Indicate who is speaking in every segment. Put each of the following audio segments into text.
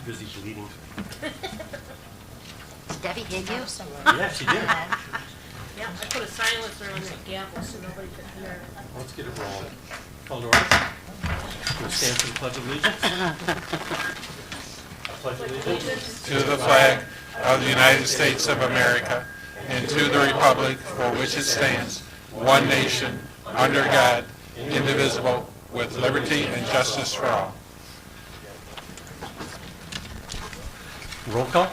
Speaker 1: busy bleeding.
Speaker 2: Debbie hit you?
Speaker 1: Yeah, she did.
Speaker 3: Yeah, I put a silencer on that gavel so nobody could hear.
Speaker 1: Let's get it rolling. Call to order. We'll stand for the Pledge of Allegiance. I pledge allegiance
Speaker 4: to the flag of the United States of America and to the republic for which it stands, one nation, under God, indivisible, with liberty and justice for all.
Speaker 1: Roll call.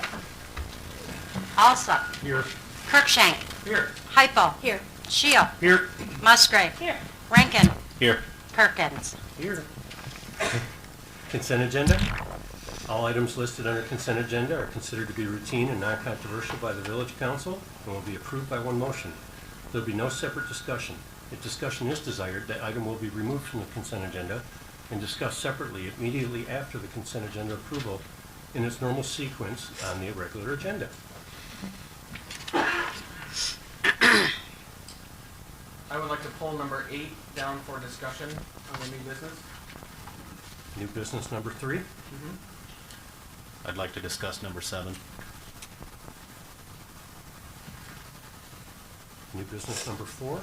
Speaker 2: Alsop.
Speaker 1: Here.
Speaker 2: Kirkshank.
Speaker 1: Here.
Speaker 2: Hypo.
Speaker 3: Here.
Speaker 2: Shield.
Speaker 1: Here.
Speaker 2: Musgrave.
Speaker 3: Here.
Speaker 2: Rankin.
Speaker 1: Here.
Speaker 2: Perkins.
Speaker 1: Here. Consent agenda. All items listed under consent agenda are considered to be routine and non-controversial by the Village Council and will be approved by one motion. There will be no separate discussion. If discussion is desired, that item will be removed from the consent agenda and discussed separately immediately after the consent agenda approval in its normal sequence on the regular agenda.
Speaker 5: I would like to pull number 8 down for discussion on the new business.
Speaker 1: New business number 3.
Speaker 6: I'd like to discuss number 7.
Speaker 1: New business number 4.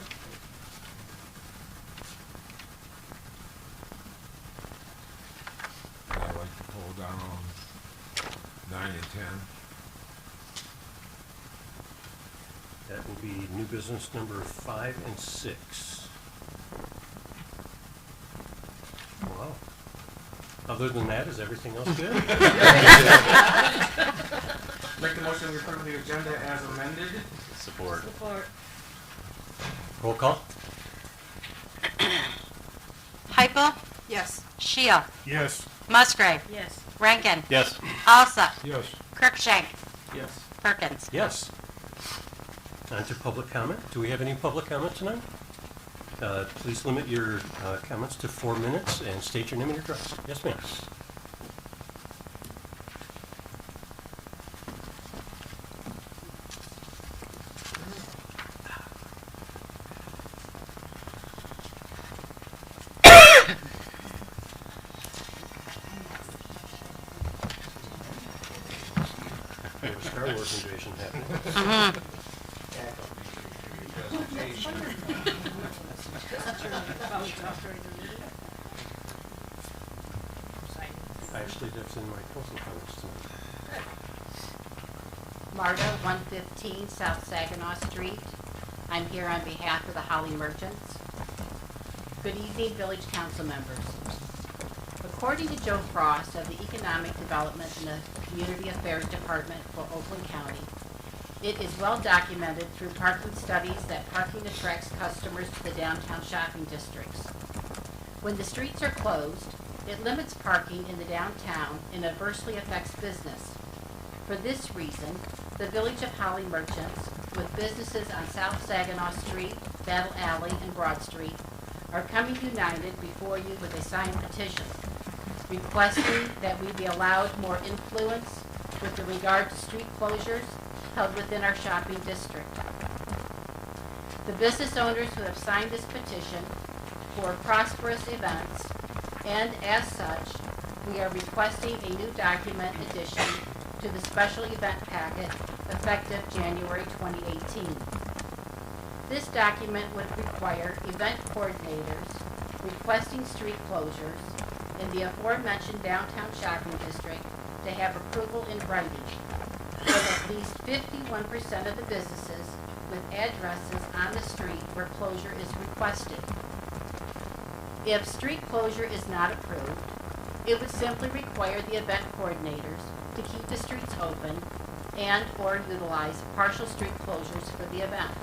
Speaker 7: I'd like to pull down 9 and 10.
Speaker 1: That will be new business number 5 and 6. Wow. Other than that, is everything else good?
Speaker 5: Make the motion to approve the agenda as amended.
Speaker 6: Support.
Speaker 3: Support.
Speaker 1: Roll call.
Speaker 2: Hypo.
Speaker 3: Yes.
Speaker 2: Shield.
Speaker 7: Yes.
Speaker 2: Musgrave.
Speaker 3: Yes.
Speaker 2: Rankin.
Speaker 6: Yes.
Speaker 2: Alsop.
Speaker 7: Yes.
Speaker 2: Kirkshank.
Speaker 5: Yes.
Speaker 2: Perkins.
Speaker 1: Yes. On to public comment. Do we have any public comment tonight? Please limit your comments to 4 minutes and state your name and address. Yes, ma'am. We have a Star Wars invasion happening. Actually, that's in my council comments tonight.
Speaker 2: Marta, 115 South Saginaw Street. I'm here on behalf of the Holly Merchants. Good evening, Village Council members. According to Joe Frost of the Economic Development and the Community Affairs Department for Oakland County, it is well documented through parking studies that parking attracts customers to the downtown shopping districts. When the streets are closed, it limits parking in the downtown and adversely affects business. For this reason, the Village of Holly Merchants, with businesses on South Saginaw Street, Battle Alley, and Broad Street, are coming united before you with a signed petition, requesting that we be allowed more influence with regard to street closures held within our shopping district. The business owners who have signed this petition for prosperous events, and as such, we are requesting a new document addition to the special event packet effective January 2018. This document would require event coordinators requesting street closures in the aforementioned downtown shopping district to have approval in writing of at least 51% of the businesses with addresses on the street where closure is requested. If street closure is not approved, it would simply require the event coordinators to keep the streets open and or utilize partial street closures for the event.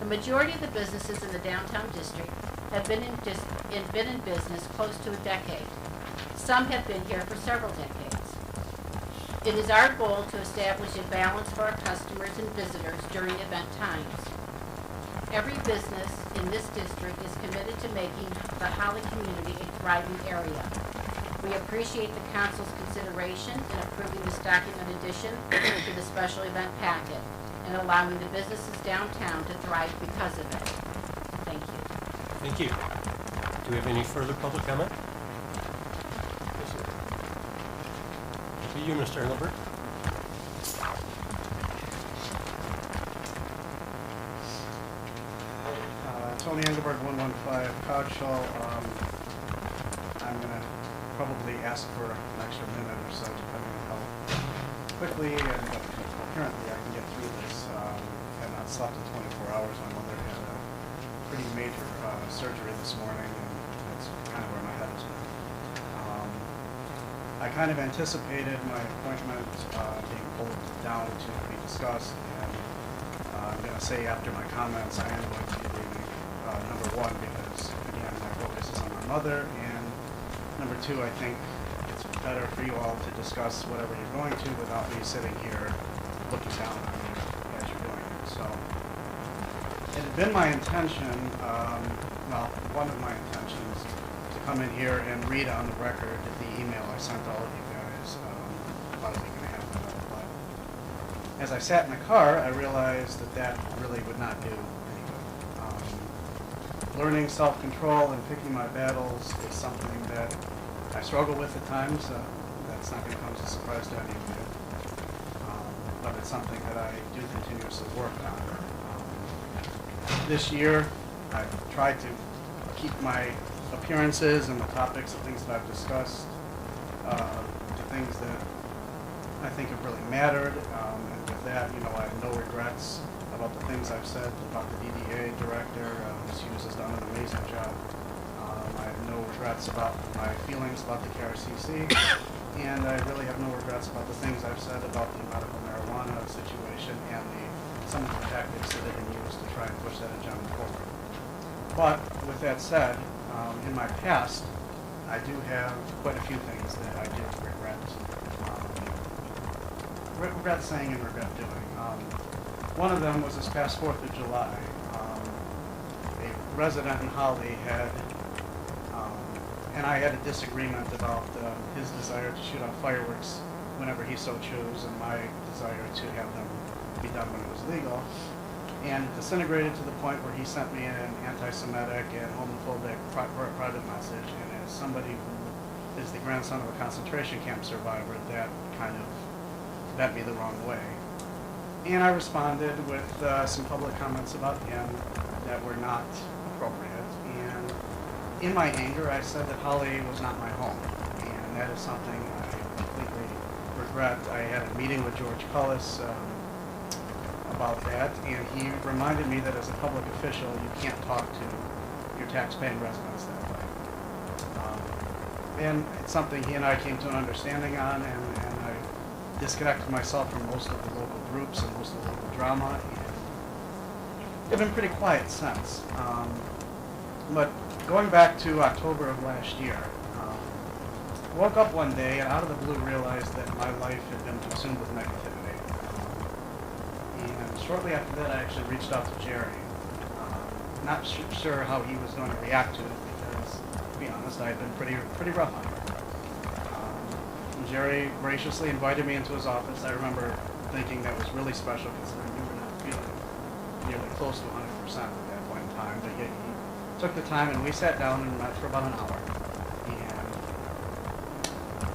Speaker 2: The majority of the businesses in the downtown district have been in business close to a decade. Some have been here for several decades. It is our goal to establish a balance for our customers and visitors during event times. Every business in this district is committed to making the Holly community a thriving area. We appreciate the council's consideration in approving this document addition to the special event packet and allowing the businesses downtown to thrive because of it. Thank you.
Speaker 1: Thank you. Do we have any further public comment? To you, Mr. Engelberg.
Speaker 8: Tony Engelberg, 115 Codshall. I'm going to probably ask for an extra minute or so, depending on how quickly and coherently I can get through this. I've not slept in 24 hours. My mother had a pretty major surgery this morning, and that's kind of where my head has been. I kind of anticipated my appointment being pulled down to be discussed, and I'm going to say after my comments I am going to be leaving number one because, again, my focus is on my mother, and number two, I think it's better for you all to discuss whatever you're going to without me sitting here looking down on you as you're doing it. So it had been my intention, well, one of my intentions, to come in here and read on the record the email I sent all of you guys about a week and a half ago. But as I sat in the car, I realized that that really would not do any good. Learning self-control and picking my battles is something that I struggle with at times. That's not going to come as a surprise to any of you. But it's something that I do continuously work on. This year, I've tried to keep my appearances and the topics and things that I've discussed to things that I think have really mattered. And with that, I have no regrets about the things I've said about the DDA director. Ms. Hughes has done an amazing job. I have no regrets about my feelings about the KRCC, and I really have no regrets about the things I've said about the medical marijuana situation and some of the tactics that have been used to try and push that agenda forward. But with that said, in my past, I do have quite a few things that I do regret saying and regret doing. One of them was this past 4th of July. A resident in Holly had, and I had a disagreement about his desire to shoot off fireworks whenever he so chose, and my desire to have them be done when it was legal. And it disintegrated to the point where he sent me an anti-Semitic and homophobic private message, and as somebody who is the grandson of a concentration camp survivor, that kind of bent me the wrong way. And I responded with some public comments about him that were not appropriate. And in my anger, I said that Holly was not my home, and that is something I completely regret. I had a meeting with George Cullis about that, and he reminded me that as a public official, you can't talk to your tax-paying residents that way. And it's something he and I came to an understanding on, and I disconnected myself from most of the local groups and most of the local drama, and it's been pretty quiet since. But going back to October of last year, woke up one day and out of the blue realized that my life had been consumed with negativity. And shortly after that, I actually reached out to Jerry. Not sure how he was going to react to it because, to be honest, I had been pretty rough on her. Jerry graciously invited me into his office. I remember thinking that was really special considering we were not feeling nearly close to 100% at that point in time. But yet he took the time and we sat down and met for about an hour. And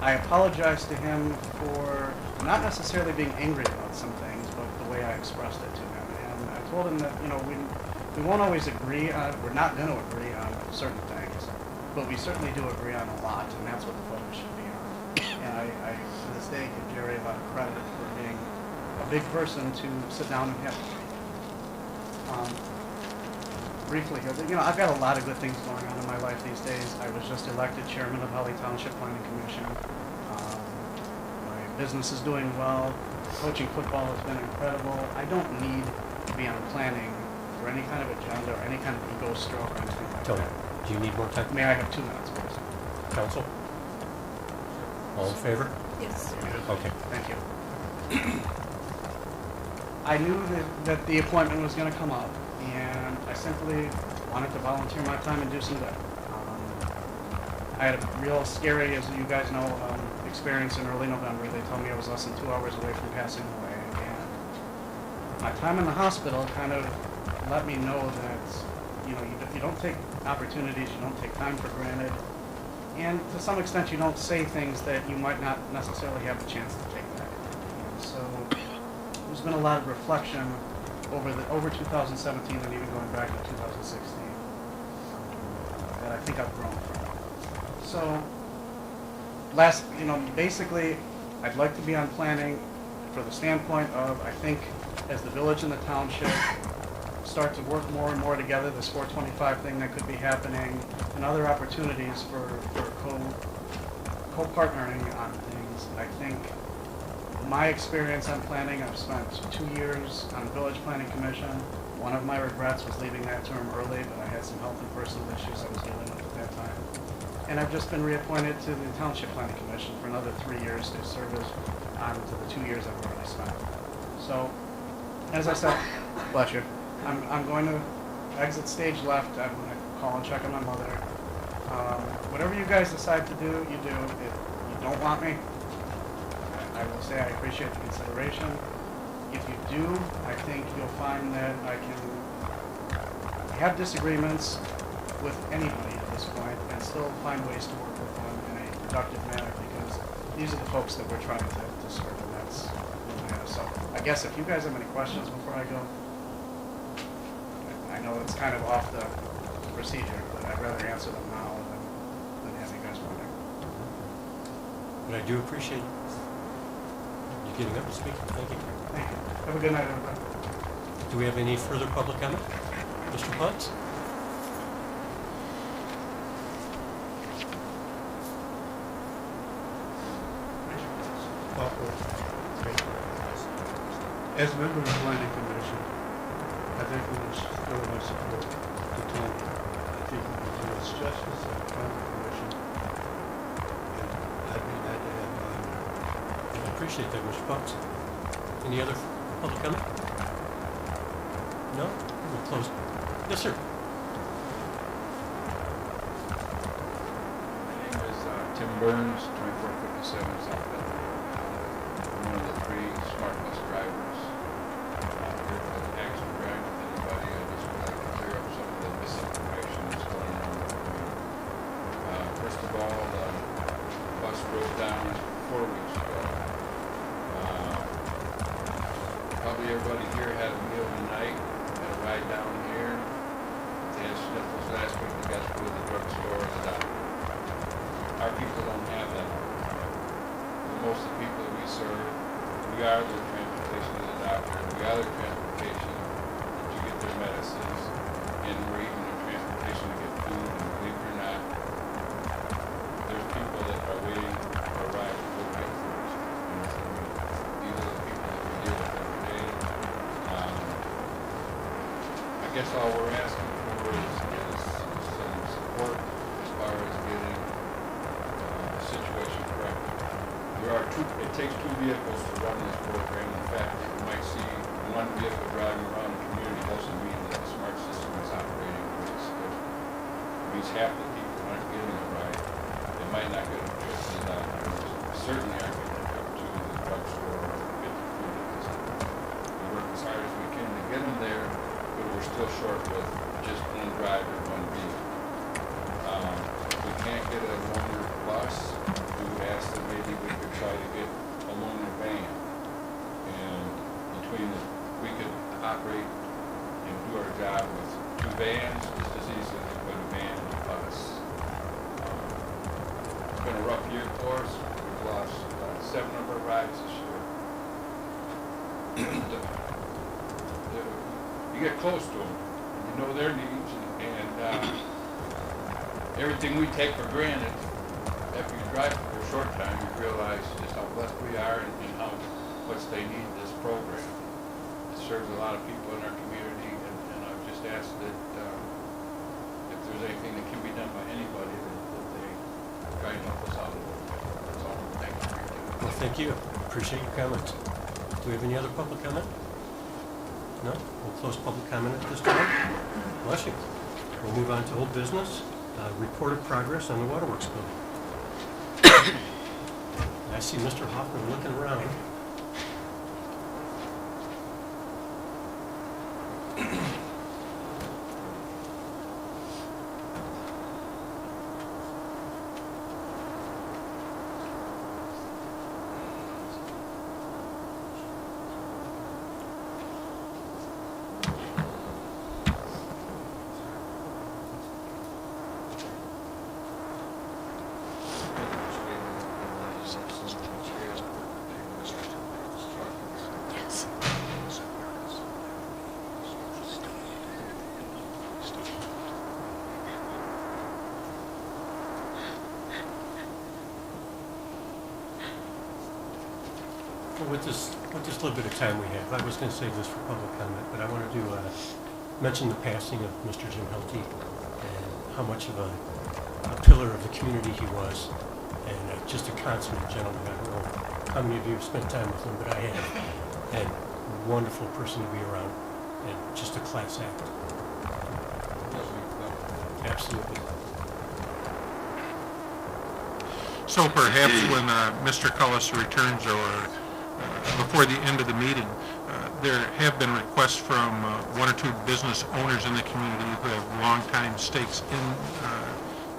Speaker 8: I apologized to him for not necessarily being angry about some things, but the way I expressed it to him. And I told him that, we won't always agree on, we're not going to agree on certain things, but we certainly do agree on a lot, and that's what the focus should be on. And I to this day, give Jerry a lot of credit for being a big person to sit down and have. Briefly here, I've got a lot of good things going on in my life these days. I was just elected chairman of Holly Township Planning Commission. My business is doing well. Coaching football has been incredible. I don't need to be on planning for any kind of agenda or any kind of ego stroke or anything like
Speaker 1: Tony,
Speaker 8: that.
Speaker 1: do you need more time?
Speaker 8: May I have 2 minutes, please?
Speaker 1: Council? All in favor?
Speaker 3: Yes.
Speaker 1: Okay.
Speaker 8: Thank you. I knew that the appointment was going to come up, and I simply wanted to volunteer my time and do some good. I had a real scary, as you guys know, experience in early November. They told me I was less than 2 hours away from passing away, and my time in the hospital kind of let me know that you don't take opportunities, you don't take time for granted, And to some extent, you don't say things that you might not necessarily have the chance to take back. And so there's been a lot of reflection over 2017 and even going back to 2016 that I think I've grown from. So basically, I'd like to be on planning for the standpoint of, I think, as the village and the township start to work more and more together, this 425 thing that could be happening, and other opportunities for co-partnering on things. I think my experience on planning, I've spent 2 years on the Village Planning Commission. One of my regrets was leaving that term early, but I had some health and personal issues I was dealing with at that time. And I've just been reappointed to the Township Planning Commission for another 3 years to serve as on to the 2 years I've already spent. So, as I said, bless you, I'm going to exit stage left. I'm going to call and check on my mother. Whatever you guys decide to do, you do. If you don't want me, I will say I appreciate the consideration. If you do, I think you'll find that I can have disagreements with anybody at this point and still find ways to work with them in a productive manner, because these are the folks that we're trying to serve, and that's really it. So I guess if you guys have any questions before I go, I know it's kind of off the procedure, but I'd rather answer them now than have you guys wondering.
Speaker 1: But I do appreciate you getting up and speaking. Thank you.
Speaker 8: Thank you. Have a good night, everybody.
Speaker 1: Do we have any further public comment? Mr. Putz?
Speaker 9: As a member of the planning commission, I think we should very much support the town. I think we can do its justice at the planning commission. And I'd be glad to have mine.
Speaker 1: I appreciate that, Mr. Putz. Any other public comment? No? We'll close. Yes, sir.
Speaker 10: My name is Tim Burns, 2457 South Bend. I'm one of the 3 smart bus drivers. Here for the action grant with anybody. I just would like to clear up some of the misinformation that's going around the community. First of all, the bus broke down 4 weeks ago. Probably everybody here had a meal tonight, had a ride down here. They had sniffles last week, they got to go to the drugstore or the doctor. Our people don't have that. Most of the people that we serve, we are their transportation to the doctor, we are their transportation to get their medicines, and we're even their transportation to get food, and believe it or not, there's people that are waiting for a ride to go get food. These are the people that we deal with every day. I guess all we're asking for is some support as far as getting the situation correct. It takes 2 vehicles to run this program. In fact, you might see 1 vehicle driving around the community doesn't mean that the smart system is operating the way it's supposed to. It means half the people aren't getting it right. They might not get a trip to the doctor. Certainly aren't getting a trip to the drugstore or get the food at this point. We work as hard as we can to get them there, but we're still short with just 1 driver, 1 vehicle. We can't get a loaner bus. We asked that maybe we could try to get a loaner van. And we could operate and do our job with 2 vans just as easily as put a van and a bus. It's been a rough year for us. We've lost 7 of our rides this year. You get close to them, you know their needs, and everything we take for granted. After you drive for a short time, you realize just how blessed we are and how much they need this program. It serves a lot of people in our community, and I've just asked that if there's anything that can be done by anybody, that they try and help us out a little bit. That's all. Thank you for your time.
Speaker 1: Well, thank you. Appreciate your comments. Do we have any other public comment? No? We'll close public comment at this time. Bless you. We'll move on to old business. Report of progress on the waterworks building. I see Mr. Hoffman looking around. Well, with this little bit of time we have, I was going to save this for public comment, but I wanted to mention the passing of Mr. Jim Hilty and how much of a pillar of the community he was, and just a consummate gentleman. I don't know how many of you have spent time with him, but I have. And wonderful person to be around, and just a class act. Absolutely.
Speaker 4: So perhaps when Mr. Cullis returns, or before the end of the meeting, there have been requests from one or two business owners in the community who have long-time stakes in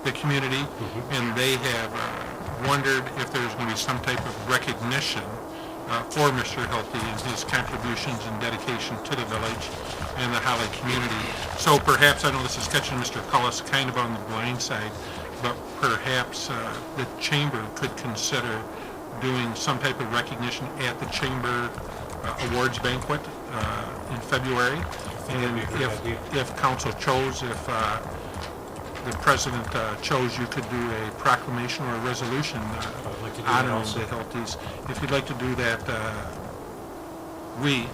Speaker 4: the community, and they have wondered if there's going to be some type of recognition for Mr. Hilty and his contributions and dedication to the village and the Holly community. So perhaps, I know this is catching Mr. Cullis kind of on the blind side, but perhaps the chamber could consider doing some type of recognition at the chamber awards banquet in February. And if council chose, if the president chose, you could do a proclamation or a resolution honoring the Hiltys. If you'd like to do that, we,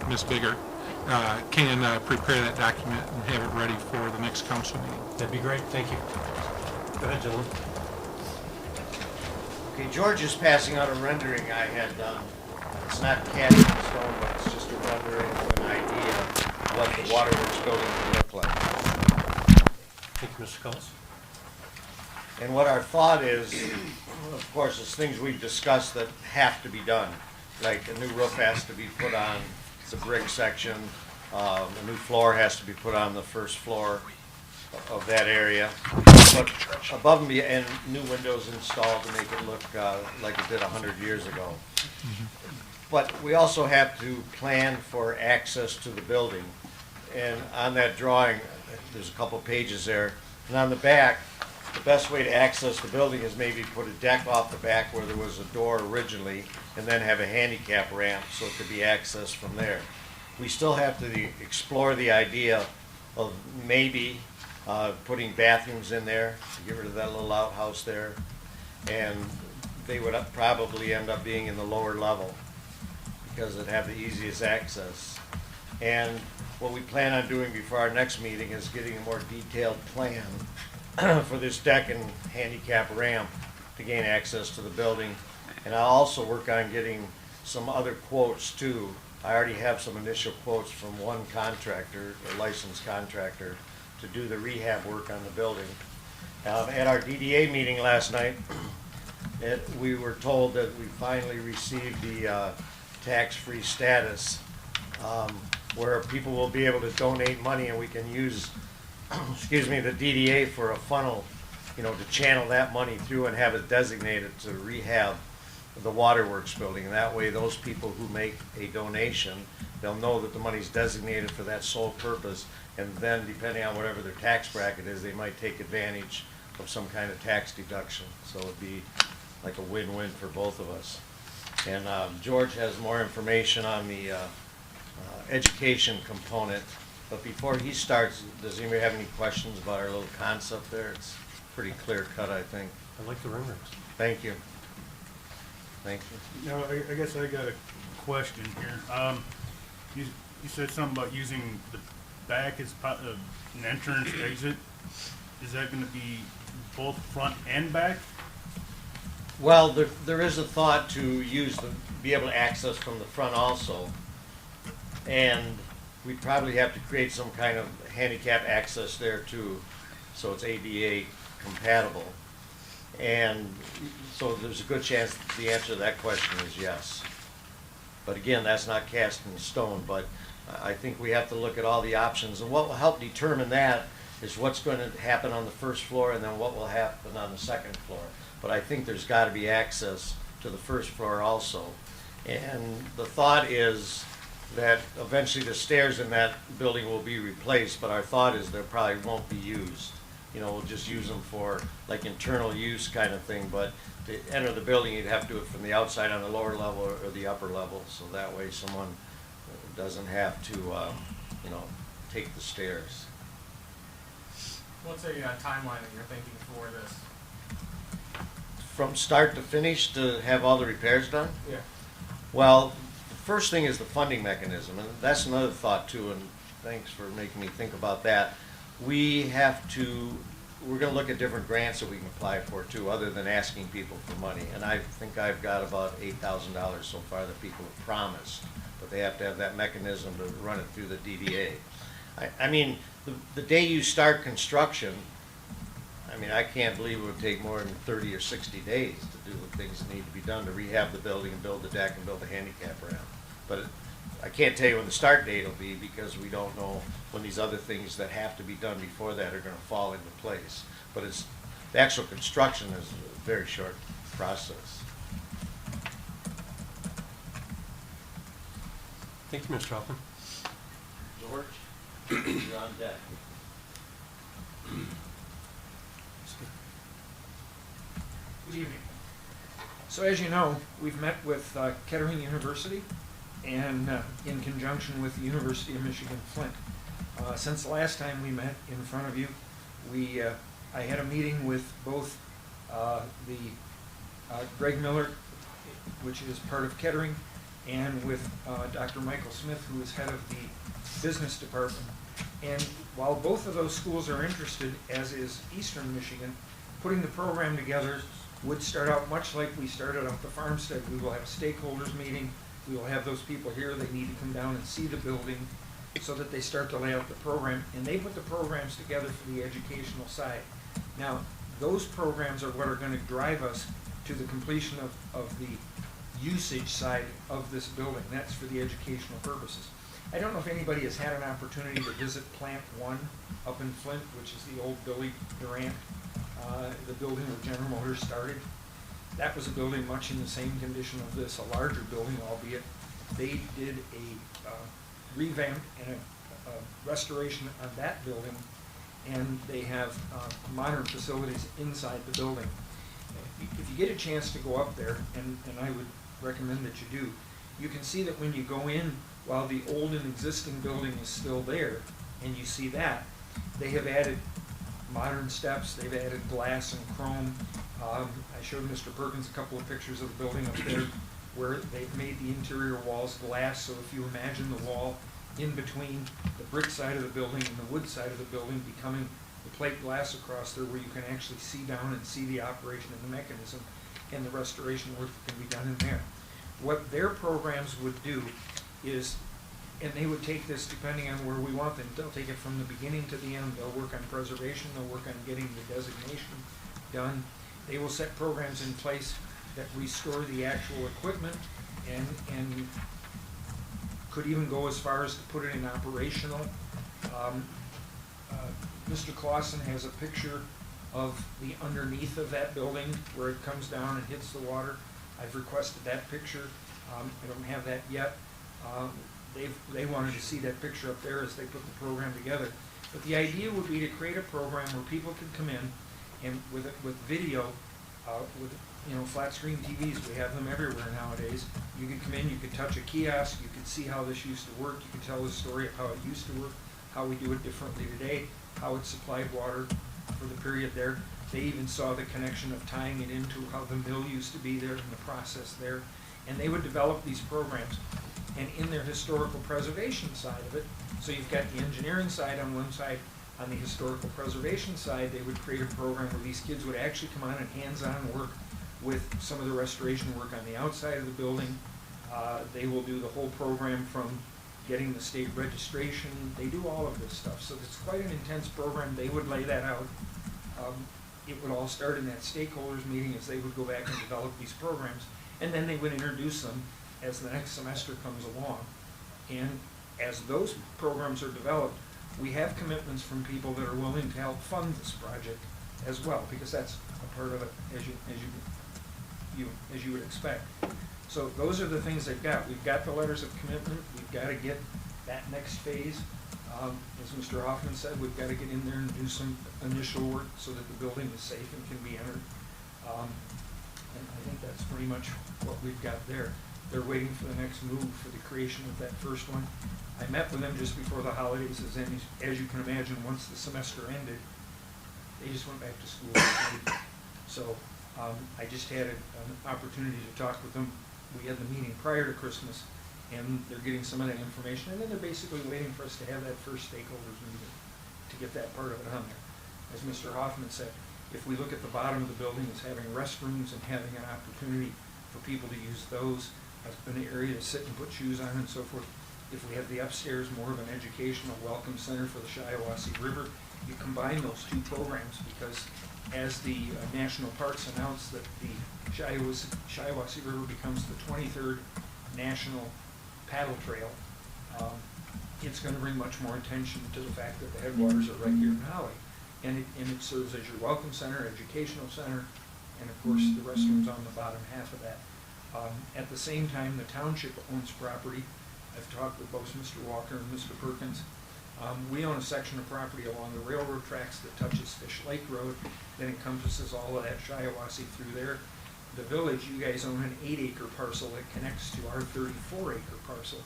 Speaker 4: Ms. Bigger, can prepare that document and have it ready for the next council meeting.
Speaker 1: That'd be great. Thank you. Go ahead, gentlemen.
Speaker 11: Okay, George is passing out a rendering I had done. It's not cast in stone, but it's just a rendering of an idea of what the waterworks building would look like.
Speaker 1: Thank you, Mr. Cullis.
Speaker 11: And what our thought is, of course, is things we've discussed that have to be done. Like a new roof has to be put on the brick section, a new floor has to be put on the first floor of that area. But above and beyond, and new windows installed to make it look like it did 100 years ago. But we also have to plan for access to the building. And on that drawing, there's a couple pages there. And on the back, the best way to access the building is maybe put a deck off the back where there was a door originally, and then have a handicap ramp so it could be accessed from there. We still have to explore the idea of maybe putting bathrooms in there to get rid of that little outhouse there. And they would probably end up being in the lower level because it'd have the easiest access. And what we plan on doing before our next meeting is getting a more detailed plan for this deck and handicap ramp to gain access to the building. And I'll also work on getting some other quotes too. I already have some initial quotes from one contractor, a licensed contractor, to do the rehab work on the building. At our DDA meeting last night, we were told that we finally received the tax-free status, where people will be able to donate money and we can use excuse me, the DDA for a funnel, to channel that money through and have it designated to rehab the waterworks building. And that way those people who make a donation, they'll know that the money's designated for that sole purpose, and then depending on whatever their tax bracket is, they might take advantage of some kind of tax deduction. So it'd be like a win-win for both of us. And George has more information on the education component. But before he starts, does anybody have any questions about our little concept there? It's pretty clear cut, I think.
Speaker 1: I like the renderings.
Speaker 11: Thank you. Thank you.
Speaker 9: Now, I guess I got a question here. You said something about using the back as an entrance exit. Is that going to be both front and back?
Speaker 11: Well, there is a thought to be able to access from the front also. And we'd probably have to create some kind of handicap access there too, so it's ADA compatible. And so there's a good chance that the answer to that question is yes. But again, that's not cast in stone, but I think we have to look at all the options. And what will help determine that is what's going to happen on the first floor and then what will happen on the second floor. But I think there's got to be access to the first floor also. And the thought is that eventually the stairs in that building will be replaced, but our thought is they probably won't be used. you know, we'll just use them for like internal use kind of thing, but to enter the building, you'd have to do it from the outside on the lower level or the upper level, so that way someone doesn't have to, you know, take the stairs.
Speaker 5: What's a timeline that you're thinking for this?
Speaker 11: From start to finish to have all the repairs done?
Speaker 5: Yeah.
Speaker 11: Well, the first thing is the funding mechanism, and that's another thought too, and thanks for making me think about that. We're gonna look at different grants that we can apply for too, other than asking people for money. And I think I've got about $8,000 so far that people have promised, but they have to have that mechanism to run it through the DDA. I mean, the day you start construction, I mean, I can't believe it would take more than 30 or 60 days to do the things that need to be done to rehab the building and build the deck and build the handicap ramp. But I can't tell you when the start date will be because we don't know when these other things that have to be done before that are going to fall into place. But the actual construction is a very short process.
Speaker 1: Thank you, Mr. Hoffman.
Speaker 11: George, you're on deck.
Speaker 12: Good evening. So as you know, we've met with Kettering University and in conjunction with the University of Michigan Flint. Since the last time we met in front of you, I had a meeting with both Greg Miller, which is part of Kettering, and with Dr. Michael Smith, who is head of the business department. And while both of those schools are interested, as is Eastern Michigan, putting the program together would start out much like we started out the Farmstead. We will have a stakeholders meeting. We will have those people here. They need to come down and see the building so that they start to lay out the program. And they put the programs together for the educational side. Now, those programs are what are going to drive us to the completion of the usage side of this building. That's for the educational purposes. I don't know if anybody has had an opportunity to visit Plant 1 up in Flint, which is the old Billy Durant, the building where General Motors started. That was a building much in the same condition of this, a larger building, albeit they did a revamp and a restoration of that building, and they have modern facilities inside the building. If you get a chance to go up there, and I would recommend that you do, you can see that when you go in, while the old and existing building is still there, and you see that, they have added modern steps, they've added glass and chrome. I showed Mr. Perkins a couple of pictures of the building up there where they've made the interior walls glass, so if you imagine the wall in between the brick side of the building and the wood side of the building becoming the plate glass across there where you can actually see down and see the operation of the mechanism and the restoration work that can be done in there. What their programs would do is, and they would take this depending on where we want them, they'll take it from the beginning to the end, they'll work on preservation, they'll work on getting the designation done. They will set programs in place that restore the actual equipment and could even go as far as to put it in operational. Mr. Clausen has a picture of the underneath of that building where it comes down and hits the water. I've requested that picture. I don't have that yet. They wanted to see that picture up there as they put the program together. But the idea would be to create a program where people could come in and with video, with flat screen TVs, we have them everywhere nowadays. You could come in, you could touch a kiosk, you could see how this used to work, you could tell the story of how it used to work, how we do it differently today, how it supplied water for the period there. They even saw the connection of tying it into how the mill used to be there and the process there. And they would develop these programs. And in their historical preservation side of it, so you've got the engineering side on one side, on the historical preservation side, they would create a program where these kids would actually come on and hands-on work with some of the restoration work on the outside of the building. They will do the whole program from getting the state registration. They do all of this stuff. So it's quite an intense program. They would lay that out. It would all start in that stakeholders meeting as they would go back and develop these programs. And then they would introduce them as the next semester comes along. And as those programs are developed, we have commitments from people that are willing to help fund this project as well, because that's a part of it, as you would expect. So those are the things they've got. We've got the letters of commitment. We've got to get that next phase As Mr. Hoffman said, we've got to get in there and do some initial work so that the building is safe and can be entered. And I think that's pretty much what we've got there. They're waiting for the next move for the creation of that first one. I met with them just before the holidays, as you can imagine, once the semester ended, they just went back to school. So I just had an opportunity to talk with them. We had the meeting prior to Christmas, and they're getting some of that information, and then they're basically waiting for us to have that first stakeholders meeting to get that part of it on there. As Mr. Hoffman said, if we look at the bottom of the building as having restrooms and having an opportunity for people to use those, an area to sit and put shoes on and so forth, if we have the upstairs more of an educational welcome center for the Shiawassee River, you combine those two programs, because as the National Parks announced that the Shiawassee River becomes the 23rd National Paddle Trail, it's going to bring much more attention to the fact that the headwaters are right here in Holly. And it serves as your welcome center, educational center, and of course the restrooms on the bottom half of that. At the same time, the township owns property. I've talked with both Mr. Walker and Mr. Perkins. We own a section of property along the railroad tracks that touches Fish Lake Road, that encompasses all of that Shiawassee through there. The village, you guys own an 8-acre parcel that connects to our 34-acre parcel,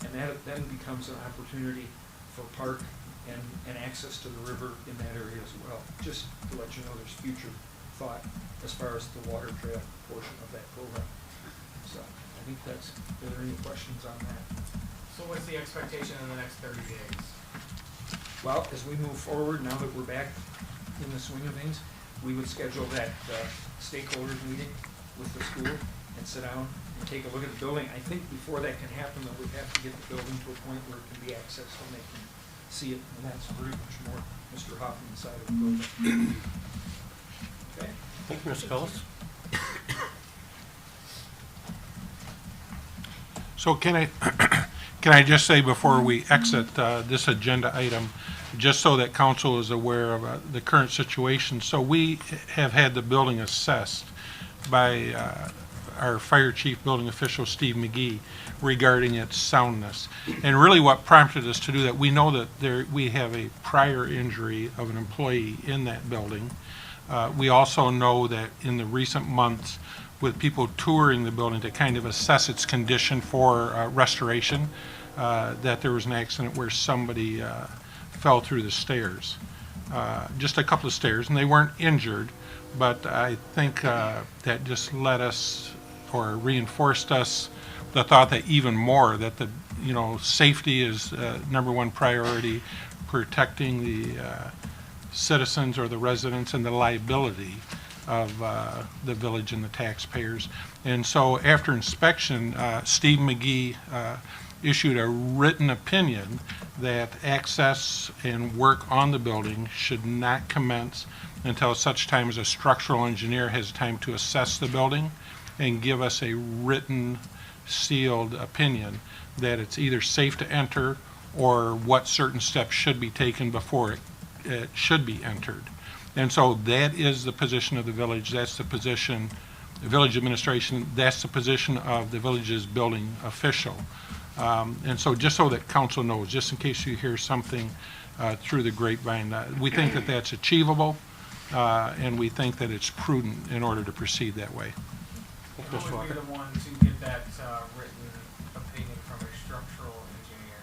Speaker 12: and that then becomes an opportunity for park and access to the river in that area as well. Just to let you know, there's future thought as far as the water trail portion of that program. So I think are there any questions on that?
Speaker 5: So what's the expectation in the next 30 days?
Speaker 12: Well, as we move forward, now that we're back in the swing of things, we would schedule that stakeholders meeting with the school and sit down and take a look at the building. I think before that can happen, though, we have to get the building to a point where it can be accessed and they can see it, and that's pretty much more Mr. Hoffman's side of the building. Okay.
Speaker 1: Thank you, Mr. Cullis.
Speaker 4: So can I just say before we exit this agenda item, just so that council is aware of the current situation, so we have had the building assessed by our fire chief building official, Steve McGee, regarding its soundness. And really what prompted us to do that, we know that we have a prior injury of an employee in that building. We also know that in the recent months, with people touring the building to kind of assess its condition for restoration, that there was an accident where somebody fell through the stairs. Just a couple of stairs, and they weren't injured, but I think that just led us or reinforced us the thought that even more that safety is number one priority, protecting the citizens or the residents and the liability of the village and the taxpayers. And so after inspection, Steve McGee issued a written opinion that access and work on the building should not commence until such time as a structural engineer has time to assess the building and give us a written sealed opinion that it's either safe to enter or what certain steps should be taken before it should be entered. And so that is the position of the village. That's the position, the village administration, that's the position of the village's building official. And so just so that council knows, just in case you hear something through the grapevine, we think that that's achievable, and we think that it's prudent in order to proceed that way.
Speaker 5: Who would be the one to get that written opinion from a structural engineer?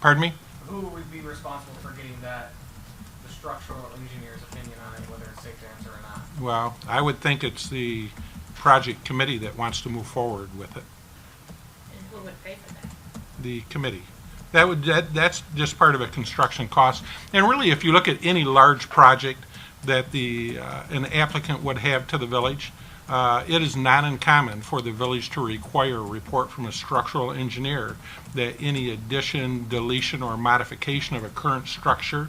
Speaker 4: Pardon me?
Speaker 5: Who would be responsible for getting the structural engineer's opinion on it, whether it's safe to enter or not?
Speaker 4: Well, I would think it's the project committee that wants to move forward with it.
Speaker 2: And who would pay for that?
Speaker 4: The committee. That's just part of a construction cost. And really, if you look at any large project that an applicant would have to the village, it is not uncommon for the village to require a report from a structural engineer that any addition, deletion, or modification of a current structure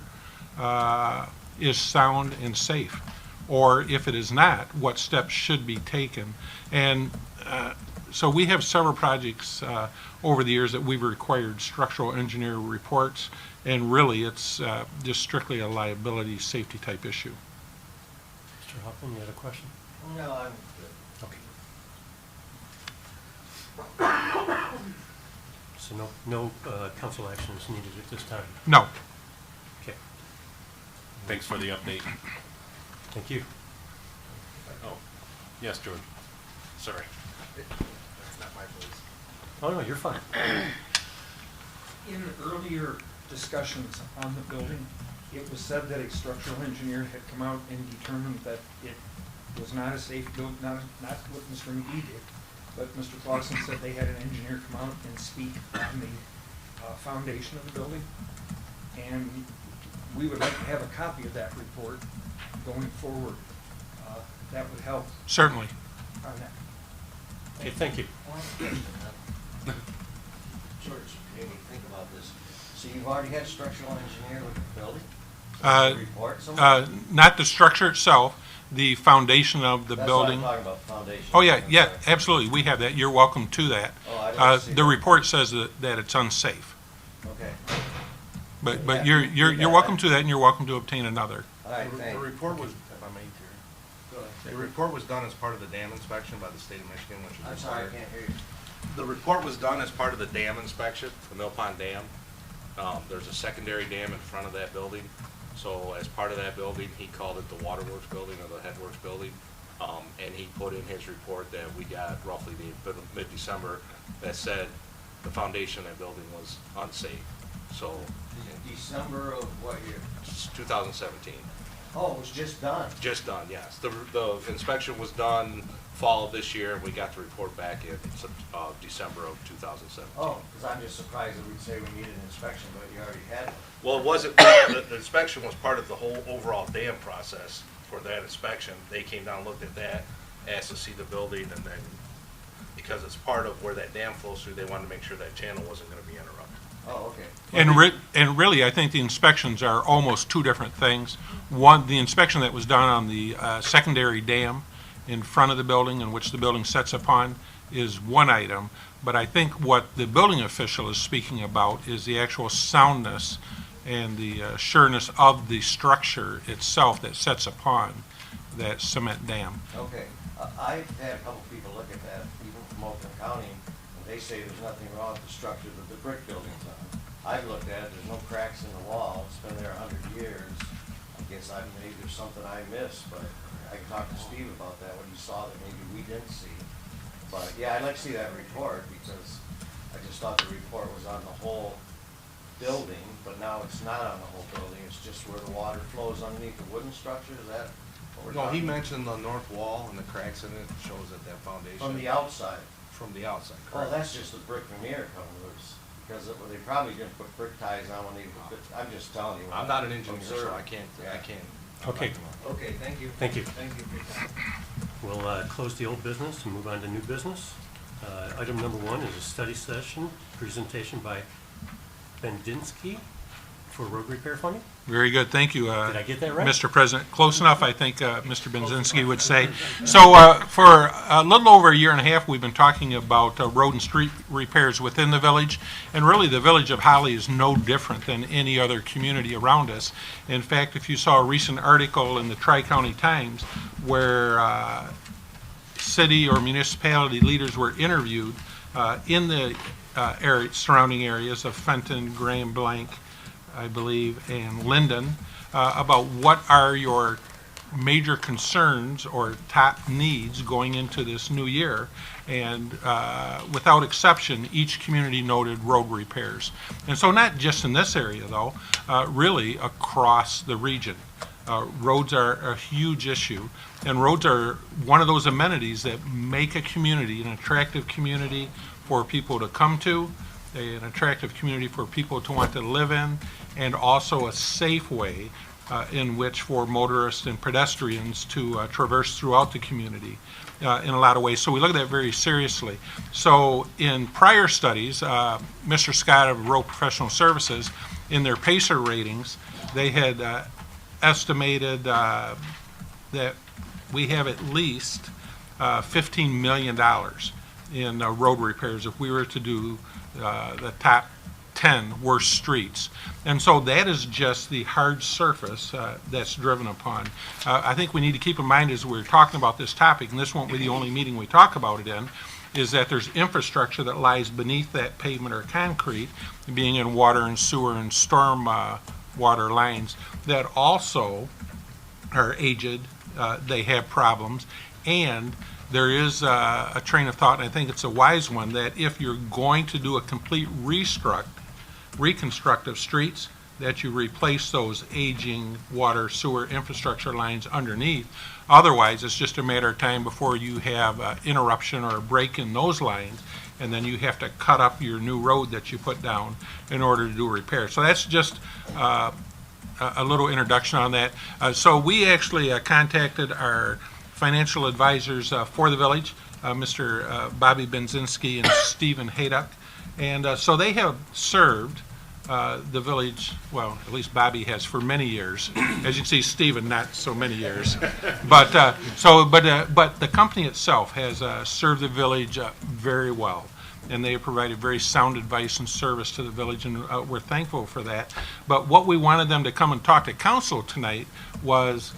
Speaker 4: is sound and safe. Or if it is not, what steps should be taken. And so we have several projects over the years that we've required structural engineer reports, and really it's just strictly a liability safety type issue.
Speaker 1: Mr. Hoffman, you had a question?
Speaker 11: No, I'm good.
Speaker 1: Okay. So no council action is needed at this time.
Speaker 4: No.
Speaker 1: Okay,
Speaker 6: Thanks for the update.
Speaker 1: thank you.
Speaker 6: Oh, yes, George. Sorry. That's not my place.
Speaker 1: Oh, no, you're fine.
Speaker 12: In earlier discussions on the building, it was said that a structural engineer had come out and determined that it was not a safe build, not what Mr. McGee did, but Mr. Clausen said they had an engineer come out and speak on the foundation of the building. And we would like to have a copy of that report going forward. That would help
Speaker 4: Certainly.
Speaker 12: on that.
Speaker 1: Okay, thank you.
Speaker 11: George, made me think about this. So you've already had a structural engineer look at the building? Report somewhere?
Speaker 4: Not the structure itself, the foundation of the
Speaker 11: That's
Speaker 4: building.
Speaker 11: what I'm talking about, foundation.
Speaker 4: Oh, yeah,
Speaker 11: I'm
Speaker 4: yeah,
Speaker 11: sorry.
Speaker 4: absolutely. We have that. You're welcome to that.
Speaker 11: Oh, I didn't see
Speaker 4: The
Speaker 11: that.
Speaker 4: report says that it's unsafe.
Speaker 11: Okay,
Speaker 4: But
Speaker 11: Yeah,
Speaker 4: you're
Speaker 11: yeah.
Speaker 4: welcome to that, and you're welcome to obtain another.
Speaker 11: all right,
Speaker 13: The
Speaker 11: thanks.
Speaker 13: report was, if I may, Terry, the report was done as part of the dam inspection by the state of Michigan, which is
Speaker 11: I'm sorry, I
Speaker 13: required.
Speaker 11: can't hear you.
Speaker 13: The report was done as part of the dam inspection, the Mill Pond Dam. There's a secondary dam in front of that building. So as part of that building, he called it the Waterworks Building or the Headworks Building. And he put in his report that we got roughly the mid-December that said the foundation of that building was unsafe. So
Speaker 11: In December of what year?
Speaker 13: it's 2017.
Speaker 11: Oh, it was just done.
Speaker 13: Just done, yes. The inspection was done fall of this year, and we got the report back in December of 2017.
Speaker 11: Oh, because I'm just surprised that we'd say we needed an inspection, but you already had one.
Speaker 13: Well, it wasn't, the inspection was part of the whole overall dam process for that inspection. They came down, looked at that, asked to see the building, and then, because it's part of where that dam flows through, they wanted to make sure that channel wasn't gonna be interrupted.
Speaker 11: Oh, okay.
Speaker 4: And really, I think the inspections are almost two different things. One, the inspection that was done on the secondary dam in front of the building, in which the building sets upon, is one item. But I think what the building official is speaking about is the actual soundness and the sureness of the structure itself that sets upon that cement dam.
Speaker 11: Okay. I've had a couple people look at that, even from Oakland County, and they say there's nothing wrong with the structure that the brick building's on. I've looked at it, there's no cracks in the wall, it's been there 100 years. I guess maybe there's something I missed, but I can talk to Steve about that, what he saw that maybe we didn't see. But yeah, I'd like to see that report, because I just thought the report was on the whole building, but now it's not on the whole building, it's just where the water flows underneath the wooden structure, is that what we're
Speaker 13: No, he
Speaker 11: talking?
Speaker 13: mentioned the north wall and the cracks in it, shows that foundation.
Speaker 11: From the outside.
Speaker 13: From the outside,
Speaker 11: Oh,
Speaker 13: correct.
Speaker 11: that's just the brick veneer coming loose, because they probably didn't put brick ties on when they, I'm just telling you.
Speaker 13: I'm not an engineer, so
Speaker 11: Observe.
Speaker 13: I can't.
Speaker 1: Okay,
Speaker 11: Okay, thank you.
Speaker 1: thank you.
Speaker 11: Thank you for your time.
Speaker 1: We'll close the old business and move on to new business. Item number 1 is a study session, presentation by Bendinsky for road repair funding.
Speaker 4: Very good, thank you.
Speaker 1: Did I get that right?
Speaker 4: Mr. President. Close enough, I think Mr. Benzinski would say. So for a little over a year and a half, we've been talking about road and street repairs within the village. And really, the village of Holly is no different than any other community around us. In fact, if you saw a recent article in the Tri-County Times where city or municipality leaders were interviewed in the surrounding areas of Fenton, Graham Blank, I believe, and Linden, about what are your major concerns or top needs going into this new year. And without exception, each community noted road repairs. And so not just in this area, though, really across the region. Roads are a huge issue, and roads are one of those amenities that make a community an attractive community for people to come to, an attractive community for people to want to live in, and also a safe way in which for motorists and pedestrians to traverse throughout the community in a lot of ways. So we look at that very seriously. So in prior studies, Mr. Scott of Road Professional Services, in their PACER ratings, they had estimated that we have at least $15 million in road repairs if we were to do the top 10 worst streets. And so that is just the hard surface that's driven upon. I think we need to keep in mind as we're talking about this topic, and this won't be the only meeting we talk about it in, is that there's infrastructure that lies beneath that pavement or concrete, being in water and sewer and storm water lines, that also are aged, they have problems, and there is a train of thought, and I think it's a wise one, that if you're going to do a complete reconstruct of streets, that you replace those aging water sewer infrastructure lines underneath. Otherwise, it's just a matter of time before you have interruption or a break in those lines, and then you have to cut up your new road that you put down in order to do a repair. So that's just a little introduction on that. So we actually contacted our financial advisors for the village, Mr. Bobby Benzinski and Stephen Hayduck, and so they have served the village, well, at least Bobby has for many years. As you can see, Stephen, not so many years. But the company itself has served the village very well, and they have provided very sound advice and service to the village, and we're thankful for that. But what we wanted them to come and talk to council tonight was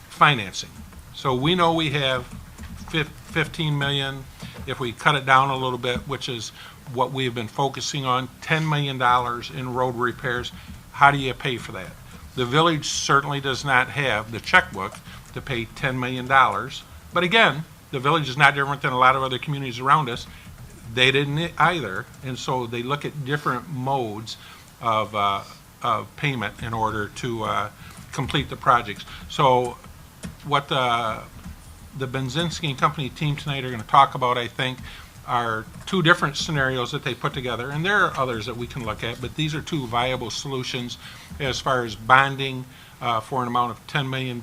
Speaker 4: financing. So we know we have 15 million. If we cut it down a little bit, which is what we've been focusing on, $10 million in road repairs, how do you pay for that? The village certainly does not have the checkbook to pay $10 million. But again, the village is not different than a lot of other communities around us. They didn't either, and so they look at different modes of payment in order to complete the projects. So what the Benzinski and Company team tonight are going to talk about, I think, are two different scenarios that they put together, and there are others that we can look at, but these are two viable solutions as far as bonding for an amount of $10 million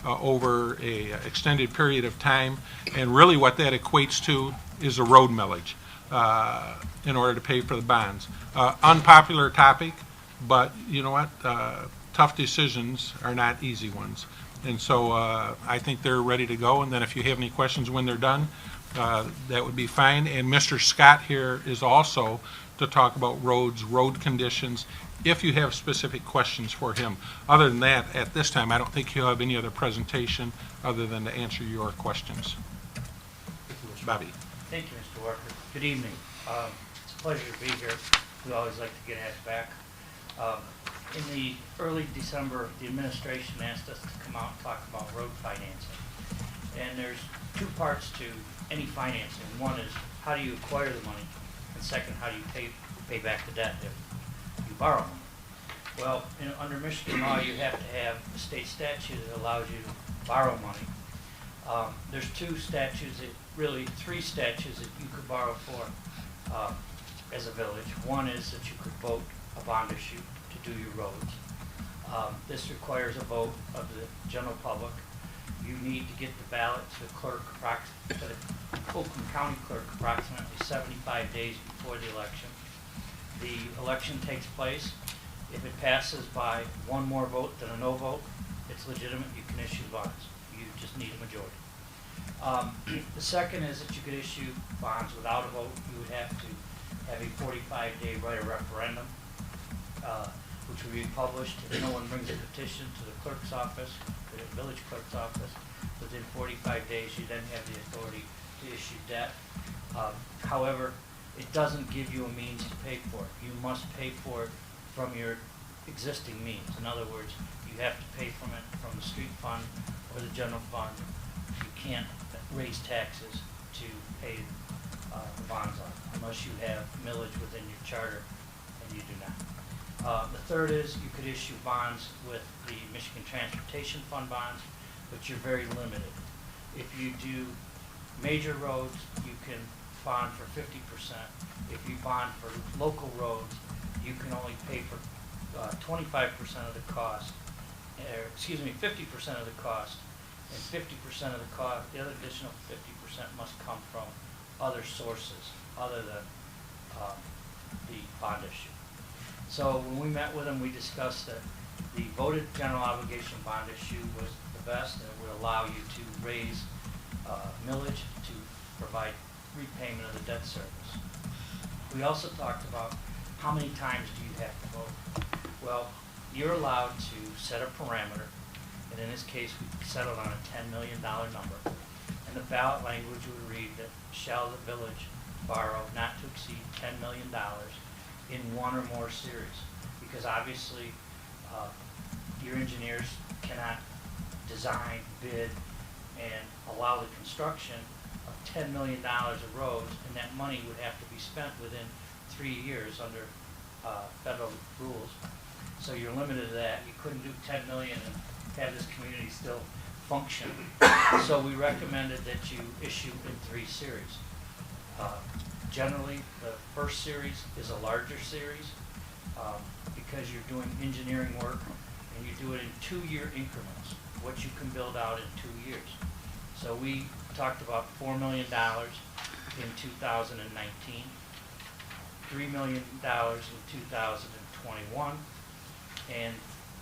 Speaker 4: over a extended period of time, and really what that equates to is a road millage in order to pay for the bonds. Unpopular topic, but you know what? Tough decisions are not easy ones. And so I think they're ready to go, and then if you have any questions when they're done, that would be fine. And Mr. Scott here is also to talk about roads, road conditions, if you have specific questions for him. Other than that, at this time, I don't think he'll have any other presentation other than to answer your questions. Bobby.
Speaker 14: Thank you, Mr. Walker. Good evening. It's a pleasure to be here. We always like to get asked back. In the early December, the administration asked us to come out and talk about road financing. And there's two parts to any financing. One is how do you acquire the money, and second, how do you pay back the debt if you borrow money. Well, under Michigan law, you have to have a state statute that allows you to borrow money. There's three statutes that you could borrow for as a village. One is that you could vote a bond issue to do your roads. This requires a vote of the general public. You need to get the ballot to the clerk, to the Oakland County clerk, approximately 75 days before the election. The election takes place. If it passes by one more vote than a no vote, it's legitimate. You can issue bonds. You just need a majority. The second is that you could issue bonds without a vote. You would have to have a 45-day right of referendum, which will be published. If no one brings a petition to the clerk's office, the village clerk's office, within 45 days, you then have the authority to issue debt. However, it doesn't give you a means to pay for it. You must pay for it from your existing means. In other words, you have to pay from it from the street fund or the general fund. You can't raise taxes to pay the bonds on, unless you have millage within your charter, and you do not. The third is you could issue bonds with the Michigan Transportation Fund bonds, but you're very limited. If you do major roads, you can bond for 50%. If you bond for local roads, you can only pay for 25% of the cost, 50% of the cost, and 50% of the cost, the other additional 50% must come from other sources other than the bond issue. So when we met with them, we discussed that the voted general obligation bond issue was the best, and it would allow you to raise millage to provide repayment of the debt service. We also talked about how many times do you have to vote. Well, you're allowed to set a parameter, and in this case, we settled on a $10 million number. And the ballot language would read that shall the village borrow not to exceed $10 million in one or more series? Because obviously, your engineers cannot design, bid, and allow the construction of $10 million of roads, and that money would have to be spent within 3 years under federal rules. So you're limited to that. You couldn't do 10 million and have this community still function. So we recommended that you issue in 3 series. Generally, the first series is a larger series because you're doing engineering work and you do it in 2-year increments, what you can build out in 2 years. So we talked about $4 million in 2019, $3 million in 2021, and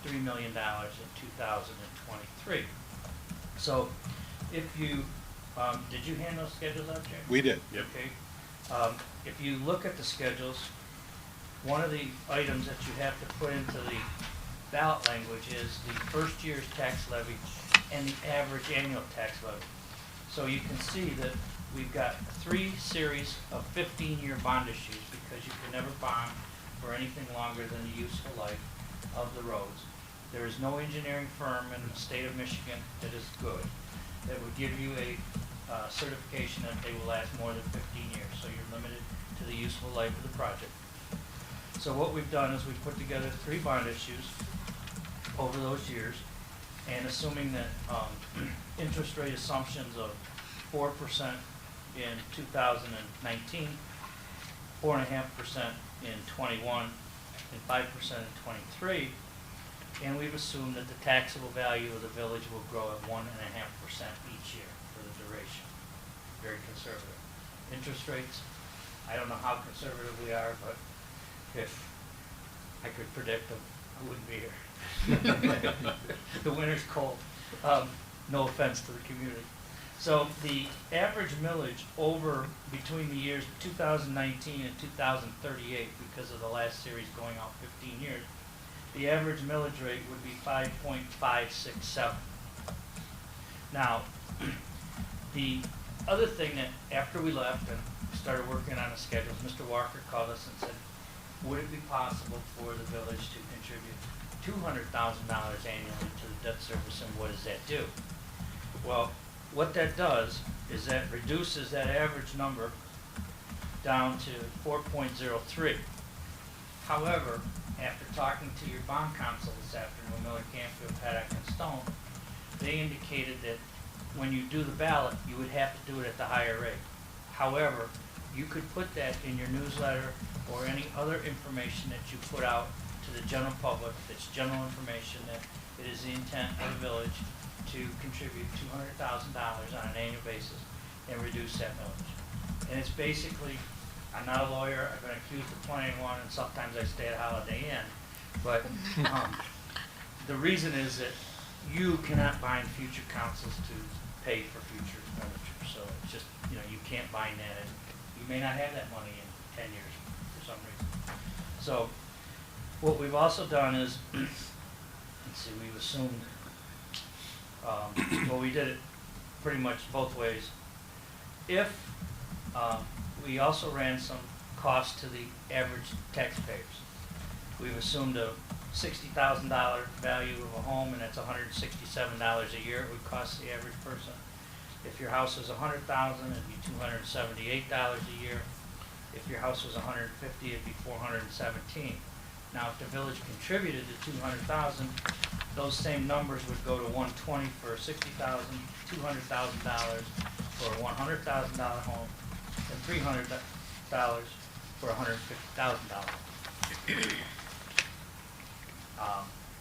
Speaker 14: $3 million in 2023. So if you, did you hand those schedules out, Jerry?
Speaker 4: We did.
Speaker 6: Yep.
Speaker 14: Okay. If you look at the schedules, one of the items that you have to put into the ballot language is the first year's tax levy and the average annual tax levy. So you can see that we've got 3 series of 15-year bond issues because you can never bond for anything longer than the useful life of the roads. There is no engineering firm in the state of Michigan that is good, that would give you a certification that they will last more than 15 years. So you're limited to the useful life of the project. So what we've done is we've put together 3 bond issues over those years, and assuming that interest rate assumptions of 4% in 2019, 4.5% in 21, and 5% in 23, and we've assumed that the taxable value of the village will grow at 1.5% each year for the duration. Very conservative. Interest rates, I don't know how conservative we are, but if I could predict them, I wouldn't be here. The winter's cold. No offense to the community. So the average millage over between the years 2019 and 2038, because of the last series going out 15 years, the average millage rate would be 5.567. Now, the other thing that after we left and started working on the schedules, Mr. Walker called us and said, would it be possible for the village to contribute $200,000 annually to the debt service, and what does that do? Well, what that does is that reduces that average number down to 4.03. However, after talking to your bond counsel this afternoon, Miller Canfield, Paddock, and Stone, they indicated that when you do the ballot, you would have to do it at the higher rate. However, you could put that in your newsletter or any other information that you put out to the general public that's general information that it is the intent of the village to contribute $200,000 on an annual basis and reduce that millage. And it's basically, I'm not a lawyer, I've been accused of playing one, and sometimes I stay at Holiday Inn, but the reason is that you cannot bind future councils to pay for future expenditures. So it's just, you can't bind that, and you may not have that money in 10 years for some reason. So what we've also done is, let's see, we've assumed, well, we did it pretty much both ways. If we also ran some costs to the average taxpayers. We've assumed a $60,000 value of a home, and that's $167 a year it would cost the average person. If your house is $100,000, it'd be $278 a year. If your house was $150,000, it'd be $417. Now, if the village contributed the $200,000, those same numbers would go to $120 for $60,000, $200,000 for a $100,000 home, and $300 for $150,000.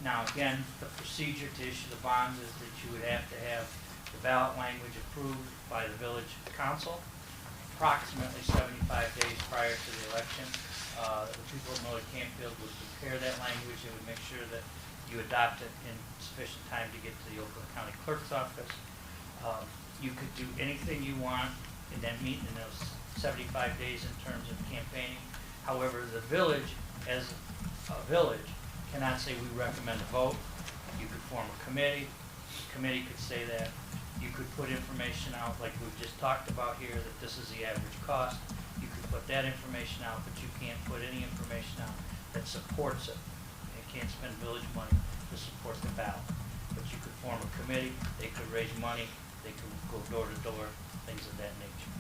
Speaker 14: Now, again, the procedure to issue the bonds is that you would have to have the ballot language approved by the village council approximately 75 days prior to the election. The people of Miller Campfield would prepare that language and would make sure that you adopt it in sufficient time to get to the Oakland County Clerk's office. You could do anything you want in that meeting in those 75 days in terms of campaigning. However, the village, as a village, cannot say we recommend a vote. You could form a committee. The committee could say that You could put information out like we've just talked about here, that this is the average cost. You could put that information out, but you can't put any information out that supports it. You can't spend village money to support the ballot. But you could form a committee, they could raise money, they could go door to door, things of that nature.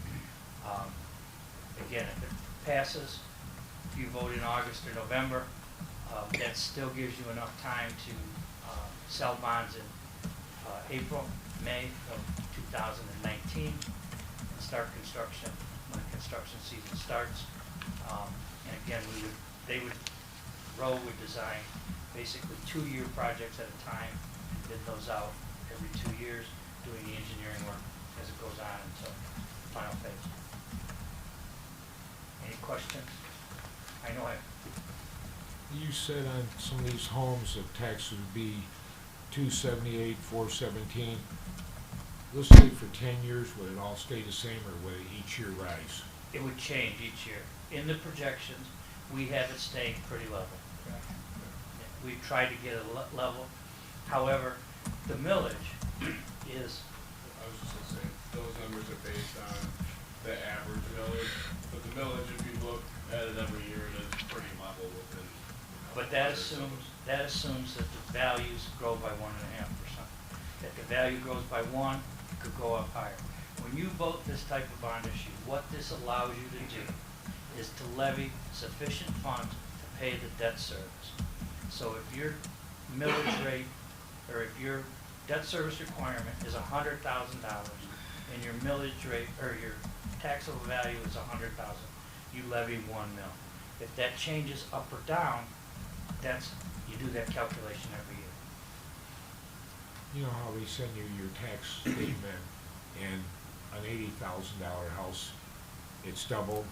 Speaker 14: Again, if it passes, if you vote in August or November, that still gives you enough time to sell bonds in April, May of 2019, and start construction when the construction season starts. And again, Rowe would design basically 2-year projects at a time, bid those out every 2 years, doing the engineering work as it goes on until the final phase. Any questions? I know
Speaker 7: You said on some of these homes the tax would be $278, $417. Let's say for 10 years, would it all stay the same, or would it each year rise?
Speaker 14: it would change each year. In the projections, we have it staying pretty level. We tried to get a level. However, the millage is.
Speaker 15: I was just gonna say, those numbers are based on the average millage, but the millage, if you look at it every year, it is pretty level within.
Speaker 14: But that assumes that the values grow by 1.5%. If the value grows by 1, it could go up higher. When you vote this type of bond issue, what this allows you to do is to levy sufficient funds to pay the debt service. So if your millage rate, or if your debt service requirement is $100,000 and your millage rate, or your taxable value is $100,000, you levy 1 mil. If that changes up or down, you do that calculation every year.
Speaker 7: You know how they send you your tax statement, and an $80,000 house, it's doubled?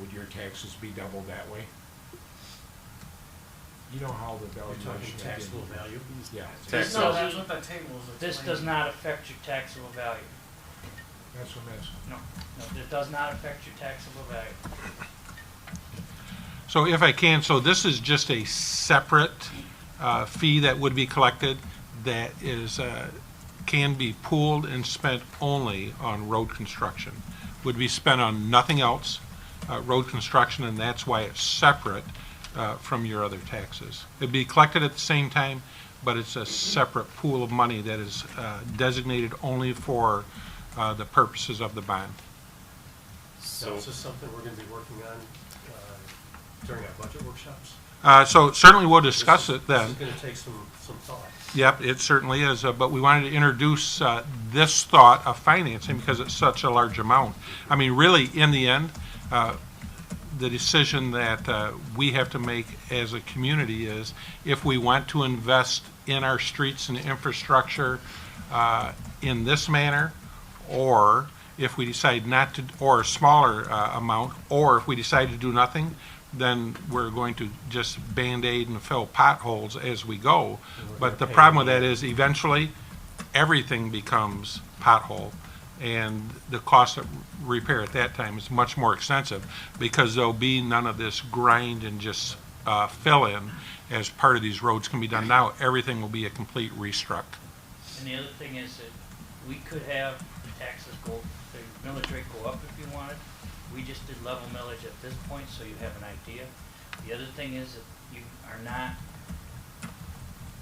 Speaker 7: Would your taxes be doubled that way? You know how the valuation...
Speaker 1: taxable value?
Speaker 7: Yeah.
Speaker 5: No, that's what that table is.
Speaker 14: This does not affect your taxable value.
Speaker 7: That's what I'm asking.
Speaker 14: No, it does not affect your taxable value.
Speaker 4: So if I can, so this is just a separate fee that would be collected that is, can be pooled and spent only on road construction. Would be spent on nothing else, road construction, and that's why it's separate from your other taxes. It'd be collected at the same time, but it's a separate pool of money that is designated only for the purposes of the bond.
Speaker 1: So is this something we're going to be working on during our budget workshops?
Speaker 4: So certainly we'll discuss it then.
Speaker 1: This is going to take some thought.
Speaker 4: Yep, it certainly is, but we wanted to introduce this thought of financing because it's such a large amount. I mean, really, in the end, the decision that we have to make as a community is if we want to invest in our streets and infrastructure in this manner, or if we decide not to, or a smaller amount, or if we decide to do nothing, then we're going to just Band-Aid and fill potholes as we go. But the problem with that is eventually everything becomes pothole, and the cost of repair at that time is much more expensive because there'll be none of this grind and just fill in as part of these roads can be done. Now everything will be a complete restruct.
Speaker 14: And the other thing is that we could have the taxes go, the millage rate go up if you wanted. We just did level millage at this point, so you have an idea. The other thing is that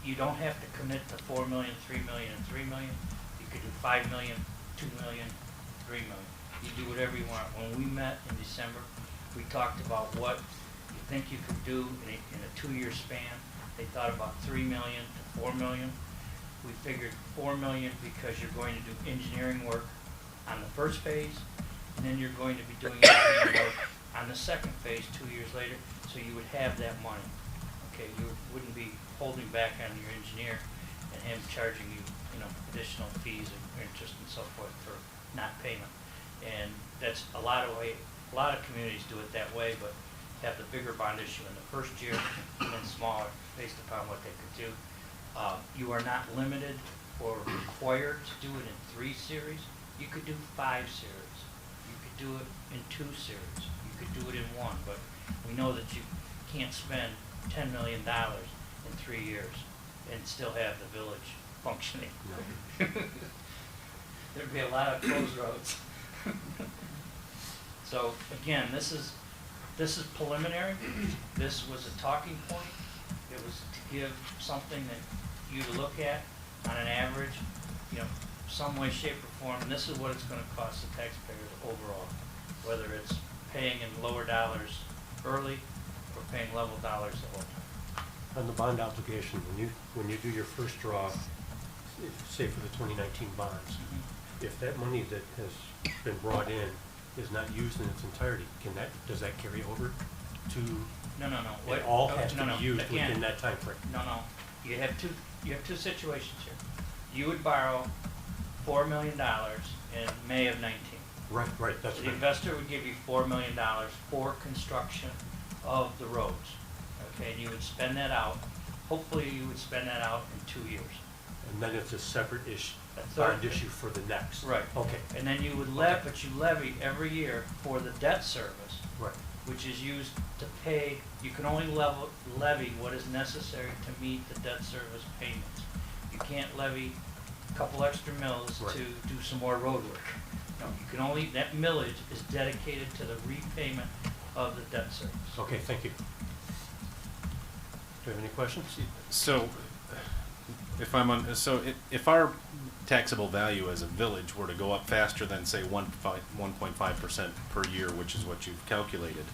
Speaker 14: you don't have to commit to 4 million, 3 million, and 3 million. You could do 5 million, 2 million, 3 million. You do whatever you want. When we met in December, we talked about what you think you could do in a 2-year span. They thought about 3 million to 4 million. We figured 4 million because you're going to do engineering work on the first phase, and then you're going to be doing engineering work on the second phase 2 years later, so you would have that money. Okay, you wouldn't be holding back on your engineer and him charging you, additional fees and interest and so forth for not payment. And that's a lot of communities do it that way, but have the bigger bond issue in the first year and then smaller based upon what they could do. You are not limited or required to do it in 3 series. You could do 5 series. You could do it in 2 series. You could do it in 1, but we know that you can't spend $10 million in 3 years and still have the village functioning. there'd be a lot of closed roads. So again, this is preliminary. This was a talking point. It was to give something that you to look at on an average, some way, shape, or form. And this is what it's going to cost the taxpayers overall, whether it's paying in lower dollars early or paying level dollars the whole time.
Speaker 1: On the bond obligation, when you do your first draw, say for the 2019 bonds, if that money that has been brought in is not used in its entirety, does that carry over to?
Speaker 14: No.
Speaker 1: It all has to be used
Speaker 14: Again,
Speaker 1: within that time frame.
Speaker 14: No. You have two situations here. You would borrow $4 million in May of 19.
Speaker 1: Right, that's
Speaker 14: The
Speaker 1: right.
Speaker 14: investor would give you $4 million for construction of the roads. Okay, and you would spend that out. Hopefully, you would spend that out in 2 years.
Speaker 1: And then it's a separate issue,
Speaker 14: A third-
Speaker 1: bond issue for the next.
Speaker 14: Right.
Speaker 1: Okay.
Speaker 14: And then you would but you levy every year for the debt service,
Speaker 1: Right.
Speaker 14: which is used to pay. You can only levy what is necessary to meet the debt service payments. You can't levy a couple extra mills
Speaker 1: Right.
Speaker 14: to do some more road work. No, you can only, that millage is dedicated to the repayment of the debt service.
Speaker 1: Okay, thank you. Do you have any questions?
Speaker 6: So, if our taxable value as a village were to go up faster than, say, 1.5% per year, which is what you've calculated,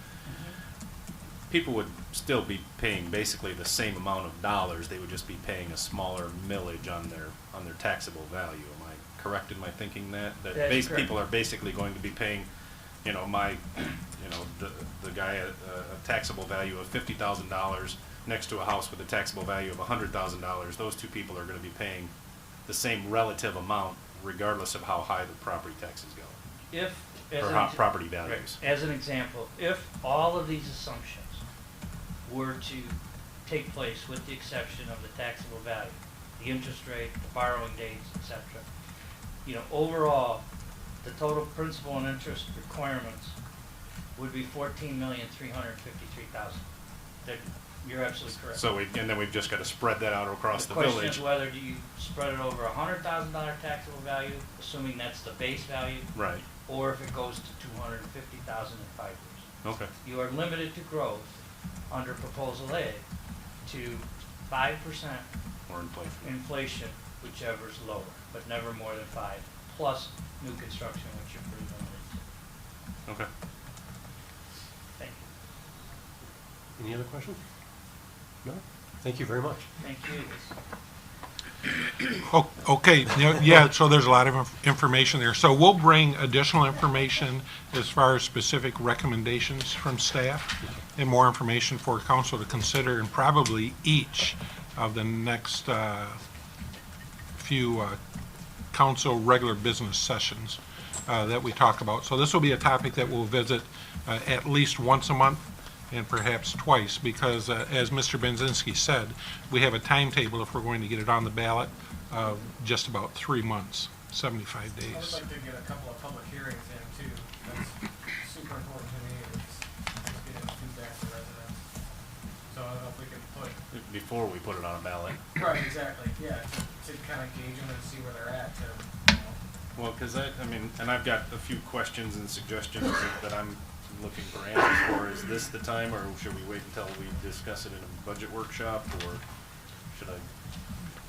Speaker 6: people would still be paying basically the same amount of dollars. They would just be paying a smaller millage on their taxable value. Am I correct in my thinking that
Speaker 14: That's correct.
Speaker 6: people are basically going to be paying, the guy a taxable value of $50,000 next to a house with a taxable value of $100,000. Those two people are going to be paying the same relative amount, regardless of how high the property taxes go. Property values.
Speaker 14: As an example, if all of these assumptions were to take place, with the exception of the taxable value, the interest rate, the borrowing dates, etc., overall, the total principal and interest requirements would be $14,353,000. You're absolutely correct.
Speaker 6: So then we've just got to spread that out across the
Speaker 14: question
Speaker 6: village.
Speaker 14: is whether do you spread it over $100,000 taxable value, assuming that's the base value,
Speaker 6: Right.
Speaker 14: or if it goes to $250,000 in 5 years.
Speaker 6: Okay.
Speaker 14: You are limited to growth under Proposal A to 5%
Speaker 6: Or inflation.
Speaker 14: inflation, whichever is lower, but never more than 5, plus new construction, which you're pretty limited to.
Speaker 6: Okay.
Speaker 14: Thank you.
Speaker 1: Any other questions? No? Thank you very much.
Speaker 14: Thank you.
Speaker 4: Okay, so there's a lot of information there. So we'll bring additional information as far as specific recommendations from staff and more information for council to consider in probably each of the next few council regular business sessions that we talk about. So this will be a topic that we'll visit at least once a month and perhaps twice, because as Mr. Benzinski said, we have a timetable if we're going to get it on the ballot of just about 3 months, 75
Speaker 5: I would
Speaker 4: days.
Speaker 5: like to get a couple of public hearings in too. That's super important to me, is just getting feedback from residents. So I don't know if we could put.
Speaker 6: Before we put it on a ballot.
Speaker 5: Right, exactly, yeah, to kind of gauge them and see where they're at to,
Speaker 6: Well, because and I've got a few questions and suggestions that I'm looking for answers for. Is this the time, or should we wait until we discuss it in a budget workshop, or should I?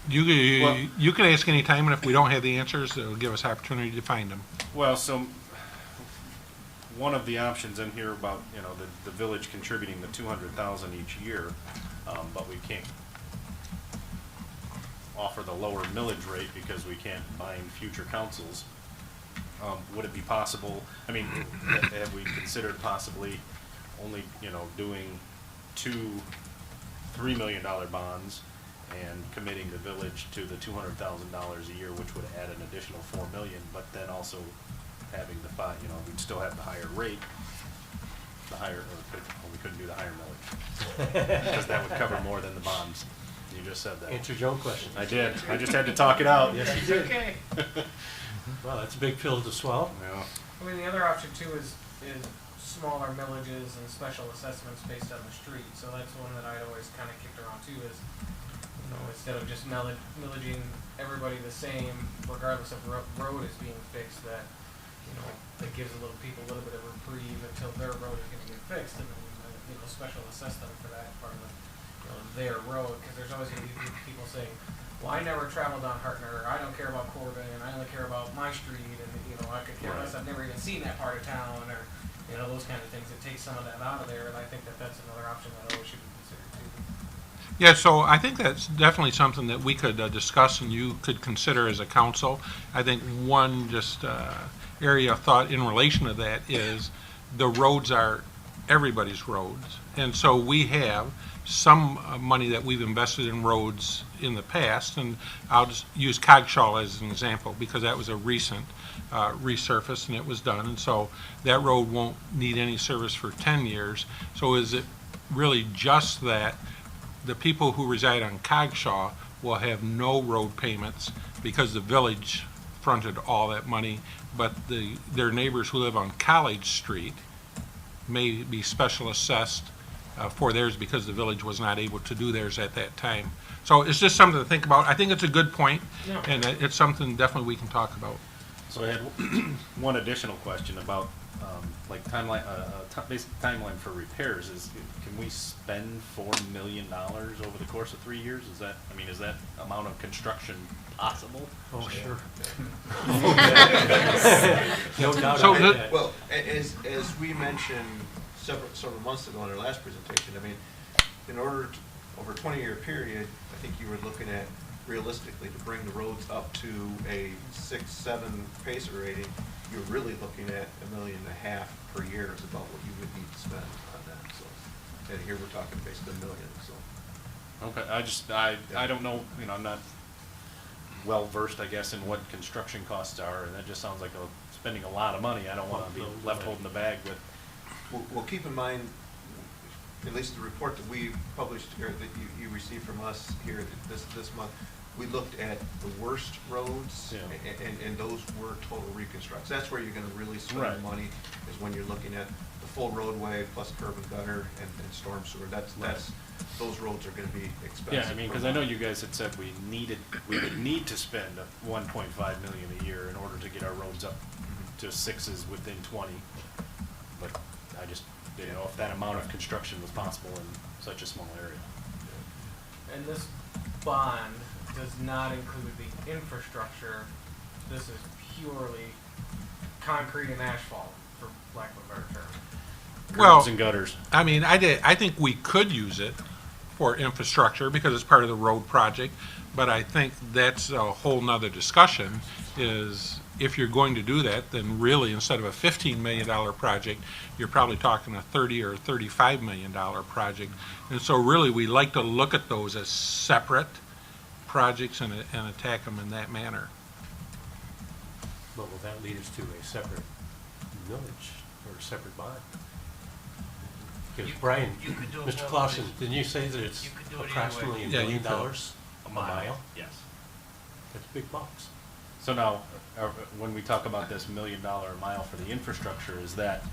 Speaker 4: You can ask any time, and if we don't have the answers, it'll give us opportunity to find them.
Speaker 6: Well, so one of the options in here about, the village contributing the $200,000 each year, but we can't offer the lower millage rate because we can't bind future councils. Would it be possible, have we considered possibly only, doing 2 $3 million bonds and committing the village to the $200,000 a year, which would add an additional $4 million, but then also having the we'd still have the higher rate, we couldn't do the higher millage because that would cover more than the bonds. You just said that.
Speaker 1: Answered your own question.
Speaker 6: I did. I just had to talk it out.
Speaker 1: Yes, you did.
Speaker 5: okay.
Speaker 1: Well, that's a big pill to swallow.
Speaker 6: Yeah.
Speaker 5: The other option too is smaller millages and special assessments based on the street. So that's one that I'd always kind of kicked around too, is You know, instead of just millaging everybody the same, regardless of road is being fixed, that, you know, that gives people a little bit of reprieve until their road is gonna get fixed, and then, you know, special assess them for that part of, you know, their road, because there's always gonna be people saying, well, I never traveled on Hartner, or I don't care about Corbin, and I only care about my street, and, you know, I could care less, I've never even seen that part of town, or, you know, those kind of things. It takes some of that out of there, and I think that that's another option that always should be considered too.
Speaker 4: Yeah, so I think that's definitely something that we could discuss and you could consider as a council. I think one just area of thought in relation to that is the roads are everybody's roads. And so we have some money that we've invested in roads in the past, and I'll just use Coggeshall as an example because that was a recent resurface and it was done, and so that road won't need any service for 10 years. So is it really just that the people who reside on Coggeshall will have no road payments because the village fronted all that money, but their neighbors who live on College Street may be special assessed for theirs because the village was not able to do theirs at that time. So it's just something to think about. I think it's a good point, and it's something definitely we can talk about.
Speaker 6: So I had one additional question about like timeline, basic timeline for repairs. Can we spend $4 million over the course of 3 years? Is that amount of construction possible?
Speaker 1: Oh, sure.
Speaker 11: No
Speaker 1: doubt
Speaker 11: so
Speaker 1: about that.
Speaker 11: Well, as we mentioned several months ago in our last presentation, I mean, in order to, over a 20-year period, I think you were looking at realistically to bring the roads up to a 6-7 pacer rating, you're really looking at $1.5 million per year is about what you would need to spend on that. So, and here we're talking basically $1 million. So.
Speaker 6: Okay, I don't know, you know, I'm not well versed, I guess, in what construction costs are, and that just sounds like spending a lot of money. I don't want to be left holding the bag with.
Speaker 11: Well, keep in mind, at least the report that we published here, that you received from us here this month, we looked at the worst roads, and those were total reconstructs. That's where you're going to really spend money, is when you're looking at the full roadway plus curb and gutter and storm sewer. That's those roads are going to be expensive.
Speaker 6: Yeah, I mean, because I know you guys had said we would need to spend $1.5 million a year in order to get our roads up to 6s within 20. But I just didn't know if that amount of construction was possible in such a small area.
Speaker 5: And this bond does not include the infrastructure. This is purely concrete and asphalt, for lack of a better term.
Speaker 6: Curbs and gutters.
Speaker 4: I mean, I think we could use it for infrastructure because it's part of the road project, but I think that's a whole nother discussion, is if you're going to do that, then really instead of a $15 million project, you're probably talking a $30 or $35 million project. And so really we like to look at those as separate projects and attack them in that manner.
Speaker 1: But will that lead us to a separate millage or a separate bond? Because Brian, Mr. Clausen, didn't you say that it's approximately $1 million a mile?
Speaker 6: Yes.
Speaker 1: That's big bucks.
Speaker 6: So now, when we talk about this $1 million a mile for the infrastructure, is that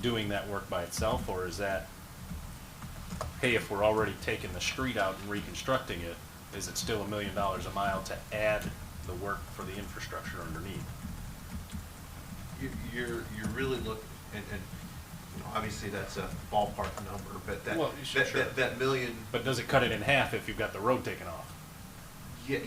Speaker 6: doing that work by itself, or is that, hey, if we're already taking the street out and reconstructing it, is it still $1 million a mile to add the work for the infrastructure underneath?
Speaker 11: You're really looking, and you know, obviously that's a ballpark number, but that million.
Speaker 6: But does it cut it in half if you've got the road taken off?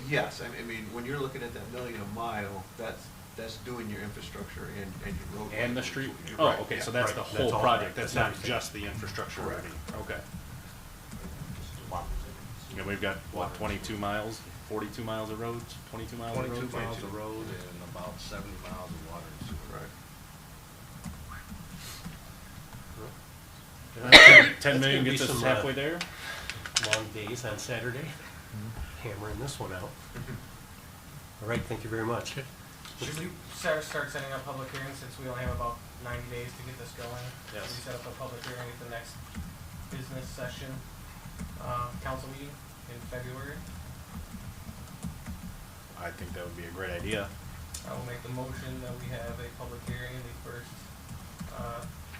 Speaker 11: Yes, I mean, when you're looking at that $1 million a mile, that's doing your infrastructure and your road.
Speaker 6: And the street?
Speaker 11: Oh,
Speaker 6: Oh, okay, so that's the whole project, that's not just the infrastructure
Speaker 11: Correct.
Speaker 6: already. Okay. And we've got, what, 22 miles, 42 miles of roads, 22 miles of roads?
Speaker 11: 22 miles
Speaker 6: of road and about 70 miles of water and sewer.
Speaker 11: Right.
Speaker 6: 10 million gets us halfway there?
Speaker 1: Long days on Saturday, hammering this one out. All right, thank you very much.
Speaker 5: Should we start setting up public hearings, since we only have about 90 days to get this going?
Speaker 6: Yes.
Speaker 5: Should we set up a public hearing at the next business session, council meeting in February?
Speaker 6: I think that would be a great idea.
Speaker 5: I will make the motion that we have a public hearing in the first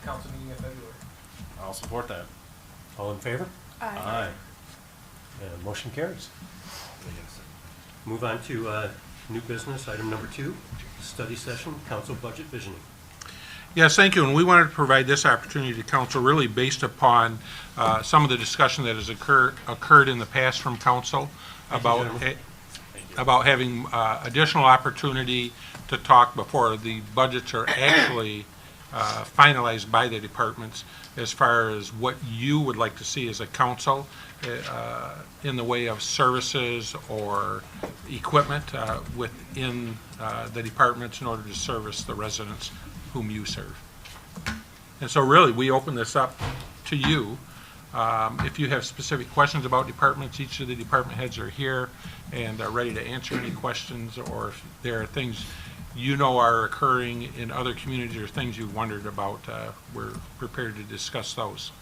Speaker 5: council meeting in February.
Speaker 6: I'll support that.
Speaker 1: All in favor?
Speaker 6: Aye.
Speaker 1: Motion carries. Move on to new business, item number 2, study session, council budget visioning.
Speaker 4: Yes, thank you, and we wanted to provide this opportunity to council really based upon some of the discussion that has occurred in the past from council about having additional opportunity to talk before the budgets are actually finalized by the departments as far as what you would like to see as a council in the way of services or equipment within the departments in order to service the residents whom you serve. And so really, we open this up to you. If you have specific questions about departments, each of the department heads are here and are ready to answer any questions, or if there are things you know are occurring in other communities or things you wondered about, we're prepared to discuss those.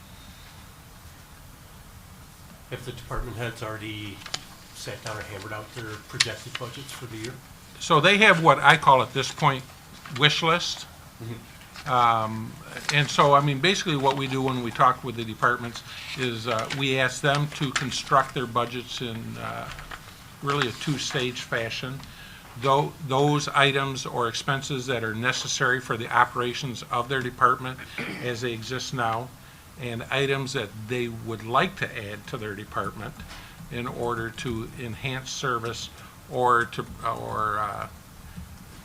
Speaker 1: If the department heads already sat down or hammered out their projected budgets for the year?
Speaker 4: So they have what I call at this point wish list. And so, I mean, basically what we do when we talk with the departments is we ask them to construct their budgets in really a 2-stage fashion. Those items or expenses that are necessary for the operations of their department as they exist now, and items that they would like to add to their department in order to enhance service or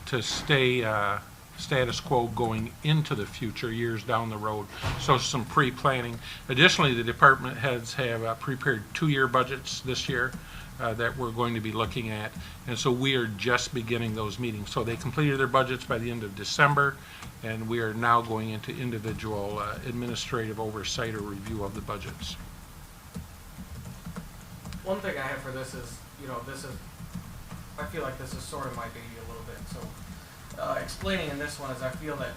Speaker 4: to stay status quo going into the future years down the road. So some pre-planning. Additionally, the department heads have prepared 2-year budgets this year that we're going to be looking at. And so we are just beginning those meetings. So they completed their budgets by the end of December, and we are now going into individual administrative oversight or review of the budgets.
Speaker 5: One thing I have for this is, I feel like this is sort of my baby a little bit. So explaining in this one is I feel that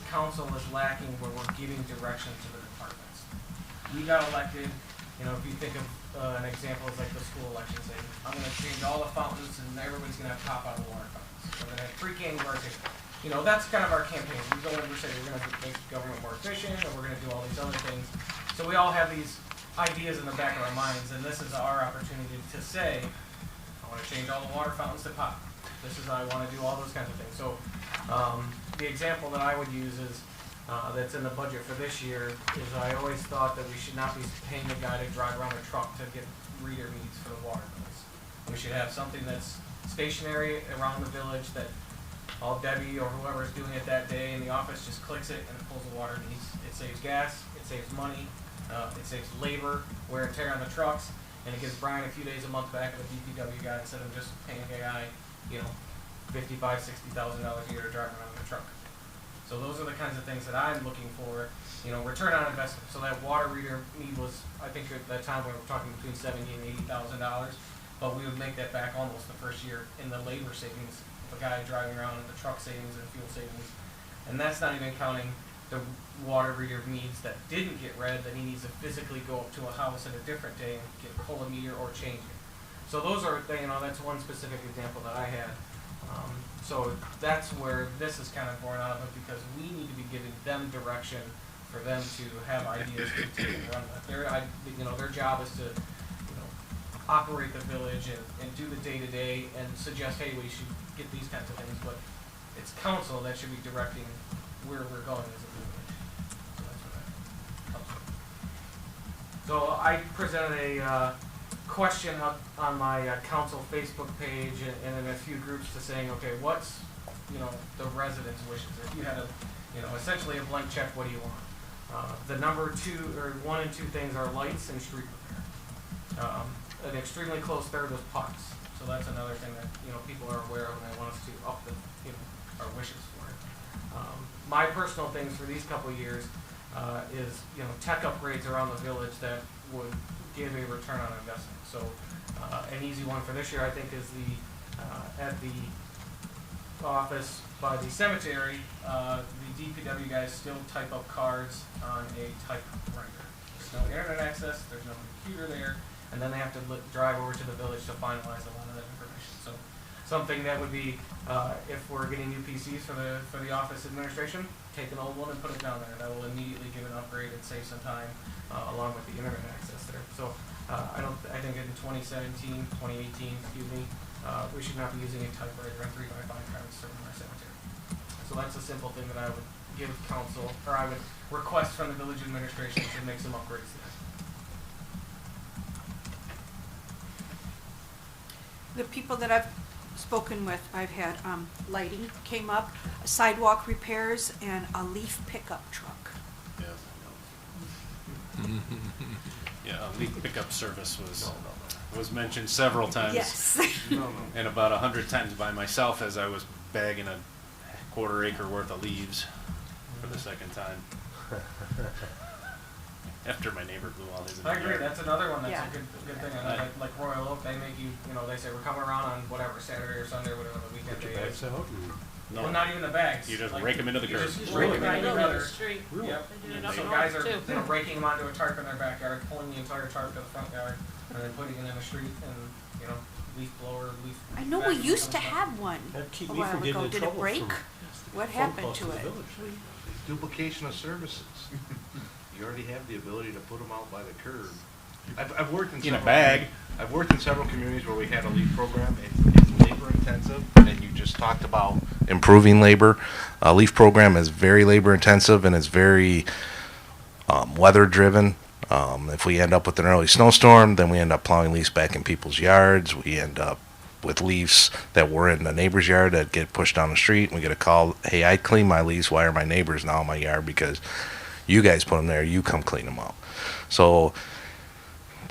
Speaker 5: council is lacking where we're giving direction to the departments. We got elected, if you think of an example is like the school election saying, I'm going to change all the fountains and everybody's going to have top out of water fountains. We're going to have pre-K marketing. That's kind of our campaign. We go in and say we're going to make government more efficient and we're going to do all these other things. So we all have these ideas in the back of our minds, and this is our opportunity to say, I want to change all the water fountains to pop. This is, I want to do all those kinds of things. So the example that I would use is, that's in the budget for this year, is I always thought that we should not be paying a guy to drive around a truck to get reader needs for the water bills. We should have something that's stationary around the village that all Debbie or whoever is doing it that day in the office just clicks it and it pulls the water needs. It saves gas, it saves money, it saves labor, wear and tear on the trucks, and it gives Brian a few days a month back of a DPW guy instead of just paying a guy, $55,000, $60,000 a year to drive around in a truck. So those are the kinds of things that I'm looking for, return on investment. So that water reader need was, I think at that time we were talking between $70,000 and $80,000, but we would make that back almost the first year in the labor savings of a guy driving around in the truck savings and fuel savings. And that's not even counting the water reader needs that didn't get read, that he needs to physically go up to a house at a different day and pull a meter or change it. So those are, that's one specific example that I had. So that's where this is kind of born out of it, because we need to be giving them direction for them to have ideas to take and run with. Their job is to, operate the village and do the day-to-day and suggest, hey, we should get these kinds of things, but it's council that should be directing where we're going as a village. So that's what that helps with. So I presented a question up on my council Facebook page and in a few groups to saying, okay, what's the residents' wishes? If you had essentially a blank check, what do you want? The number 1 and 2 things are lights and street repair. An extremely close third was parks. So that's another thing that people are aware of, and they want us to up our wishes for it. My personal things for these couple of years is tech upgrades around the village that would give a return on investment. So an easy one for this year, I think, is at the office by the cemetery, the DPW guys still type up cards on a typewriter. There's no internet access, there's no computer there, and then they have to drive over to the village to finalize a lot of that information. So something that would be, if we're getting new PCs for the office administration, take an old one and put it down there. That will immediately give an upgrade and save some time, along with the internet access there. So, I think in 2017, 2018, excuse me, we should not be using a typewriter and 3x5 cards in our cemetery. So that's a simple thing that I would give council, or I would request from the village administration to make some upgrades there.
Speaker 16: The people that I've spoken with, I've had lighting came up, sidewalk repairs, and a leaf pickup truck.
Speaker 6: Yeah, leaf pickup service was mentioned several times.
Speaker 16: Yes.
Speaker 6: And about 100 times by myself as I was bagging a quarter-acre worth of leaves for the second time. After my neighbor blew all his in the
Speaker 5: I agree.
Speaker 6: yard.
Speaker 5: That's another one that's
Speaker 16: Yeah.
Speaker 5: a good thing. I know, like Royal Oak, they make you, they say we're coming around on whatever Saturday or Sunday or whatever the weekend
Speaker 1: Put your
Speaker 5: day
Speaker 1: bags
Speaker 5: is.
Speaker 1: out and
Speaker 6: No,
Speaker 5: Well, not even the bags.
Speaker 6: you just
Speaker 5: Like,
Speaker 6: rake them into the
Speaker 5: you
Speaker 6: curb.
Speaker 5: just
Speaker 3: Roll
Speaker 5: rake
Speaker 3: it
Speaker 5: them
Speaker 3: right
Speaker 5: into
Speaker 3: over
Speaker 5: the
Speaker 3: the
Speaker 5: gutter.
Speaker 3: street.
Speaker 5: Yep.
Speaker 3: They did it up
Speaker 5: So
Speaker 3: north,
Speaker 5: guys are
Speaker 3: too.
Speaker 5: raking them onto a tarp in their backyard, pulling the entire tarp to the front yard, and then putting it in the street, and leaf blower, leaf.
Speaker 16: I know we
Speaker 5: vacuum
Speaker 16: used to
Speaker 5: comes
Speaker 16: have one
Speaker 1: that'd keep
Speaker 16: a
Speaker 1: me
Speaker 16: while
Speaker 1: from getting
Speaker 16: ago.
Speaker 1: in
Speaker 16: Did it
Speaker 1: trouble
Speaker 16: break?
Speaker 1: from
Speaker 16: What
Speaker 1: phone
Speaker 16: happened
Speaker 1: calls
Speaker 16: to
Speaker 1: the
Speaker 16: it?
Speaker 1: village.
Speaker 17: Duplication of services. You already have the ability to put them out by the curb. I've worked in
Speaker 6: In a
Speaker 17: several
Speaker 6: bag.
Speaker 17: I've worked in several communities where we had a LEAP program. It's labor intensive, and you just talked about improving labor. A LEAF program is very labor intensive and it's very weather driven. If we end up with an early snowstorm, then we end up plowing leaves back in people's yards. We end up with leaves that were in the neighbor's yard that get pushed down the street, and we get a call, hey, I clean my leaves, why are my neighbors now in my yard? Because you guys put them there, you come clean them up. So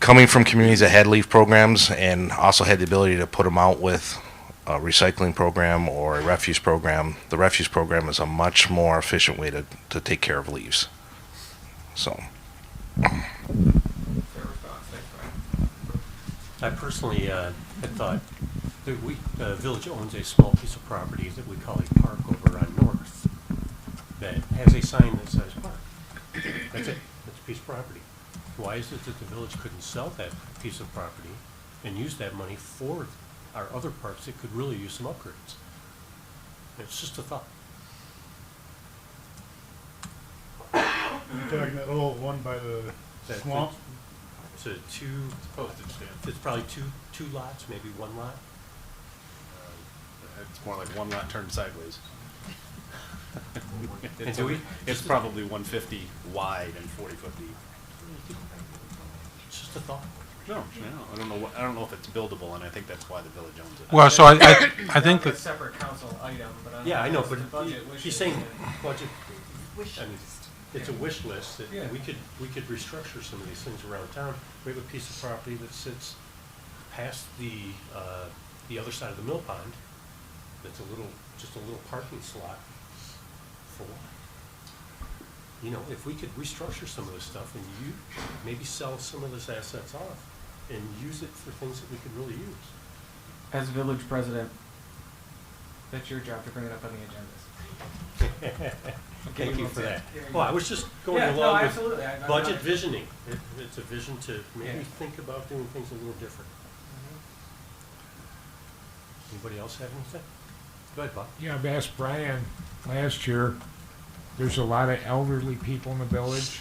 Speaker 17: coming from communities that had leaf programs and also had the ability to put them out with a recycling program or a refuse program, the refuse program is a much more efficient way to take care of leaves. So.
Speaker 5: Fair response. Thanks, Brian.
Speaker 1: I personally had thought that the village owns a small piece of property that we call a park over on North that has a sign that says park. That's it. That's a piece of property. Why is it that the village couldn't sell that piece of property and use that money for our other parks that could really use some upgrades? It's just a thought.
Speaker 9: You're talking that little one by the
Speaker 1: That-
Speaker 9: swamp?
Speaker 1: It's a postage stamp. It's probably two lots, maybe one lot.
Speaker 6: It's more like one lot turned sideways.
Speaker 1: And do we-
Speaker 6: It's probably 150 wide and 40-foot deep.
Speaker 1: It's just a thought.
Speaker 6: No, I don't know if it's buildable, and I think that's why the village owns it.
Speaker 4: Well, so I
Speaker 5: That
Speaker 4: think
Speaker 5: was a
Speaker 4: that,
Speaker 5: separate council item, but I don't
Speaker 1: Yeah, I know,
Speaker 5: if
Speaker 1: but
Speaker 5: it's the budget wishes
Speaker 1: he's saying
Speaker 5: and-
Speaker 1: budget, I mean, it's a wish list that
Speaker 5: Yeah.
Speaker 1: we could restructure some of these things around town. We have a piece of property that sits past the other side of the mill pond. That's just a little parking slot for what? If we could restructure some of this stuff and maybe sell some of this assets off and use it for things that we could really use.
Speaker 5: As village president, that's your job to bring it up on the agendas.
Speaker 1: Thank you for that.
Speaker 5: Yeah,
Speaker 1: Well, I was just going
Speaker 5: Yeah, no,
Speaker 1: along with
Speaker 5: absolutely. I'm
Speaker 1: budget
Speaker 5: not-
Speaker 1: visioning. It's a vision to maybe
Speaker 5: Yeah.
Speaker 1: think about doing things a little different. Anybody else have anything? Go ahead, Bob.
Speaker 7: Yeah, I've asked Brian last year, there's a lot of elderly people in the village.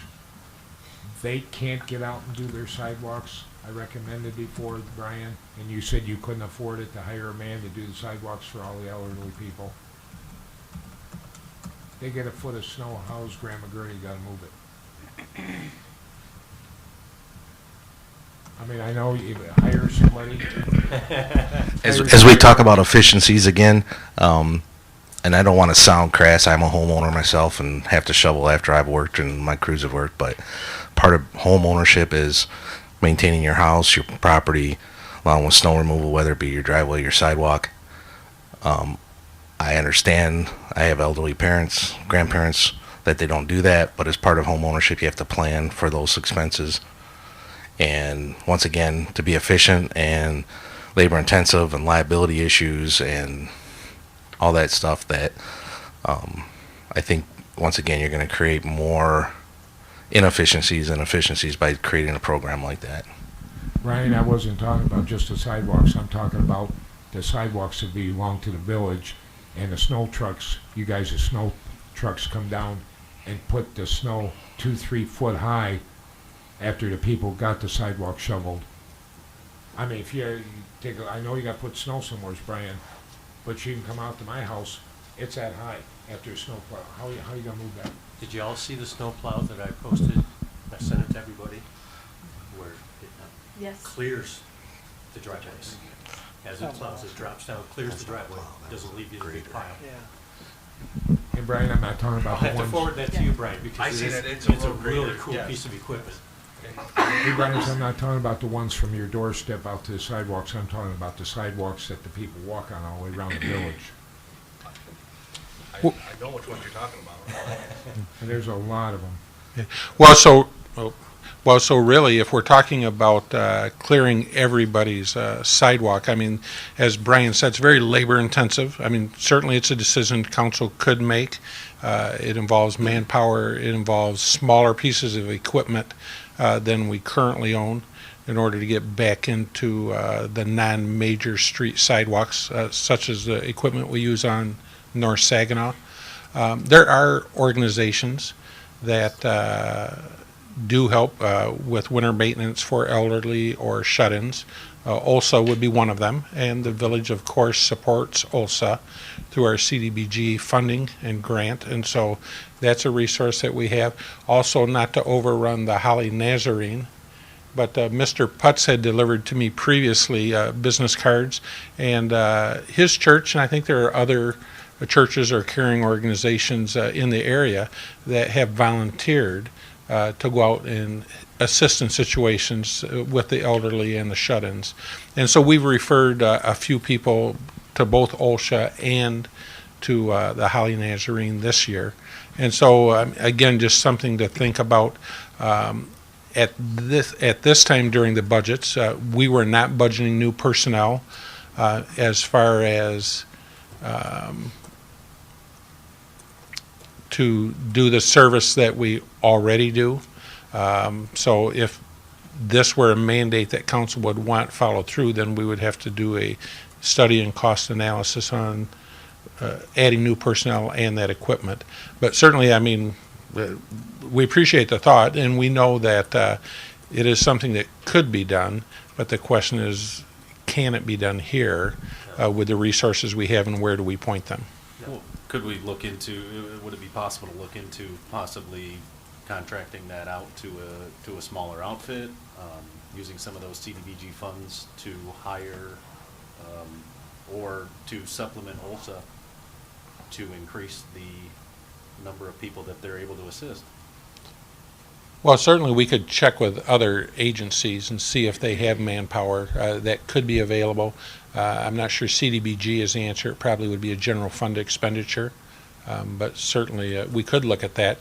Speaker 7: They can't get out and do their sidewalks. I recommended before, Brian, and you said you couldn't afford it to hire a man to do the sidewalks for all the elderly people. They get a foot of snow, how's Grandma Gertie gotta move it? I mean, I know you hire somebody.
Speaker 11: As we talk about efficiencies again, and I don't want to sound crass, I'm a homeowner myself and have to shovel after I've worked and my crews have worked, but part of home ownership is maintaining your house, your property, along with snow removal, whether it be your driveway, your sidewalk. I understand, I have elderly parents, grandparents, that they don't do that, but as part of home ownership, you have to plan for those expenses. And once again, to be efficient and labor intensive and liability issues and all that stuff that I think once again you're going to create more inefficiencies and efficiencies by creating a program like that.
Speaker 7: Ryan, I wasn't talking about just the sidewalks, I'm talking about the sidewalks that belong to the village and the snow trucks, you guys' snow trucks come down and put the snow 2-3 foot high after the people got the sidewalk shoveled. I mean, if you take I know you got to put snow somewhere, Brian, but you can come out to my house, it's that high after a snow plow. How you gonna move that?
Speaker 1: Did you all see the snow plow that I posted? I sent it to everybody, where it
Speaker 3: Yes.
Speaker 1: clears the driveways. As it plows, it drops down, clears the driveway, doesn't leave you in a big pile.
Speaker 7: And Brian, I'm not talking
Speaker 1: I'll
Speaker 7: about the
Speaker 1: have to
Speaker 7: ones.
Speaker 1: forward that to you, Brian, because
Speaker 13: I
Speaker 1: it
Speaker 13: see
Speaker 1: is,
Speaker 13: that.
Speaker 1: it's
Speaker 13: It's
Speaker 1: a
Speaker 13: a road
Speaker 1: really
Speaker 13: grader,
Speaker 1: cool
Speaker 13: yes.
Speaker 1: piece of equipment.
Speaker 7: Hey, Brian, I'm not talking about the ones from your doorstep out to the sidewalks. I'm talking about the sidewalks that the people walk on all the way around the village.
Speaker 13: I know which ones you're talking about.
Speaker 7: And there's a lot of them.
Speaker 4: Well, so really, if we're talking about clearing everybody's sidewalk, I mean, as Brian said, it's very labor intensive. I mean, certainly it's a decision council could make. It involves manpower. It involves smaller pieces of equipment than we currently own in order to get back into the non-major street sidewalks, such as the equipment we use on North Saginaw. There are organizations that do help with winter maintenance for elderly or shut-ins. OLSA would be one of them, and the village, of course, supports OLSA through our CDBG funding and grant, and so that's a resource that we have. Also, not to overrun the Holly Nazarene, but Mr. Putz had delivered to me previously business cards, and his church, and I think there are other churches or caring organizations in the area that have volunteered to go out and assist in situations with the elderly and the shut-ins. And so we've referred a few people to both OLSA and to the Holly Nazarene this year. And so, again, just something to think about. At this time during the budgets, we were not budgeting new personnel as far as to do the service that we already do. So if this were a mandate that council would want followed through, then we would have to do a study and cost analysis on adding new personnel and that equipment. But certainly, I mean, we appreciate the thought, and we know that it is something that could be done, but the question is, can it be done here with the resources we have, and where do we point them?
Speaker 6: Well, could we look into, would it be possible to look into possibly contracting that out to a smaller outfit, using some of those CDBG funds to hire or to supplement OLSA to increase the number of people that they're able to assist?
Speaker 4: Well, certainly we could check with other agencies and see if they have manpower that could be available. I'm not sure CDBG is the answer. It probably would be a general fund expenditure, but certainly we could look at that.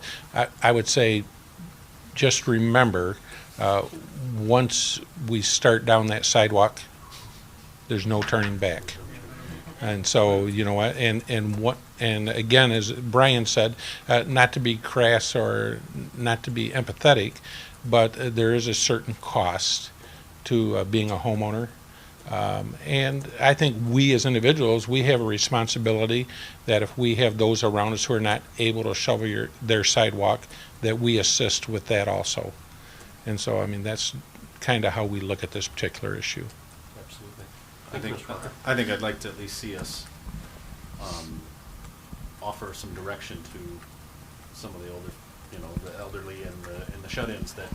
Speaker 4: I would say just remember, once we start down that sidewalk, there's no turning back. And so, you know, and again, as Brian said, not to be crass or not to be empathetic, but there is a certain cost to being a homeowner. And I think we as individuals, we have a responsibility that if we have those around us who are not able to shovel their sidewalk, that we assist with that also. And so, I mean, that's kind of how we look at this particular issue.
Speaker 1: Absolutely.
Speaker 6: I think I'd like to at least see us offer some direction to some of the older, you know, the elderly and the shut-ins that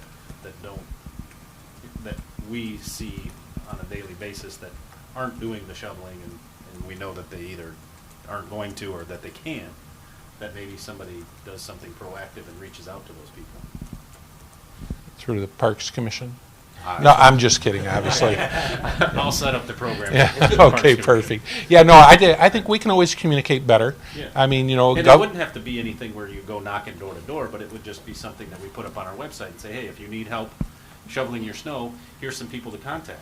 Speaker 6: we see on a daily basis that aren't doing the shoveling, and we know that they either aren't going to or that they can, that maybe somebody does something proactive and reaches out to those people.
Speaker 4: Through the Parks Commission? No, I'm just kidding, obviously.
Speaker 6: I'll set up the program.
Speaker 4: Yeah. Okay, perfect. Yeah, no, I think we can always communicate better.
Speaker 6: Yeah.
Speaker 4: I mean, you know,
Speaker 6: and it wouldn't have to be anything where you go knocking door to door, but it would just be something that we put up on our website and say, hey, if you need help shoveling your snow, here's some people to contact.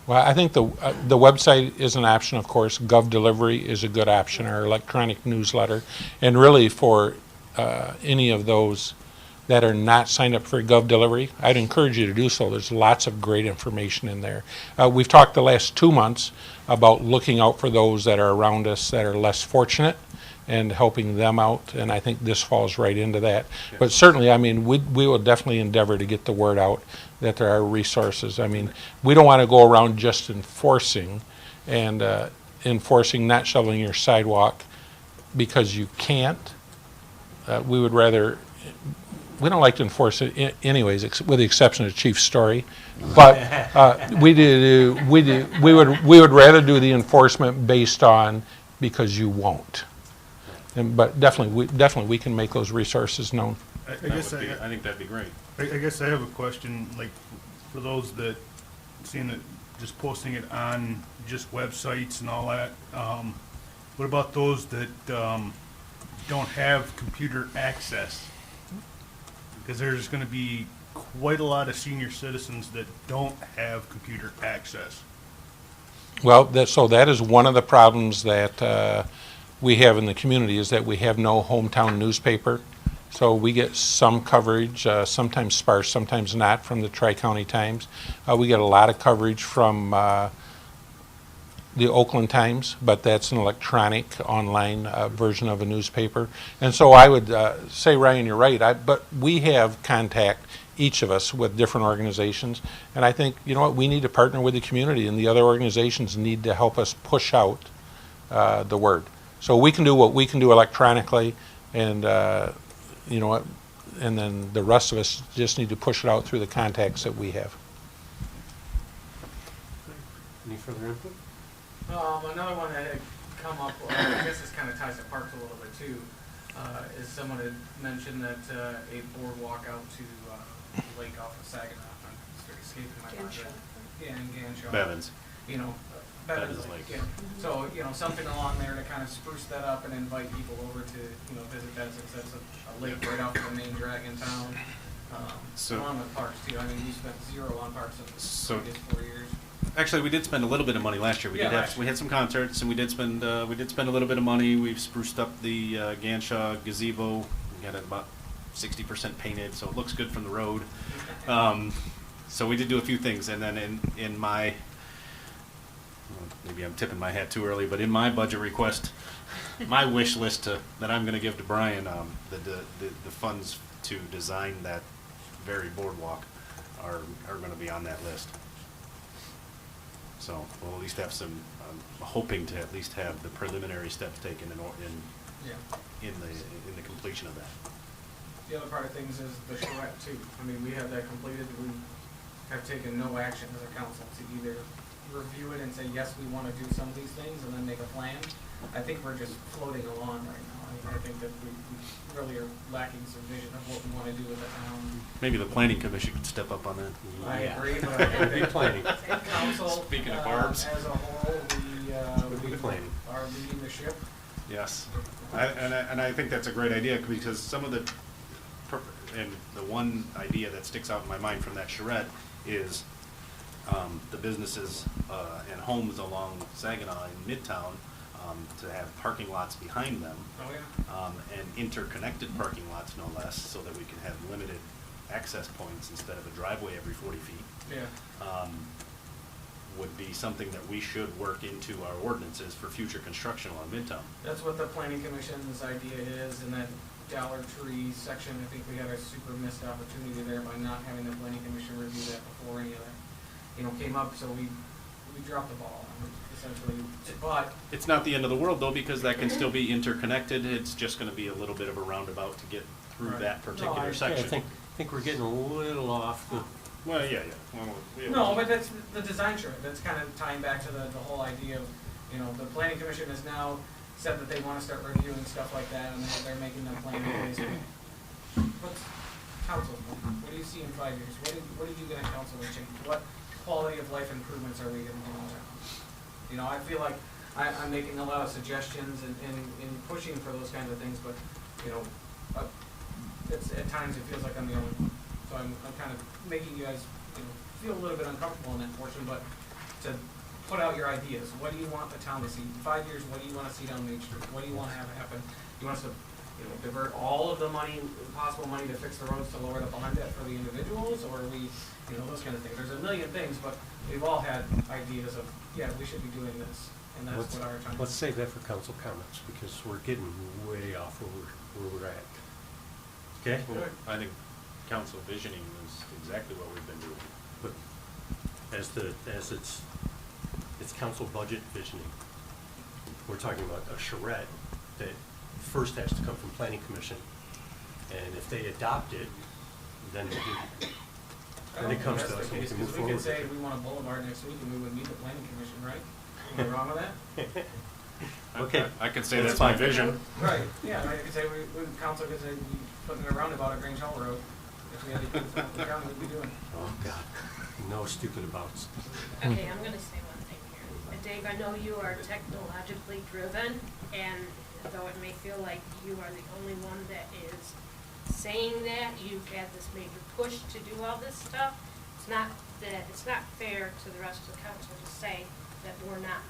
Speaker 4: Well, I think the website is an option, of course. GovDelivery is a good option, our electronic newsletter. And really for any of those that are not signed up for GovDelivery, I'd encourage you to do so. There's lots of great information in there. We've talked the last 2 months about looking out for those that are around us that are less fortunate,
Speaker 18: and helping them out, and I think this falls right into that. But certainly, I mean, we will definitely endeavor to get the word out that there are resources. I mean, we don't want to go around just enforcing and enforcing not shoveling your sidewalk because you can't. We would rather, we don't like to enforce it anyways, with the exception of Chief Story. But we would rather do the enforcement based on because you won't. But definitely we can make those resources known.
Speaker 19: I guess
Speaker 6: I think that'd be great.
Speaker 19: I guess I have a question, like, for those that seeing it, just posting it on just websites and all that. What about those that don't have computer access? Because there's going to be quite a lot of senior citizens that don't have computer access.
Speaker 18: Well, so that is one of the problems that we have in the community, is that we have no hometown newspaper. So we get some coverage, sometimes sparse, sometimes not, from the Tri-County Times. We get a lot of coverage from the Oakland Times, but that's an electronic online version of a newspaper. And so I would say, Ryan, you're right, but we have contact, each of us, with different organizations. And I think, you know what, we need to partner with the community, and the other organizations need to help us push out the word. So we can do what we can do electronically, and you know what, and then the rest of us just need to push it out through the contacts that we have.
Speaker 1: Any further input?
Speaker 5: Another one that had come up, I guess this kind of ties to parks a little bit too, is someone had mentioned that a boardwalk out to the lake off of Saginaw, I'm escaping my mind. Yeah, in Ganshaw.
Speaker 6: Bevins.
Speaker 5: You know, Bevins Lake, yeah. So, you know, something along there to kind of spruce that up and invite people over to, you know, visit that, since that's a lake right off of the main drag in town. Along with parks too. I mean, we spent zero on parks in the previous 4 years.
Speaker 6: Actually, we did spend a little bit of money last year. We had some concerts, and we did spend a little bit of money. We've spruced up the Ganshaw gazebo. We got it about 60% painted, so it looks good from the road. So we did do a few things, and then in my, maybe I'm tipping my hat too early, but in my budget request, my wish list that I'm going to give to Brian, the funds to design that very boardwalk are going to be on that list. So we'll at least have some, hoping to at least have the preliminary steps taken in the completion of that.
Speaker 5: The other part of things is the charrette too. I mean, we have that completed. We have taken no action as a council to either review it and say, yes, we want to do some of these things, and then make a plan. I think we're just floating along right now. I think that we really are lacking some vision of what we want to do with the town.
Speaker 6: Maybe the planning commission could step up on that.
Speaker 5: I agree, but I think
Speaker 6: planning.
Speaker 5: Council,
Speaker 6: Speaking of barbs,
Speaker 5: as a whole, we are leading the ship.
Speaker 6: Yes, and I think that's a great idea, because some of the one idea that sticks out in my mind from that charrette is the businesses and homes along Saginaw in Midtown, to have parking lots behind them.
Speaker 5: Oh, yeah.
Speaker 6: And interconnected parking lots, no less, so that we can have limited access points instead of a driveway every 40 feet.
Speaker 5: Yeah.
Speaker 6: Would be something that we should work into our ordinances for future construction along Midtown.
Speaker 5: That's what the planning commission's idea is, and that Dollar Tree section, I think we had a super missed opportunity there by not having the planning commission review that before any of that, you know, came up, so we dropped the ball on it, essentially. But
Speaker 6: it's not the end of the world though, because that can still be interconnected. It's just going to be a little bit of a roundabout to get through that particular section.
Speaker 1: I think we're getting a little off the.
Speaker 6: Well, yeah.
Speaker 5: No, but that's the design chart. That's kind of tying back to the whole idea of, you know, the planning commission has now said that they want to start reviewing stuff like that, and they're making them plan in place. What's council? What do you see in 5 years? What are you going to council to change? What quality of life improvements are we going to do in town? You know, I feel like I'm making a lot of suggestions and pushing for those kinds of things, but, you know, at times it feels like I'm the only one. So I'm kind of making you guys, you know, feel a little bit uncomfortable in that portion, but to put out your ideas. What do you want the town to see? In 5 years, what do you want to see down Main Street? What do you want to have happen? You want us to, you know, divert all of the money, possible money to fix the roads to lower the bond debt for the individuals, or are we, you know, those kind of things. There's a million things, but we've all had ideas of, yeah, we should be doing this. and that's
Speaker 1: Let's-
Speaker 5: what our time.
Speaker 1: Let's save that for council comments, because we're getting way off where we're at. Okay?
Speaker 6: Well, I think council visioning is exactly what we've been doing.
Speaker 1: But as it's council budget visioning, we're talking about a charrette that first has to come from planning commission, and if they adopt it, then it comes to us and we can move
Speaker 5: We
Speaker 1: forward.
Speaker 5: could say we want a boulevard next week and we would meet the planning commission, right? Am I wrong with that?
Speaker 1: Okay.
Speaker 6: I could say
Speaker 1: That's
Speaker 6: that's my
Speaker 1: fine.
Speaker 6: vision.
Speaker 5: Right, yeah, I could say council could say we putting a roundabout at Grange Hall Road. If we had to do something, the county would be doing.
Speaker 1: Oh, God, no stupid abouts.
Speaker 3: Okay, I'm gonna say one thing here. Dave, I know you are technologically driven, and though it may feel like you are the only one that is saying that, you've had this major push to do all this stuff. It's not fair to the rest of the council to say that we're not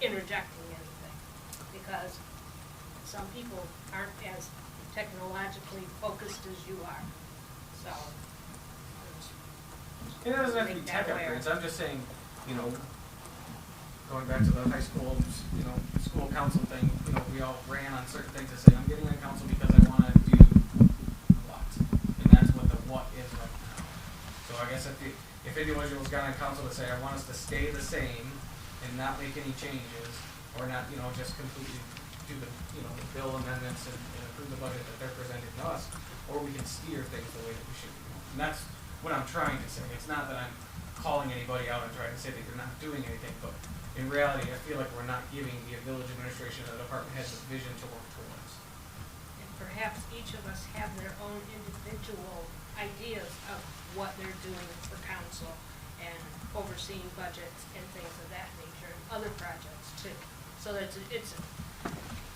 Speaker 3: interjecting anything, because some people aren't as technologically focused as you are, so.
Speaker 5: It doesn't have to be
Speaker 3: Make
Speaker 5: tech
Speaker 3: that aware.
Speaker 5: upgrades, I'm just saying, you know, going back to the high school, you know, school council thing, you know, we all ran on certain things to say, I'm getting on council because I wanna do what? And that's what the what is right now. So I guess if individuals got on council to say, I want us to stay the same and not make any changes, or not, you know, just completely do the, you know, the bill amendments and approve the budget that they're presenting to us, or we can steer things the way that we should be. And that's what I'm trying to say. It's not that I'm calling anybody out and trying to say that they're not doing anything, but in reality, I feel like we're not giving the village administration and the department heads a vision to work towards.
Speaker 3: And perhaps each of us have their own individual ideas of what they're doing for council and overseeing budgets and things of that nature, and other projects too. So that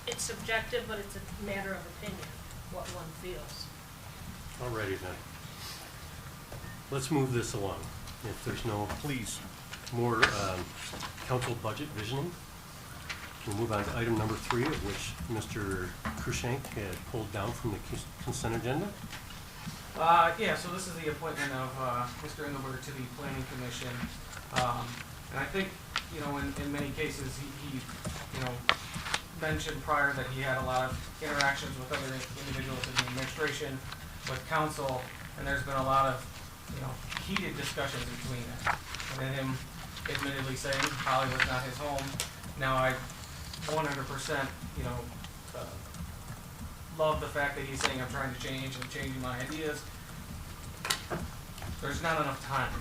Speaker 3: it's subjective, but it's a matter of opinion, what one feels.
Speaker 1: Alrighty then. Let's move this along. If there's no, please, more council budget visioning, we'll move on to item number 3, of which Mr. Krushank had pulled down from the consent agenda.
Speaker 5: Yeah, so this is the appointment of Mr. Engelberg to the Planning Commission. And I think, you know, in many cases, he you know, mentioned prior that he had a lot of interactions with other individuals in the administration, with council, and there's been a lot of, you know, heated discussions between them. And then him admittedly saying Hollywood's not his home. Now I 100%, you know, love the fact that he's saying I'm trying to change and changing my ideas. There's not enough time.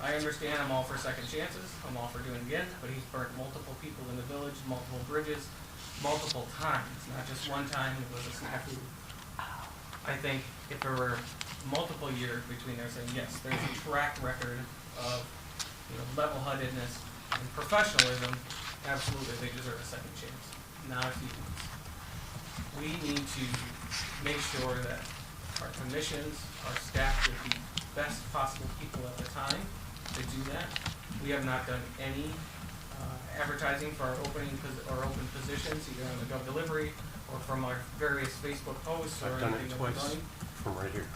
Speaker 5: I understand I'm all for second chances, I'm all for doing again, but he's burnt multiple people in the village, multiple bridges, multiple times, not just one time it was a snafu. I think if there were multiple years between there saying, yes, there's a track record of, you know, level-headedness and professionalism, absolutely, they deserve a second chance, not a few months. We need to make sure that our commissions are staffed with the best possible people at the time to do that. We have not done any advertising for our open positions, either on the Gov Delivery or from our various Facebook posts or
Speaker 1: I've done
Speaker 5: anything
Speaker 1: it
Speaker 5: that we've
Speaker 1: twice
Speaker 5: done.
Speaker 1: from right here.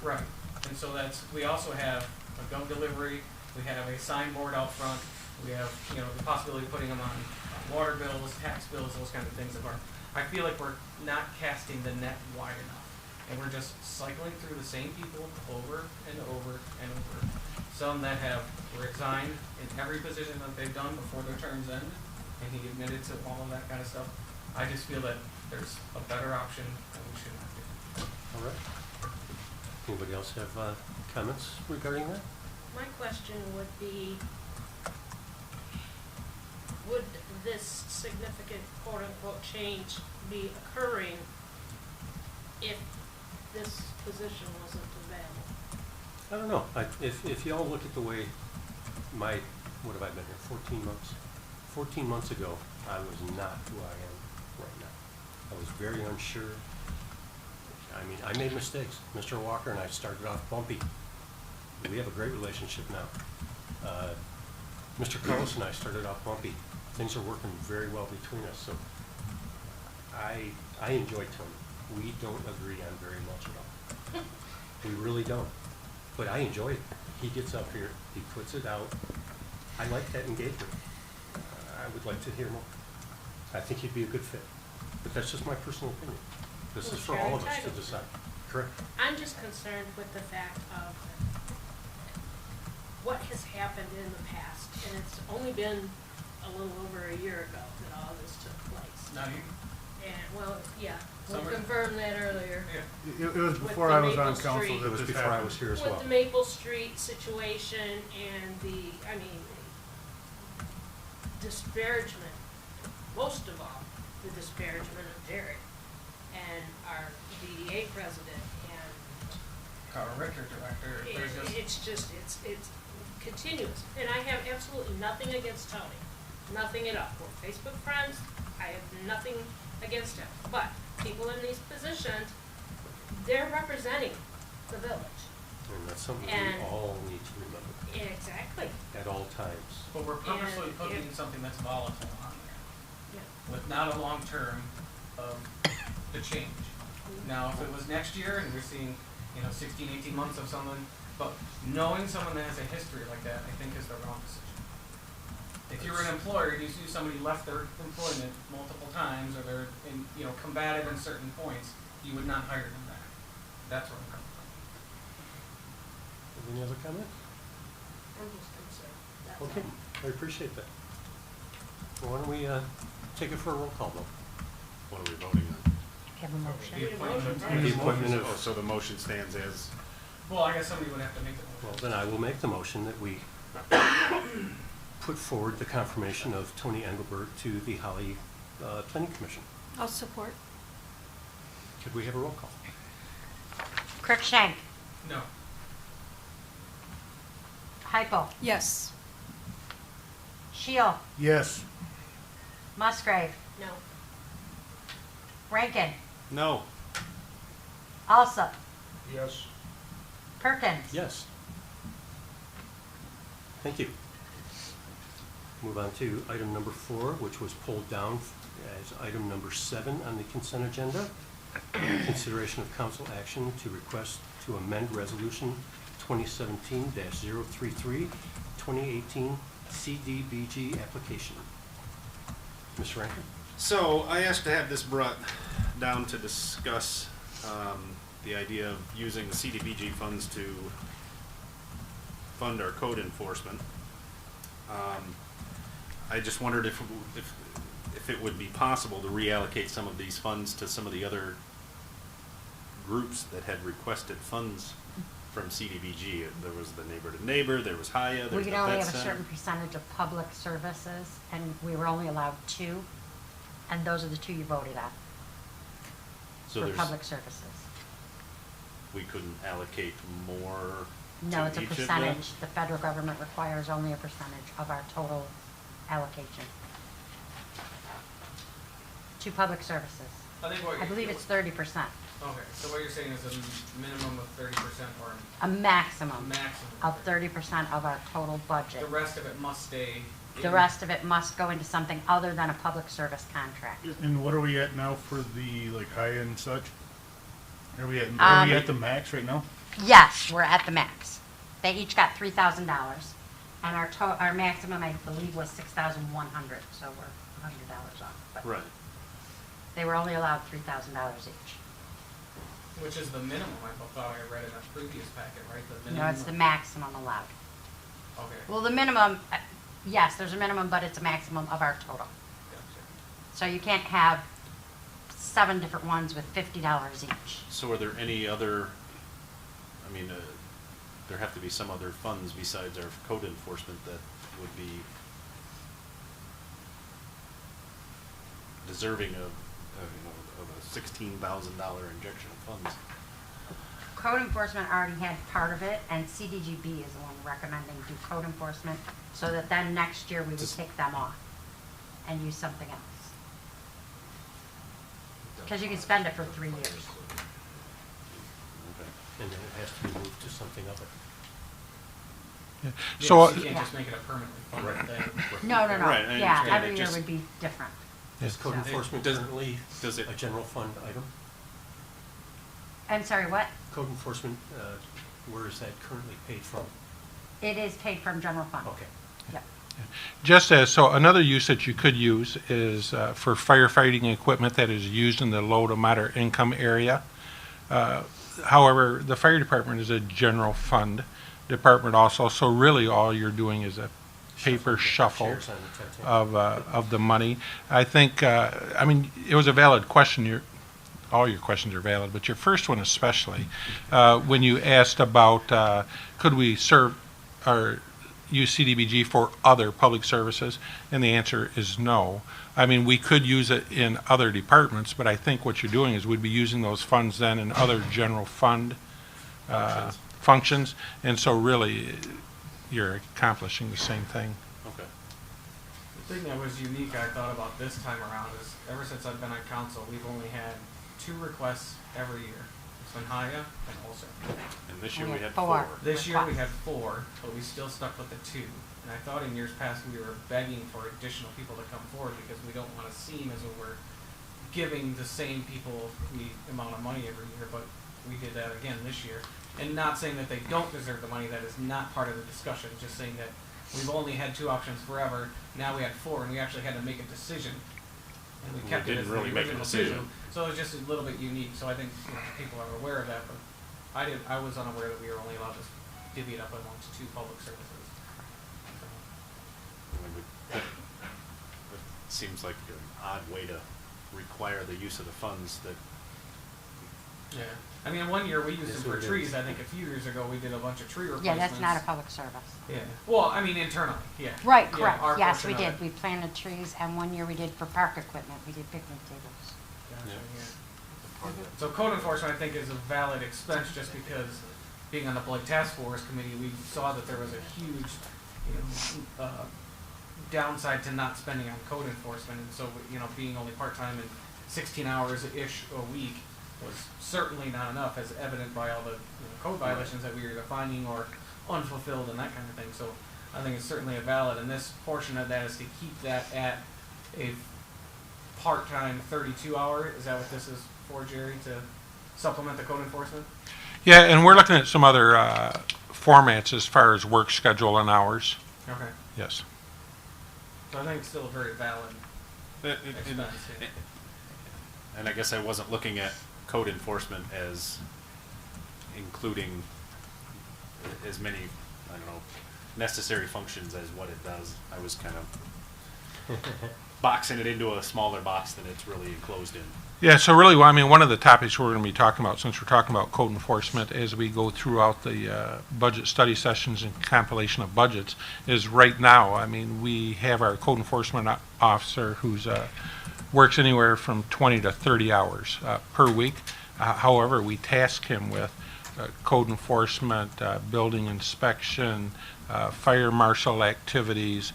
Speaker 5: Right, and so we also have a Gov Delivery, we have a signboard out front, we have, you know, the possibility of putting them on water bills, tax bills, those kind of things of our, I feel like we're not casting the net wide enough. And we're just cycling through the same people over and over and over. Some that have resigned in every position that they've done before their terms end, and he admitted to all of that kind of stuff. I just feel that there's a better option that we should not do.
Speaker 1: All right. Anybody else have comments regarding that?
Speaker 3: My question would be, would this significant quote-unquote change be occurring if this position wasn't available?
Speaker 1: I don't know. If y'all look at the way what have I been here, 14 months? 14 months ago, I was not who I am right now. I was very unsure. I mean, I made mistakes. Mr. Walker and I started off bumpy. We have a great relationship now. Mr. Carlos and I started off bumpy. Things are working very well between us, so I enjoy Tony. We don't agree on very much at all. We really don't. But I enjoy it. He gets up here, he puts it out. I like that engagement. would like to hear more. I think he'd be a good fit, but that's just my personal opinion. This is for all of us to decide. Correct?
Speaker 3: I'm just concerned with the fact of what has happened in the past, and it's only been a little over a year ago that all this took place.
Speaker 5: Not even.
Speaker 3: And, well, yeah, we
Speaker 5: Summer.
Speaker 3: confirmed that earlier.
Speaker 5: Yeah.
Speaker 19: It was
Speaker 3: With
Speaker 19: before
Speaker 3: the
Speaker 19: I was on
Speaker 3: Maple
Speaker 19: council
Speaker 3: Street.
Speaker 19: that
Speaker 1: It was
Speaker 19: this
Speaker 1: before I
Speaker 19: happened.
Speaker 1: was here as well.
Speaker 3: With the Maple Street situation and the, I mean, disparagement, most of all, the disparagement of Derek and our DDA president, and
Speaker 5: Carl Richter, director.
Speaker 3: it's continuous. And I have absolutely nothing against Tony, nothing at all. We're Facebook friends, I have nothing against him. But people in these positions, they're representing the village.
Speaker 1: And that's something
Speaker 3: And-
Speaker 1: we all need to remember
Speaker 3: Exactly.
Speaker 1: at all times.
Speaker 5: But we're purposely
Speaker 3: And
Speaker 5: putting
Speaker 3: if-
Speaker 5: something that's volatile on there,
Speaker 3: Yeah.
Speaker 5: with not a long term of the change. Now, if it was next year and we're seeing, 16, 18 months of someone, but knowing someone that has a history like that, I think is the wrong decision. If you're an employer and you see somebody left their employment multiple times, or they're combative in certain points, you would not hire them back. That's where I'm coming from.
Speaker 1: Any other comment?
Speaker 3: I'm just concerned. That's
Speaker 1: Okay,
Speaker 3: all.
Speaker 1: I appreciate that. Well, why don't we take it for a roll call vote?
Speaker 6: What are we voting on?
Speaker 2: Have a motion.
Speaker 5: The appointment of-
Speaker 1: The appointment of-
Speaker 6: Oh, so the motion stands as,
Speaker 5: Well, I guess somebody would have to make the motion.
Speaker 1: Well, then I will make the motion that we put forward the confirmation of Tony Engelbert to the Holly Planning Commission.
Speaker 16: I'll support.
Speaker 1: Could we have a roll call?
Speaker 2: Cruikshank.
Speaker 5: No.
Speaker 2: Hypo.
Speaker 16: Yes.
Speaker 2: Shield.
Speaker 19: Yes.
Speaker 2: Musgrave.
Speaker 3: No.
Speaker 2: Rankin.
Speaker 6: no.
Speaker 2: Alsop.
Speaker 7: Yes.
Speaker 2: Perkins.
Speaker 1: Yes. Thank you. Move on to item number 4, which was pulled down as item number 7 on the consent agenda. Consideration of council action to request to amend resolution 2017-033, 2018 CDBG application. Mr. Rankin?
Speaker 6: So I asked to have this brought down to discuss the idea of using the CDBG funds to fund our code enforcement. I just wondered if it would be possible to reallocate some of these funds to some of the other groups that had requested funds from CDBG. There was the Neighbor to Neighbor, there was Haya, there
Speaker 2: We
Speaker 1: uh,
Speaker 6: was
Speaker 2: could
Speaker 6: the
Speaker 2: only
Speaker 6: Vet
Speaker 2: have a
Speaker 6: Center.
Speaker 2: certain percentage of public services, and we were only allowed 2, and those are the 2 you voted on
Speaker 6: So
Speaker 2: for
Speaker 6: there's,
Speaker 2: public services.
Speaker 6: we couldn't allocate more
Speaker 2: No,
Speaker 6: to
Speaker 2: it's a
Speaker 6: each of them?
Speaker 2: percentage. The federal government requires only a percentage of our total allocation to public services.
Speaker 5: I think what
Speaker 2: I believe it's 30%,
Speaker 5: Okay, so what you're saying is a minimum of 30% or
Speaker 2: a maximum
Speaker 5: maximum
Speaker 2: of 30% of our total budget.
Speaker 5: The rest of it must stay.
Speaker 2: The rest of it must go into something other than a public service contract.
Speaker 19: And what are we at now for the, like, high end such? Are we at the max right now?
Speaker 2: Yes, we're at the max. They each got $3,000, and our maximum, I believe, was $6,100, so we're $100 off. But
Speaker 6: Right.
Speaker 2: they were only allowed $3,000 each.
Speaker 5: Which is the minimum, I thought I read in a previous packet, right? The
Speaker 2: No,
Speaker 5: minimum.
Speaker 2: it's the maximum allowed.
Speaker 5: Okay.
Speaker 2: Well, the minimum, yes, there's a minimum, but it's a maximum of our total.
Speaker 5: Gotcha.
Speaker 2: So you can't have 7 different ones with $50 each.
Speaker 6: So are there any other, I mean, there have to be some other funds besides our code enforcement that would be deserving of a $16,000 injection of funds?
Speaker 2: Code enforcement already had part of it, and CDGB is the one recommending do code enforcement, so that then next year we would take them off and use something else. Because you can spend it for 3 years.
Speaker 6: Okay.
Speaker 1: And then it has to be moved to something other.
Speaker 18: So,
Speaker 5: You can't just make it a permanently funded thing.
Speaker 2: No, no, no.
Speaker 6: Right, I
Speaker 2: Yeah,
Speaker 6: understand.
Speaker 2: every
Speaker 6: It
Speaker 2: year
Speaker 6: just-
Speaker 2: would be different.
Speaker 1: Is code
Speaker 18: Yeah.
Speaker 1: enforcement
Speaker 6: Does-
Speaker 1: currently
Speaker 6: does it-
Speaker 1: a general fund item?
Speaker 2: I'm sorry, what?
Speaker 1: Code enforcement, where is that currently paid from?
Speaker 2: It is paid from general fund.
Speaker 1: Okay.
Speaker 2: Yep.
Speaker 18: Just as, so another use that you could use is for firefighting equipment that is used in the low to moderate income area. However, the fire department is a general fund department also, so really all you're doing is a paper shuffle
Speaker 1: Shares on the Titanic.
Speaker 18: of the money. I think, I mean, it was a valid question. All your questions are valid, but your first one especially, when you asked about could we serve or use CDBG for other public services, and the answer is no. I mean, we could use it in other departments, but I think what you're doing is we'd be using those funds then in other general fund functions, and so really you're accomplishing the same thing.
Speaker 6: Okay.
Speaker 5: The thing that was unique I thought about this time around is ever since I've been on council, we've only had 2 requests every year. It's been Haya and Olson.
Speaker 6: And this year we had
Speaker 2: Four.
Speaker 6: 4.
Speaker 5: This year we had 4, but we still stuck with the 2. And I thought in years past we were begging for additional people to come forward because we don't want to seem as though we're giving the same people the amount of money every year, but we did that again this year. And not saying that they don't deserve the money, that is not part of the discussion, just saying that we've only had 2 options forever, now we had 4, and we actually had to make a decision. And we kept it
Speaker 6: didn't
Speaker 5: as
Speaker 6: really
Speaker 5: the
Speaker 6: make a
Speaker 5: original
Speaker 6: decision.
Speaker 5: 2, so it was just a little bit unique, so I think people are aware of that, but I was unaware that we were only allowed to divvy it up amongst 2 public services.
Speaker 6: That seems like an odd way to require the use of the funds that.
Speaker 5: Yeah, I mean, one year we used
Speaker 1: Yes,
Speaker 5: them for
Speaker 1: we did.
Speaker 5: trees. I think a few years ago we did a bunch of tree
Speaker 2: Yeah,
Speaker 5: replacements.
Speaker 2: that's not a public service.
Speaker 5: Yeah. Well, I mean internally. Yeah.
Speaker 2: Right,
Speaker 5: Yeah,
Speaker 2: correct.
Speaker 5: our
Speaker 2: Yes, we
Speaker 5: portion of
Speaker 2: did.
Speaker 5: it.
Speaker 2: We planted trees, and one year we did for park equipment, we did picnic tables.
Speaker 5: Gotcha, yeah. So code enforcement, I think, is a valid expense just because being on the Blight Task Force Committee, we saw that there was a huge, downside to not spending on code enforcement, and so, being only part-time and 16 hours-ish a week was certainly not enough, as evident by all the code violations that we were either finding or unfulfilled and that kind of thing. So I think it's certainly a valid, and this portion of that is to keep that at a part-time 32-hour. Is that what this is for, Jerry, to supplement the code enforcement?
Speaker 18: Yeah, and we're looking at some other formats as far as work schedule and hours.
Speaker 5: Okay.
Speaker 18: Yes.
Speaker 5: So I think it's still a very valid expense. Yeah.
Speaker 6: And I guess I wasn't looking at code enforcement as including as many, I don't know, necessary functions as what it does. I was kind of boxing it into a smaller box than it's really enclosed in.
Speaker 18: Yeah, so really, well, I mean, one of the topics we're going to be talking about, since we're talking about code enforcement, as we go throughout the budget study sessions and compilation of budgets, is right now, I mean, we have our code enforcement officer who's works anywhere from 20 to 30 hours per week. However, we task him with code enforcement, building inspection, fire marshal activities,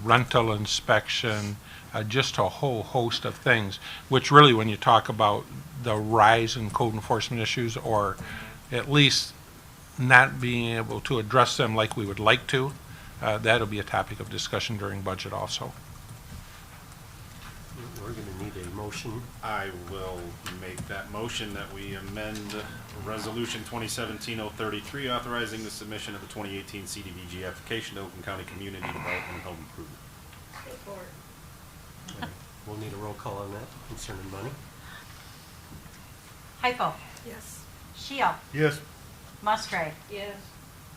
Speaker 18: rental inspection, just a whole host of things, which really, when you talk about the rise in code enforcement issues, or at least not being able to address them like we would like to, that'll be a topic of discussion during budget also.
Speaker 1: We're going to need a motion.
Speaker 6: I will make that motion that we amend Resolution 2017-033, authorizing the submission of the 2018 CDBG application to Oakland County Community Development and Home Improvement.
Speaker 3: Support.
Speaker 1: We'll need a roll call on that concerning money.
Speaker 2: Hypo.
Speaker 16: Yes.
Speaker 2: Shield.
Speaker 19: Yes.
Speaker 2: Musgrave.
Speaker 3: Yes.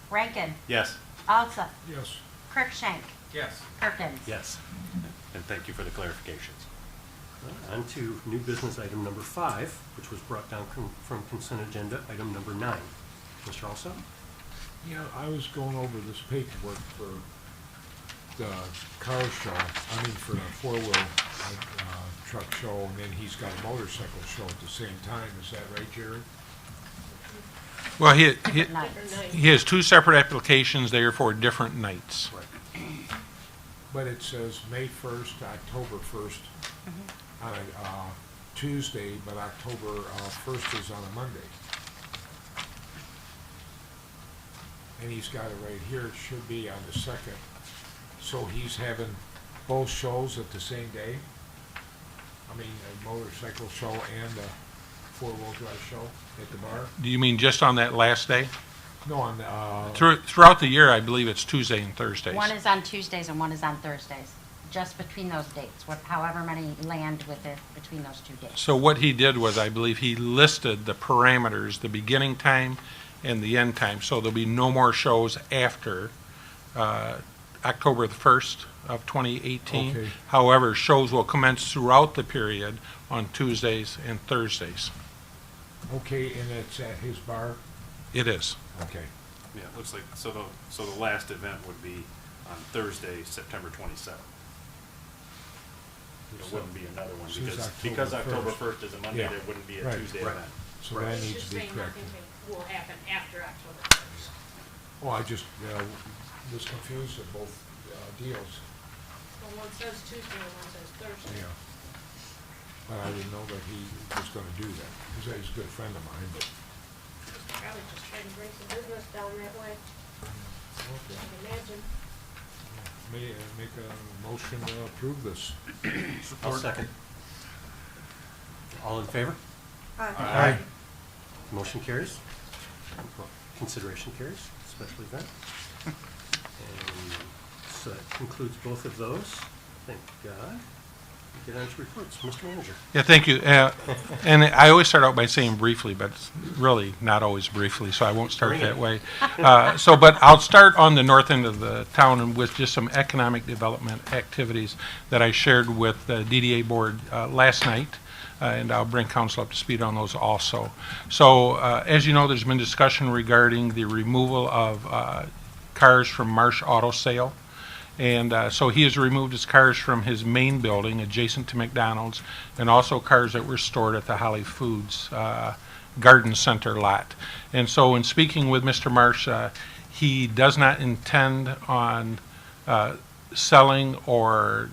Speaker 2: Rankin.
Speaker 6: Yes.
Speaker 2: Alsa.
Speaker 7: Yes.
Speaker 2: Cruikshank.
Speaker 5: Yes.
Speaker 2: Perkins.
Speaker 1: Yes.
Speaker 6: And thank you for the clarifications.
Speaker 1: On to new business item number 5, which was brought down from consent agenda, item number 9. Mr. Alsop?
Speaker 7: Yeah, I was going over this paperwork for the car show, for the four-wheel truck show, and then he's got a motorcycle show at the same time. Is that right, Jerry?
Speaker 18: Well,
Speaker 3: Different nights.
Speaker 18: he has 2 separate applications there for different nights.
Speaker 7: But it says May 1st, October 1st on a Tuesday, but October 1st is on a Monday. And he's got it right here. It should be on the 2nd. So he's having both shows at the same day? I mean, a motorcycle show and a four-wheel drive show at the bar?
Speaker 18: Do you mean just on that last day?
Speaker 7: No, on,
Speaker 18: Throughout the year, I believe it's Tuesday and Thursdays.
Speaker 2: One is on Tuesdays and one is on Thursdays, just between those dates, however many land with it between those two dates.
Speaker 18: So what he did was, I believe he listed the parameters, the beginning time and the end time. So there'll be no more shows after October the 1st of 2018.
Speaker 7: Okay.
Speaker 18: However, shows will commence throughout the period on Tuesdays and Thursdays.
Speaker 7: Okay, and it's at his bar?
Speaker 18: It is.
Speaker 7: Okay.
Speaker 6: Yeah, it looks like, so the last event would be on Thursday, September 27th. There
Speaker 7: So-
Speaker 6: wouldn't be another one,
Speaker 7: Since
Speaker 6: because
Speaker 7: October
Speaker 6: October 1st is a Monday,
Speaker 7: Yeah.
Speaker 6: there wouldn't be a
Speaker 7: Right.
Speaker 6: Tuesday
Speaker 7: Right.
Speaker 6: event.
Speaker 7: So that
Speaker 3: It's
Speaker 7: needs
Speaker 3: just
Speaker 7: to be
Speaker 3: saying
Speaker 7: corrected.
Speaker 3: nothing will happen after October 1st.
Speaker 7: Oh, I just was confused at both deals.
Speaker 3: Well, one says Tuesday and one says Thursday.
Speaker 7: Yeah. But I didn't know that he was going to do that. He's a good friend of mine, but.
Speaker 3: Probably just trying to bring some business down that way,
Speaker 7: Okay.
Speaker 3: I can imagine.
Speaker 7: Make a motion to approve this.
Speaker 1: I'll second. All in favor?
Speaker 7: Aye.
Speaker 1: Motion carries. Consideration carries, special event. And so that concludes both of those. Thank God. Get on to reports. Mr. Manager.
Speaker 18: Yeah, thank you. And I always start out by saying briefly, but it's really not always briefly, so I won't start that way. But I'll start on the north end of the town and with just some economic development activities that I shared with the DDA board last night. And I'll bring council up to speed on those also. So as you know, there's been discussion regarding the removal of cars from Marsh Auto Sale. And so he has removed his cars from his main building adjacent to McDonald's, and also cars that were stored at the Holly Foods Garden Center lot. And so in speaking with Mr. Marsh, he does not intend on selling or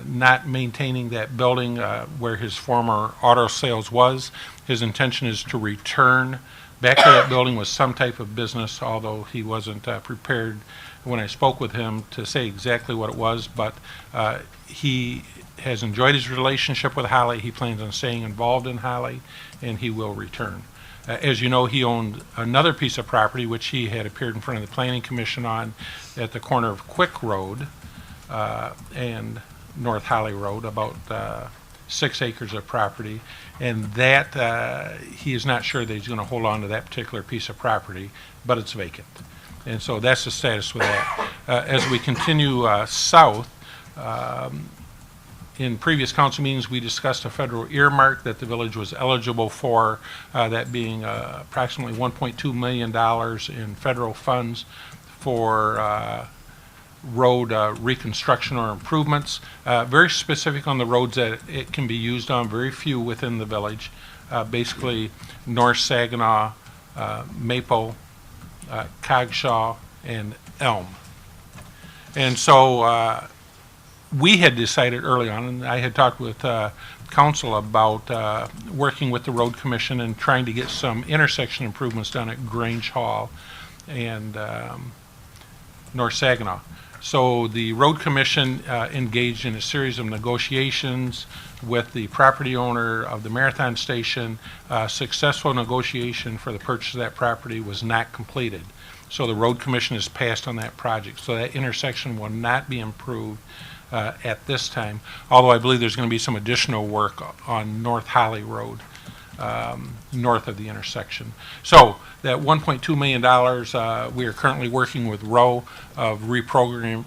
Speaker 18: not maintaining that building where his former auto sales was. His intention is to return back to that building with some type of business, although he wasn't prepared when I spoke with him to say exactly what it was, but he has enjoyed his relationship with Holly. He plans on staying involved in Holly, and he will return. As you know, he owned another piece of property which he had appeared in front of the Planning Commission on at the corner of Quick Road and North Holly Road, about 6 acres of property, and that he is not sure that he's going to hold on to that particular piece of property, but it's vacant. And so that's the status with that. As we continue south, in previous council meetings, we discussed a federal earmark that the village was eligible for, that being approximately $1.2 million in federal funds for road reconstruction or improvements. Very specific on the roads that it can be used on, very few within the village. Basically, North Saginaw, Maple, Coggeshall, and Elm. And so we had decided early on, and I had talked with council about working with the road commission and trying to get some intersection improvements done at Grange Hall and North Saginaw. So the road commission engaged in a series of negotiations with the property owner of the Marathon Station. Successful negotiation for the purchase of that property was not completed. So the road commission has passed on that project. So that intersection will not be improved at this time, although I believe there's going to be some additional work on North Holly Road, north of the intersection. So that $1.2 million, we are currently working with Rowe of reprogramming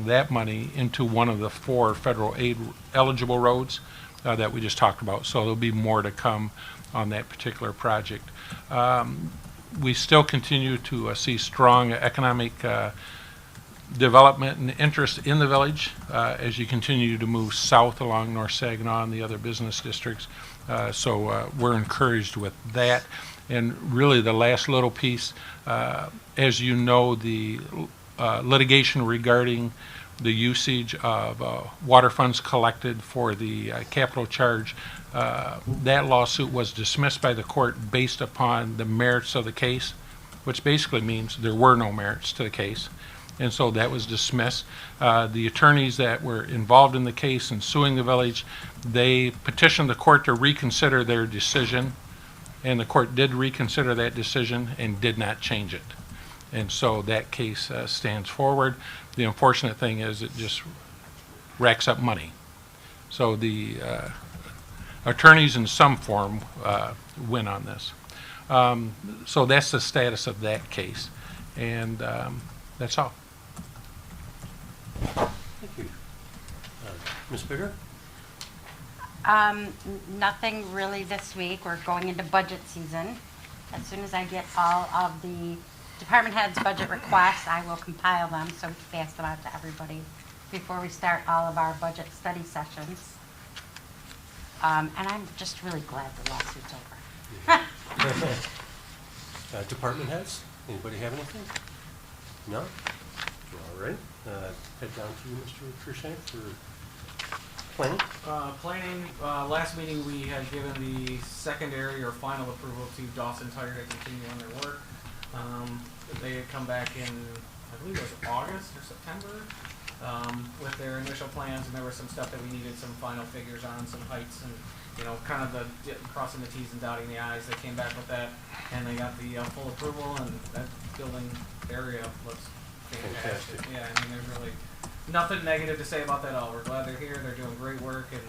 Speaker 18: that money into one of the 4 federal aid eligible roads that we just talked about. So there'll be more to come on that particular project. We still continue to see strong economic development and interest in the village as you continue to move south along North Saginaw and the other business districts. So we're encouraged with that. And really the last little piece, as you know, the litigation regarding the usage of water funds collected for the capital charge, that lawsuit was dismissed by the court based upon the merits of the case, which basically means there were no merits to the case. And so that was dismissed. The attorneys that were involved in the case and suing the village, they petitioned the court to reconsider their decision And the court did reconsider that decision and did not change it. And so that case stands forward. The unfortunate thing is it just racks up money. So the attorneys in some form win on this. So that's the status of that case. And that's all.
Speaker 1: Thank you. Ms. Bigger?
Speaker 2: Nothing really this week. We're going into budget season. As soon as I get all of the department heads' budget requests, I will compile them so we can pass them out to everybody before we start all of our budget study sessions. And I'm just really glad the lawsuit's over.
Speaker 1: Department heads? Anybody have anything? No? All right. Head down to you, Mr. Cruikshank, for planning.
Speaker 5: Planning, last meeting we had given the secondary or final approval to Dawson Tire to continue on their work. They had come back in, I believe it was August or September, with their initial plans, and there was some stuff that we needed some final figures on, some heights and, you know, kind of the crossing the T's and dotting the I's. They came back with that, and they got the full approval, and that building area looks fantastic. Yeah, I mean, there's really nothing negative to say about that at all. We're glad they're here. They're doing great work, and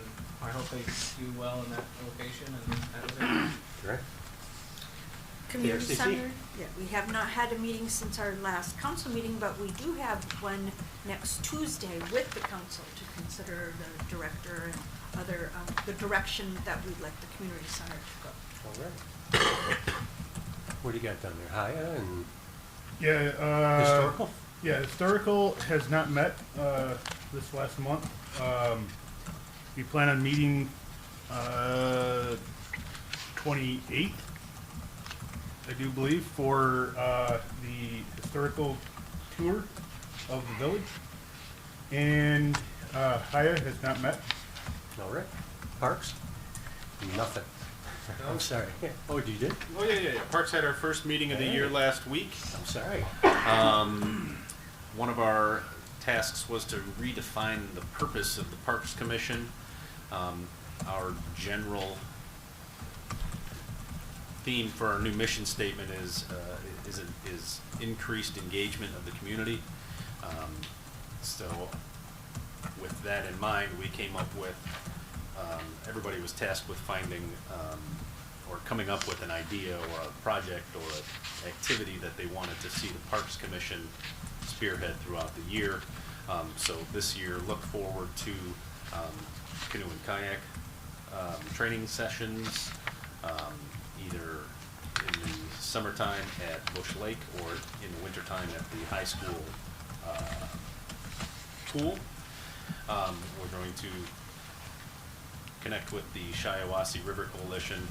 Speaker 5: I hope they do well in that location, and that was it.
Speaker 1: Great.
Speaker 16: Community
Speaker 1: KRCC?
Speaker 16: Center, yeah, we have not had a meeting since our last council meeting, but we do have one next Tuesday with the council to consider the director and other, the direction that we'd like the community center to go.
Speaker 1: All right. What do you got down there? Haya and
Speaker 19: Yeah,
Speaker 1: historical?
Speaker 19: Yeah, historical has not met this last month. We plan on meeting 28th, I do believe, for the historical tour of the village. And Haya has not met.
Speaker 1: All right. Parks? Nothing. I'm sorry. Oh, you did?
Speaker 6: Oh, yeah. Parks had our first meeting of the year last week.
Speaker 1: I'm sorry.
Speaker 6: One of our tasks was to redefine the purpose of the Parks Commission. Our general theme for our new mission statement is increased engagement of the community. So with that in mind, we came up with, everybody was tasked with finding or coming up with an idea or a project or an activity that they wanted to see the Parks Commission spearhead throughout the year. So this year, look forward to canoe and kayak training sessions, either in the summertime at Bush Lake or in the wintertime at the high school pool. We're going to connect with the Shiawassee River Coalition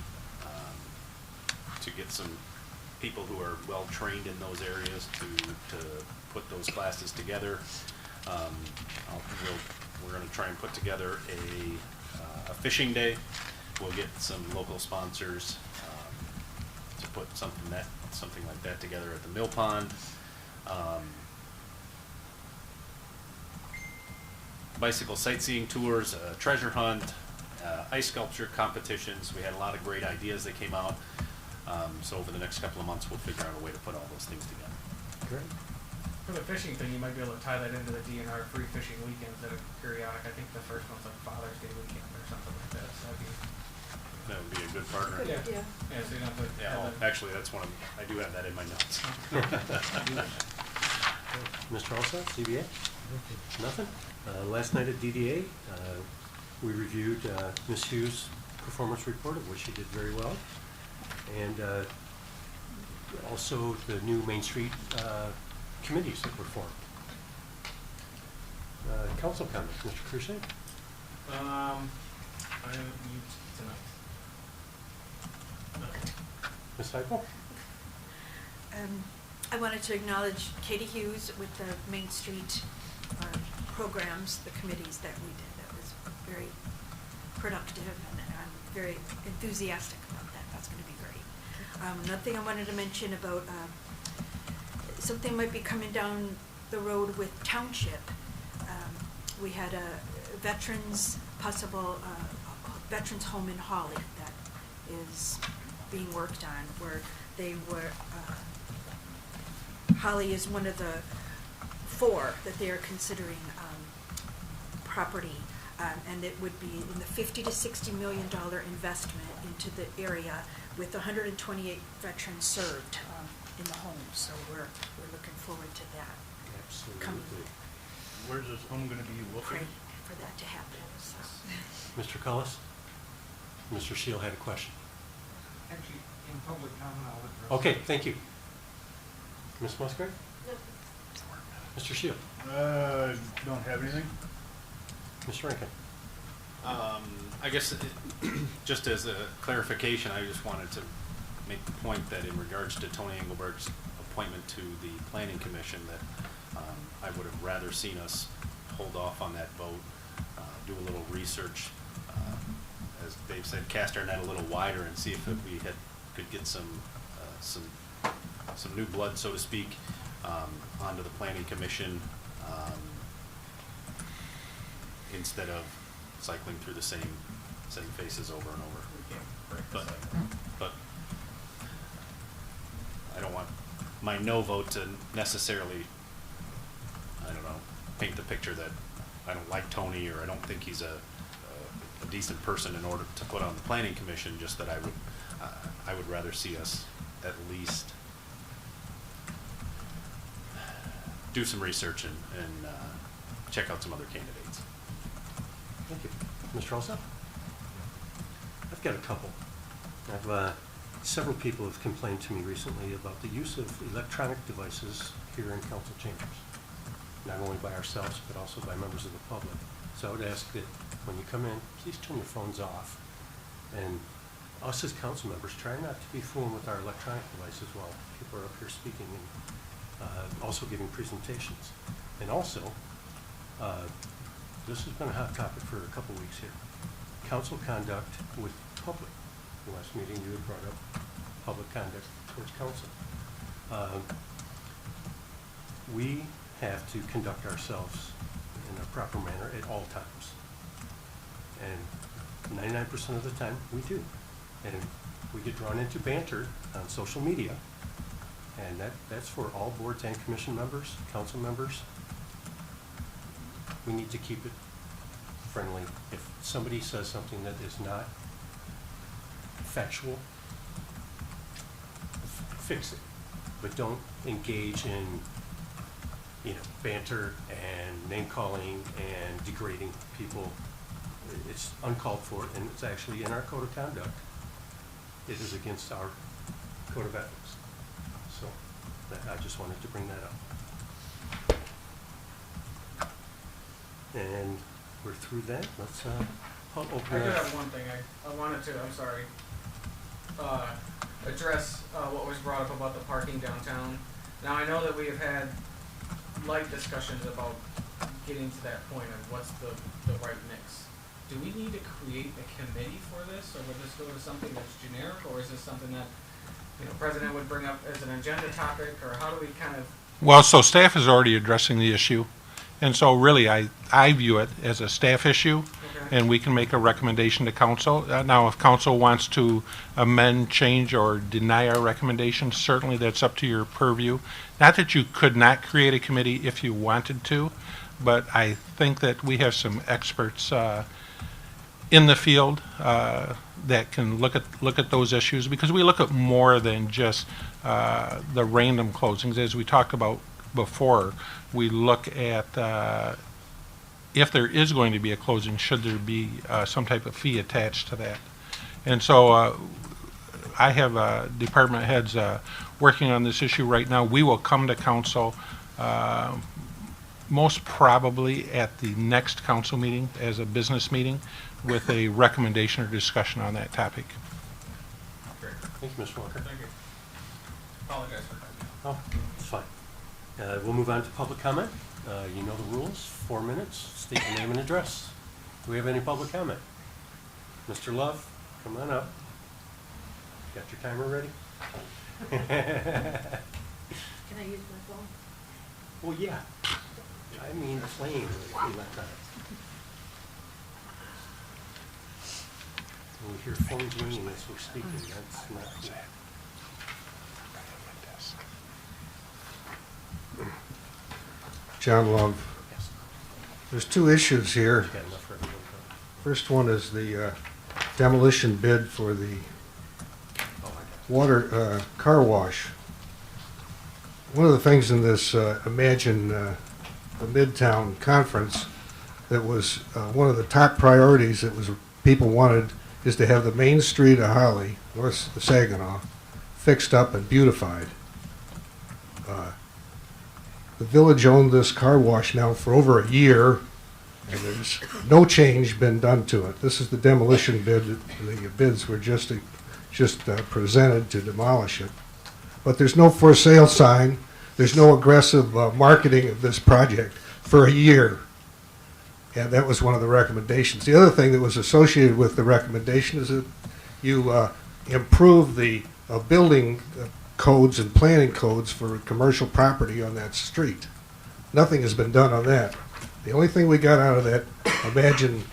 Speaker 6: to get some people who are well trained in those areas to put those classes together. We're going to try and put together a fishing day. We'll get some local sponsors to put something like that together at the mill pond. Bicycle sightseeing tours, treasure hunt, ice sculpture competitions. We had a lot of great ideas that came out. So over the next couple of months, we'll figure out a way to put all those things together.
Speaker 1: Great.
Speaker 5: For the fishing thing, you might be able to tie that into the DNR free fishing weekends that are periodic. I think the first one's like Father's Day weekend or something like that. So
Speaker 6: That would be a good partner.
Speaker 16: Good idea.
Speaker 5: Yeah, so you don't have to.
Speaker 6: Yeah,
Speaker 5: have
Speaker 6: well,
Speaker 5: them-
Speaker 6: actually, that's one of, I do have that in my notes.
Speaker 1: Mr. Alstott, CBA? Nothing? Last night at DDA, we reviewed Ms. Hughes' performance report, of which she did very well. And also the new Main Street committees that were formed. Council comments, Mr. Cruikshank?
Speaker 5: I am mute tonight.
Speaker 1: Ms. Heupel?
Speaker 16: I wanted to acknowledge Katie Hughes with the Main Street programs, the committees that we did. That was very productive, and I'm very enthusiastic about that. That's going to be great. Another thing I wanted to mention about something might be coming down the road with Township. We had a veterans home in Holly that is being worked on, where they were, Holly is one of the 4 that they are considering property, and it would be in the $50 to $60 million investment into the area with 128 veterans served in the home. So we're looking forward to that. Coming.
Speaker 19: Where's this home gonna be
Speaker 16: Pray
Speaker 19: located?
Speaker 16: for that to happen. So.
Speaker 1: Mr. Cullis? Mr. Shield had a question.
Speaker 12: Actually, in public comment, I'll address.
Speaker 1: Okay, thank you. Ms. Musgrave? Mr. Shield?
Speaker 19: Don't have anything.
Speaker 1: Mr. Rankin?
Speaker 6: I guess, just as a clarification, I just wanted to make the point that in regards to Tony Engelberg's appointment to the Planning Commission, that I would have rather seen us hold off on that vote, do a little research, as Dave said, cast our net a little wider and see if we could get some new blood, so to speak, onto the Planning Commission, instead of cycling through the same faces over and over. But I don't want my no vote to necessarily, I don't know, paint the picture that I don't like Tony or I don't think he's a decent person in order to put on the Planning Commission, just that I would rather see us at least do some research and check out some other candidates.
Speaker 1: Thank you. Mr. Alsop? I've got a couple. Several people have complained to me recently about the use of electronic devices here in council chambers, not only by ourselves, but also by members of the public. So I would ask that when you come in, please turn your phones off. And us as council members, try not to be fooling with our electronic devices while people are up here speaking and also giving presentations. And also, this has been a hot topic for a couple weeks here. Council conduct with public. The last meeting you had brought up public conduct towards council. We have to conduct ourselves in a proper manner at all times. And 99% of the time, we do. And we get drawn into banter on social media, and that's for all boards and commission members, council members. We need to keep it friendly. If somebody says something that is not factual, fix it. But don't engage in, banter and name calling and degrading people. It's uncalled for, and it's actually in our code of conduct. It is against our code of ethics. So I just wanted to bring that up. And we're through that. Let's open
Speaker 5: I do have one thing I wanted to, I'm sorry, address what was brought up about the parking downtown. Now, I know that we have had light discussions about getting to that point of what's the right mix. Do we need to create a committee for this, or would this go to something that's generic, or is this something that, President would bring up as an agenda topic, or how do we kind of?
Speaker 18: Well, so staff is already addressing the issue. And so really, I view it as a staff issue, and we can make a recommendation to council. Now, if council wants to amend, change, or deny our recommendation, certainly that's up to your purview. Not that you could not create a committee if you wanted to, but I think that we have some experts in the field that can look at those issues, because we look at more than just the random closings. As we talked about before, we look at if there is going to be a closing, should there be some type of fee attached to that. And so I have department heads working on this issue right now. We will come to council most probably at the next council meeting as a business meeting with a recommendation or discussion on that topic.
Speaker 1: Great. Thank you, Mr. Walker.
Speaker 5: Thank you. Apologize for cutting you off.
Speaker 1: Oh, it's fine. We'll move on to public comment. You know the rules, 4 minutes, state your name and address. Do we have any public comment? Mr. Love, come on up. Got your timer ready?
Speaker 16: Can I use my phone?
Speaker 1: Well, yeah. I mean, plain electronic. And we hear phones ringing as we're speaking. That's not good.
Speaker 9: John Love.
Speaker 1: Yes.
Speaker 9: There's two issues here.
Speaker 1: Got enough for everyone.
Speaker 9: First one is the demolition bid for the water car wash. One of the things in this Imagine the Midtown Conference that was one of the top priorities that was people wanted is to have the main street of Holly, North Saginaw, fixed up and beautified. The village owned this car wash now for over a year, and there's no change been done to it. This is the demolition bid. The bids were just presented to demolish it. But there's no for sale sign. There's no aggressive marketing of this project for a year. And that was one of the recommendations. The other thing that was associated with the recommendation is that you improve the building codes and planning codes for commercial property on that street. Nothing has been done on that. The only thing we got out of that Imagine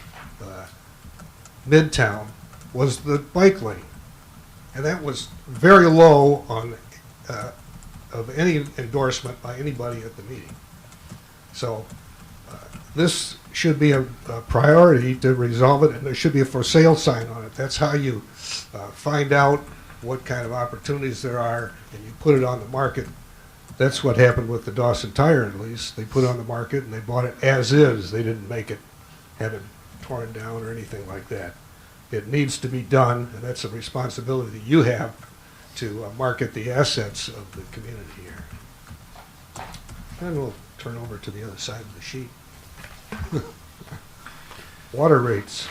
Speaker 9: Midtown was the bike lane. And that was very low on of any endorsement by anybody at the meeting. So this should be a priority to resolve it, and there should be a for sale sign on it. That's how you find out what kind of opportunities there are, and you put it on the market. That's what happened with the Dawson Tire, at least. They put it on the market and they bought it as is. They didn't make it, have it torn down or anything like that. It needs to be done, and that's a responsibility that you have to market the assets of the community here. And we'll turn over to the other side of the sheet. Water rates.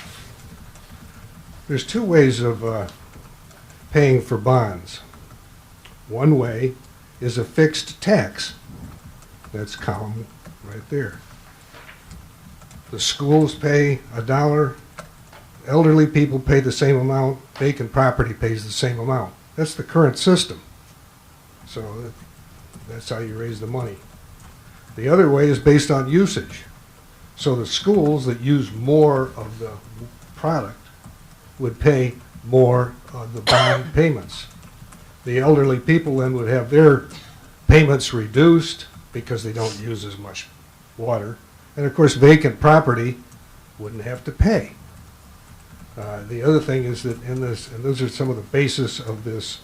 Speaker 9: There's two ways of paying for bonds. One way is a fixed tax. That's column right there. The schools pay $1. Elderly people pay the same amount. Vacant property pays the same amount. That's the current system. So that's how you raise the money. The other way is based on usage. So the schools that use more of the product would pay more of the bond payments. The elderly people then would have their payments reduced because they don't use as much water. And of course, vacant property wouldn't have to pay. The other thing is that in this, and those are some of the basis of this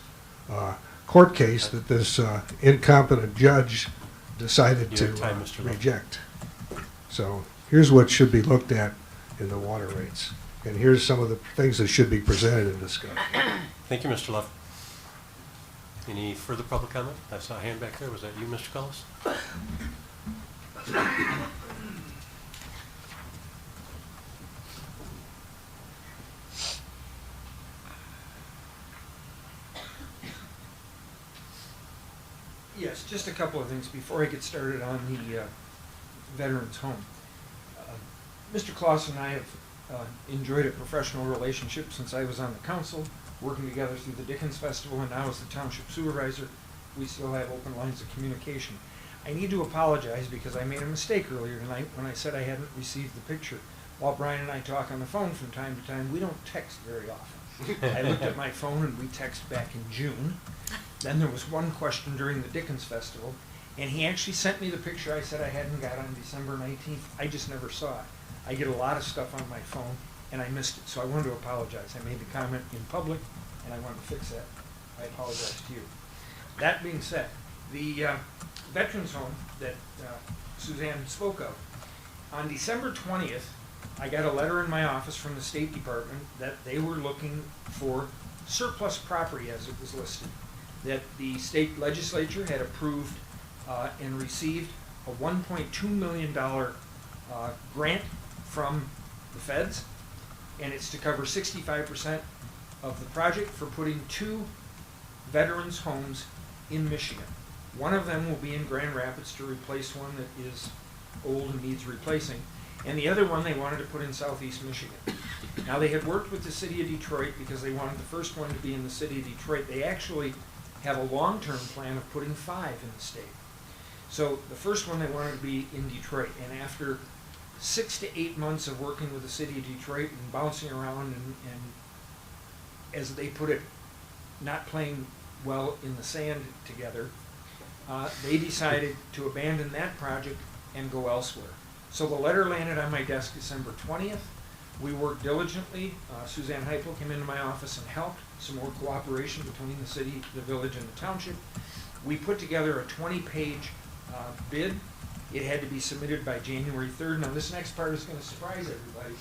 Speaker 9: court case that this incompetent judge decided to reject. So here's what should be looked at in the water rates. And here's some of the things that should be presented and discussed.
Speaker 1: Thank you, Mr. Love. Any further public comment? I saw a hand back there. Was that you, Mr. Cullis?
Speaker 12: Yes, just a couple of things before I get started on the Veterans Home. Mr. Claus and I have enjoyed a professional relationship since I was on the council, working together through the Dickens Festival, and now as the township supervisor, we still have open lines of communication. I need to apologize because I made a mistake earlier tonight when I said I hadn't received the picture. While Brian and I talk on the phone from time to time, we don't text very often. I looked at my phone and we texted back in June. Then there was one question during the Dickens Festival, and he actually sent me the picture I said I hadn't got on December 19th. I just never saw it. I get a lot of stuff on my phone, and I missed it, so I wanted to apologize. I made the comment in public, and I wanted to fix that. I apologize to you. That being said, the Veterans Home that Suzanne spoke of, on December 20th, I got a letter in my office from the State Department that they were looking for surplus property, as it was listed, that the state legislature had approved and received a $1.2 million grant from the feds, and it's to cover 65% of the project for putting 2 veterans homes in Michigan. One of them will be in Grand Rapids to replace one that is old and needs replacing, and the other one they wanted to put in southeast Michigan. Now, they had worked with the city of Detroit because they wanted the first one to be in the city of Detroit. They actually have a long-term plan of putting 5 in the state. So the first one they wanted to be in Detroit, and after 6 to 8 months of working with the city of Detroit and bouncing around and as they put it, not playing well in the sand together, they decided to abandon that project and go elsewhere. So the letter landed on my desk December 20th. We worked diligently. Suzanne Heipel came into my office and helped. Some more cooperation between the city, the village, and the township. We put together a 20-page bid. It had to be submitted by January 3rd. Now this next part is going to surprise everybody.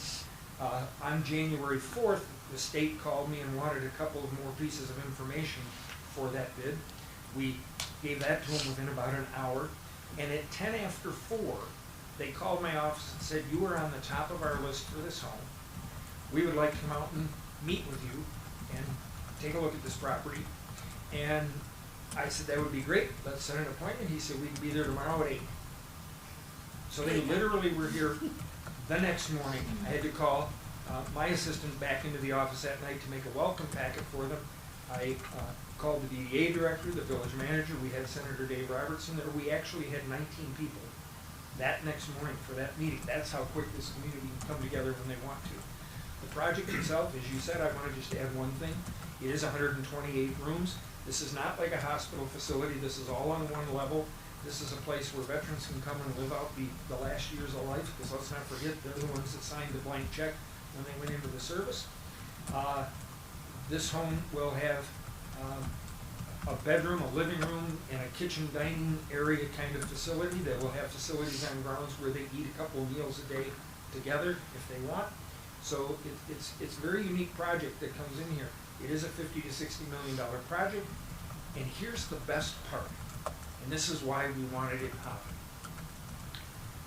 Speaker 12: On January 4th, the state called me and wanted a couple of more pieces of information for that bid. We gave that to them within about an hour. And at 10 after 4, they called my office and said, you are on the top of our list for this home. We would like to come out and meet with you and take a look at this property. And I said, that would be great. Let's set an appointment. He said, we can be there tomorrow at 8. So they literally were here the next morning. I had to call my assistant back into the office that night to make a welcome packet for them. I called the DDA director, the village manager. We had Senator Dave Robertson there. We actually had 19 people that next morning for that meeting. That's how quick this community can come together when they want to. The project itself, as you said, I want to just add one thing. It is 128 rooms. This is not like a hospital facility. This is all on one level. This is a place where veterans can come and live out the last years of life, because let's not forget, they're the ones that signed the blank check when they went into the service. This home will have a bedroom, a living room, and a kitchen dining area kind of facility. They will have facilities on grounds where they eat a couple of meals a day together if they want. So it's a very unique project that comes in here. It is a $50 to $60 million project, and here's the best part, and this is why we wanted it happen.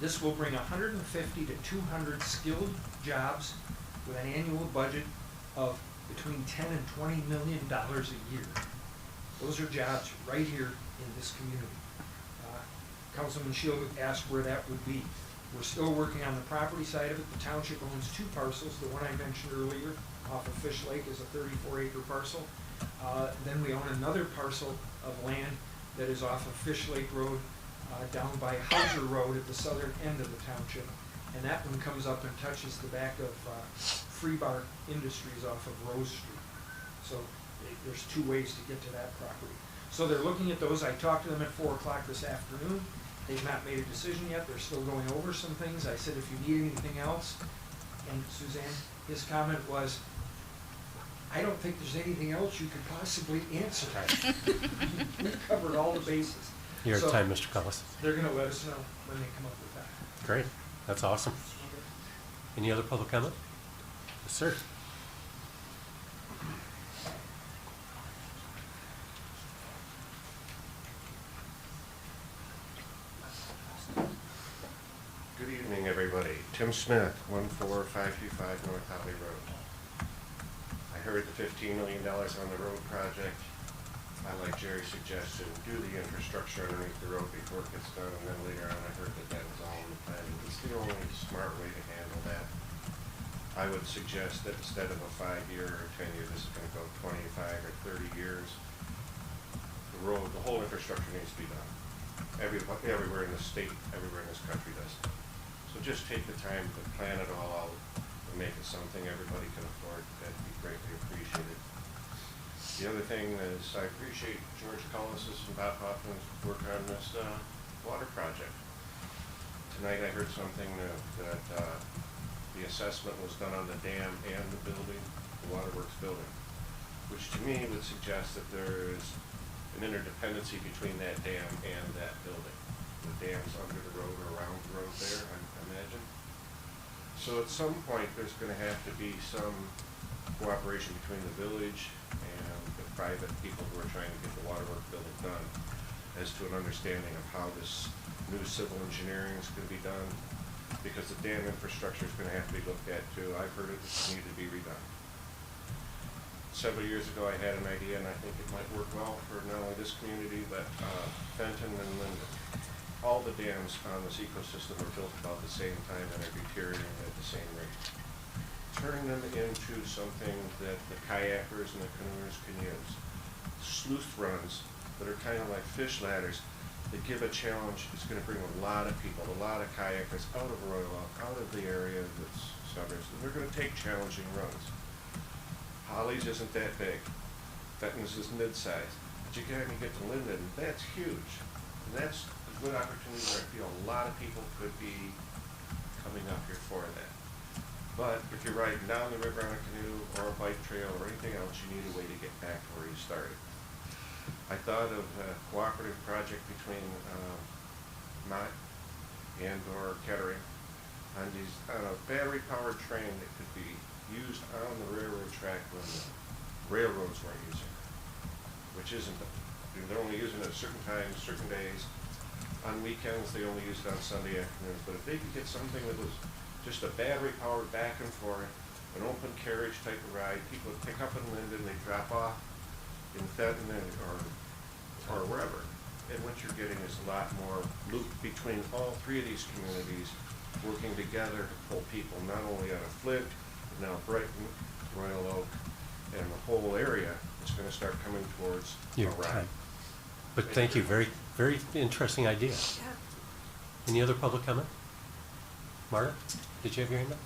Speaker 12: This will bring 150 to 200 skilled jobs with an annual budget of between 10 and $20 million a year. Those are jobs right here in this community. Councilman Shield asked where that would be. We're still working on the property side of it. The township owns 2 parcels. The one I mentioned earlier off of Fish Lake is a 34-acre parcel. Then we own another parcel of land that is off of Fish Lake Road down by Hauser Road at the southern end of the township. And that one comes up and touches the back of Freebar Industries off of Rose Street. So there's 2 ways to get to that property. So they're looking at those. I talked to them at 4 o'clock this afternoon. They've not made a decision yet. They're still going over some things. I said, if you need anything else, and Suzanne, his comment was, I don't think there's anything else you could possibly answer. We've covered all the bases.
Speaker 1: Your time, Mr. Collis.
Speaker 12: They're going to let us know when they come up with that.
Speaker 1: Great. That's awesome. Any other public comment? Yes, sir.
Speaker 11: Good evening, everybody. Tim Smith, 14525 North Holly Road. I heard the $15 million on the road project. I, like Jerry suggested, do the infrastructure underneath the road before it gets done, and then later on I heard that was all in the plan. It's the only smart way to handle that. I would suggest that instead of a 5-year or 10-year, this is going to go 25 or 30 years. The road, the whole infrastructure needs to be done. Everywhere in the state, everywhere in this country does. So just take the time to plan it all out and make it something everybody can afford. That'd be greatly appreciated. The other thing is I appreciate George Cullis's and Bob Hoffman's work on this water project. Tonight I heard something that the assessment was done on the dam and the building, the waterworks building, which to me would suggest that there is an interdependency between that dam and that building. The dam's under the road or around the road there, I imagine. So at some point there's going to have to be some cooperation between the village and the private people who are trying to get the waterworks building done as to an understanding of how this new civil engineering is going to be done, because the dam infrastructure is going to have to be looked at too. I've heard it needs to be redone. Several years ago I had an idea, and I think it might work well for not only this community but Fenton and Linden. All the dams on this ecosystem were built about the same time and are deteriorating at the same rate. Turning them into something that the kayakers and the canoers can use. Sluice runs that are kind of like fish ladders that give a challenge. It's going to bring a lot of people, a lot of kayakers out of Royal Oak, out of the area that's suburbs, and they're going to take challenging runs.
Speaker 20: Holly's isn't that big. Fenton's is mid-sized. But you get to Linden, that's huge. And that's a good opportunity where I feel a lot of people could be coming up here for that. But if you're riding down the river on a canoe or a bike trail or anything else, you need a way to get back to where you started. I thought of a cooperative project between Mott and or Kettering on a battery-powered train that could be used on the railroad track when the railroads weren't using it, which isn't, they're only using it at certain times, certain days. On weekends, they only use it on Sunday afternoons. But if they could get something that was just a battery-powered back and forth, an open carriage type of ride, people would pick up in Linden, they drop off in Fenton or wherever. And what you're getting is a lot more loop between all three of these communities working together to pull people not only out of Flint, but now Brighton, Royal Oak, and the whole area is going to start coming towards
Speaker 1: Your
Speaker 20: a ride.
Speaker 1: time. But thank you, very, very interesting idea.
Speaker 16: Yeah.
Speaker 1: Any other public comment? Marta, did you have your hand up?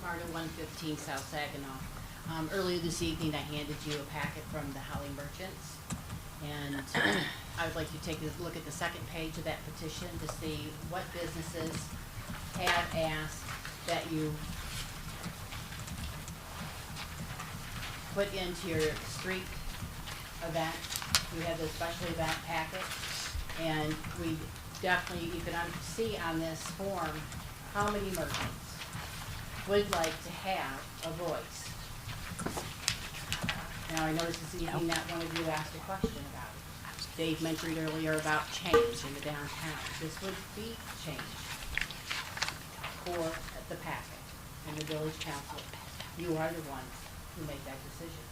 Speaker 2: Marta, 115 South Saginaw. Earlier this evening, I handed you a packet from the Holly Merchants, and I would like you to take a look at the second page of that petition to see what businesses have asked that you put into your street event. We have the special event packet, and we definitely, you can see on this form how many merchants would like to have a voice. Now, I noticed this evening that one of you asked a question about it. Dave mentioned earlier about change in the downtown. This would be change for the packet and the village council. You are the ones who make that decision.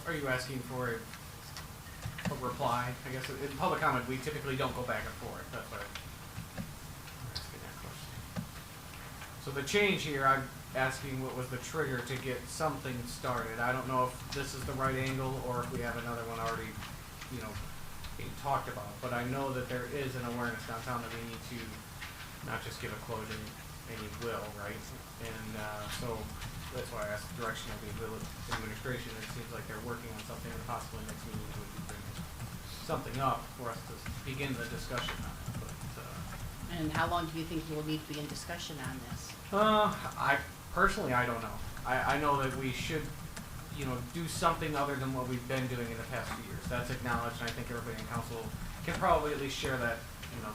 Speaker 5: Are you asking for a reply? I guess in public comment, we typically don't go back and forth. That's what I'm asking that question. So the change here, I'm asking what was the trigger to get something started. I don't know if this is the right angle or if we have another one already, being talked about. But I know that there is an awareness downtown that we need to not just give a quote and you will, right? And so that's why I asked the direction of the village administration. It seems like they're working on something, and possibly next meeting would be bringing something up for us to begin the discussion on it. But,
Speaker 2: And how long do you think you will need to be in discussion on this?
Speaker 5: I personally, I don't know. I know that we should, do something other than what we've been doing in the past few years. That's acknowledged, and I think everybody in council can probably at least share that,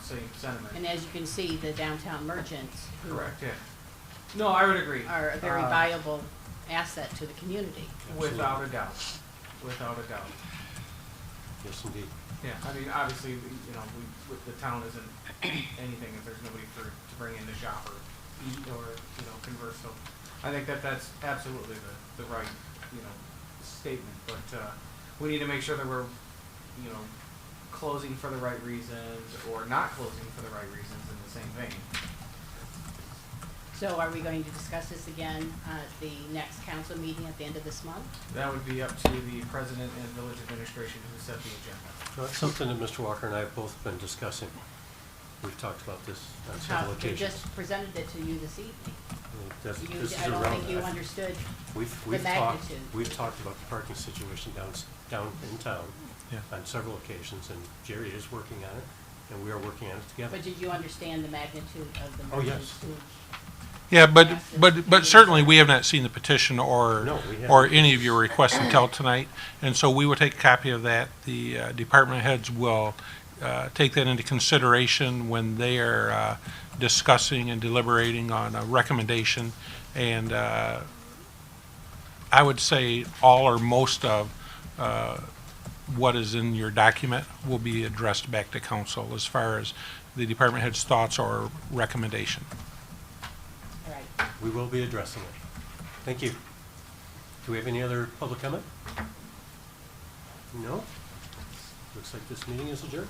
Speaker 5: same sentiment.
Speaker 2: And as you can see, the downtown merchants who
Speaker 5: Correct, yeah. No, I would agree.
Speaker 2: are a very valuable asset to the community.
Speaker 5: Without a doubt. Without a doubt.
Speaker 1: Yes, indeed.
Speaker 5: Yeah, I mean, obviously, the town isn't anything if there's nobody to bring in to shop or eat or, converse. So I think that's absolutely the right, statement. But we need to make sure that we're, closing for the right reasons or not closing for the right reasons in the same vein.
Speaker 2: So are we going to discuss this again at the next council meeting at the end of this month?
Speaker 5: That would be up to the president and village administration who set the agenda.
Speaker 1: Well, that's something that Mr. Walker and I have both been discussing. We've talked about this on
Speaker 2: How,
Speaker 1: several
Speaker 2: they
Speaker 1: occasions.
Speaker 2: just presented it to you this evening.
Speaker 1: This
Speaker 2: You-
Speaker 1: is
Speaker 2: I don't
Speaker 1: irrelevant.
Speaker 2: think you understood
Speaker 1: We've
Speaker 2: the
Speaker 1: talked,
Speaker 2: magnitude.
Speaker 1: we've talked about the parking situation down in town on several occasions, and Jerry is working on it, and we are working on it together.
Speaker 2: But did you understand the magnitude of the
Speaker 1: Oh, yes.
Speaker 2: merchants who?
Speaker 18: Yeah, but certainly we have not seen the petition or
Speaker 1: No, we haven't.
Speaker 18: or any of your requests until tonight, and so we will take a copy of that. The department heads will take that into consideration when they are discussing and deliberating on a recommendation, and I would say all or most of what is in your document will be addressed back to council as far as the department head's thoughts or recommendation.
Speaker 2: Right.
Speaker 1: We will be addressing it. Thank you. Do we have any other public comment? No? Looks like this meeting is adjourned.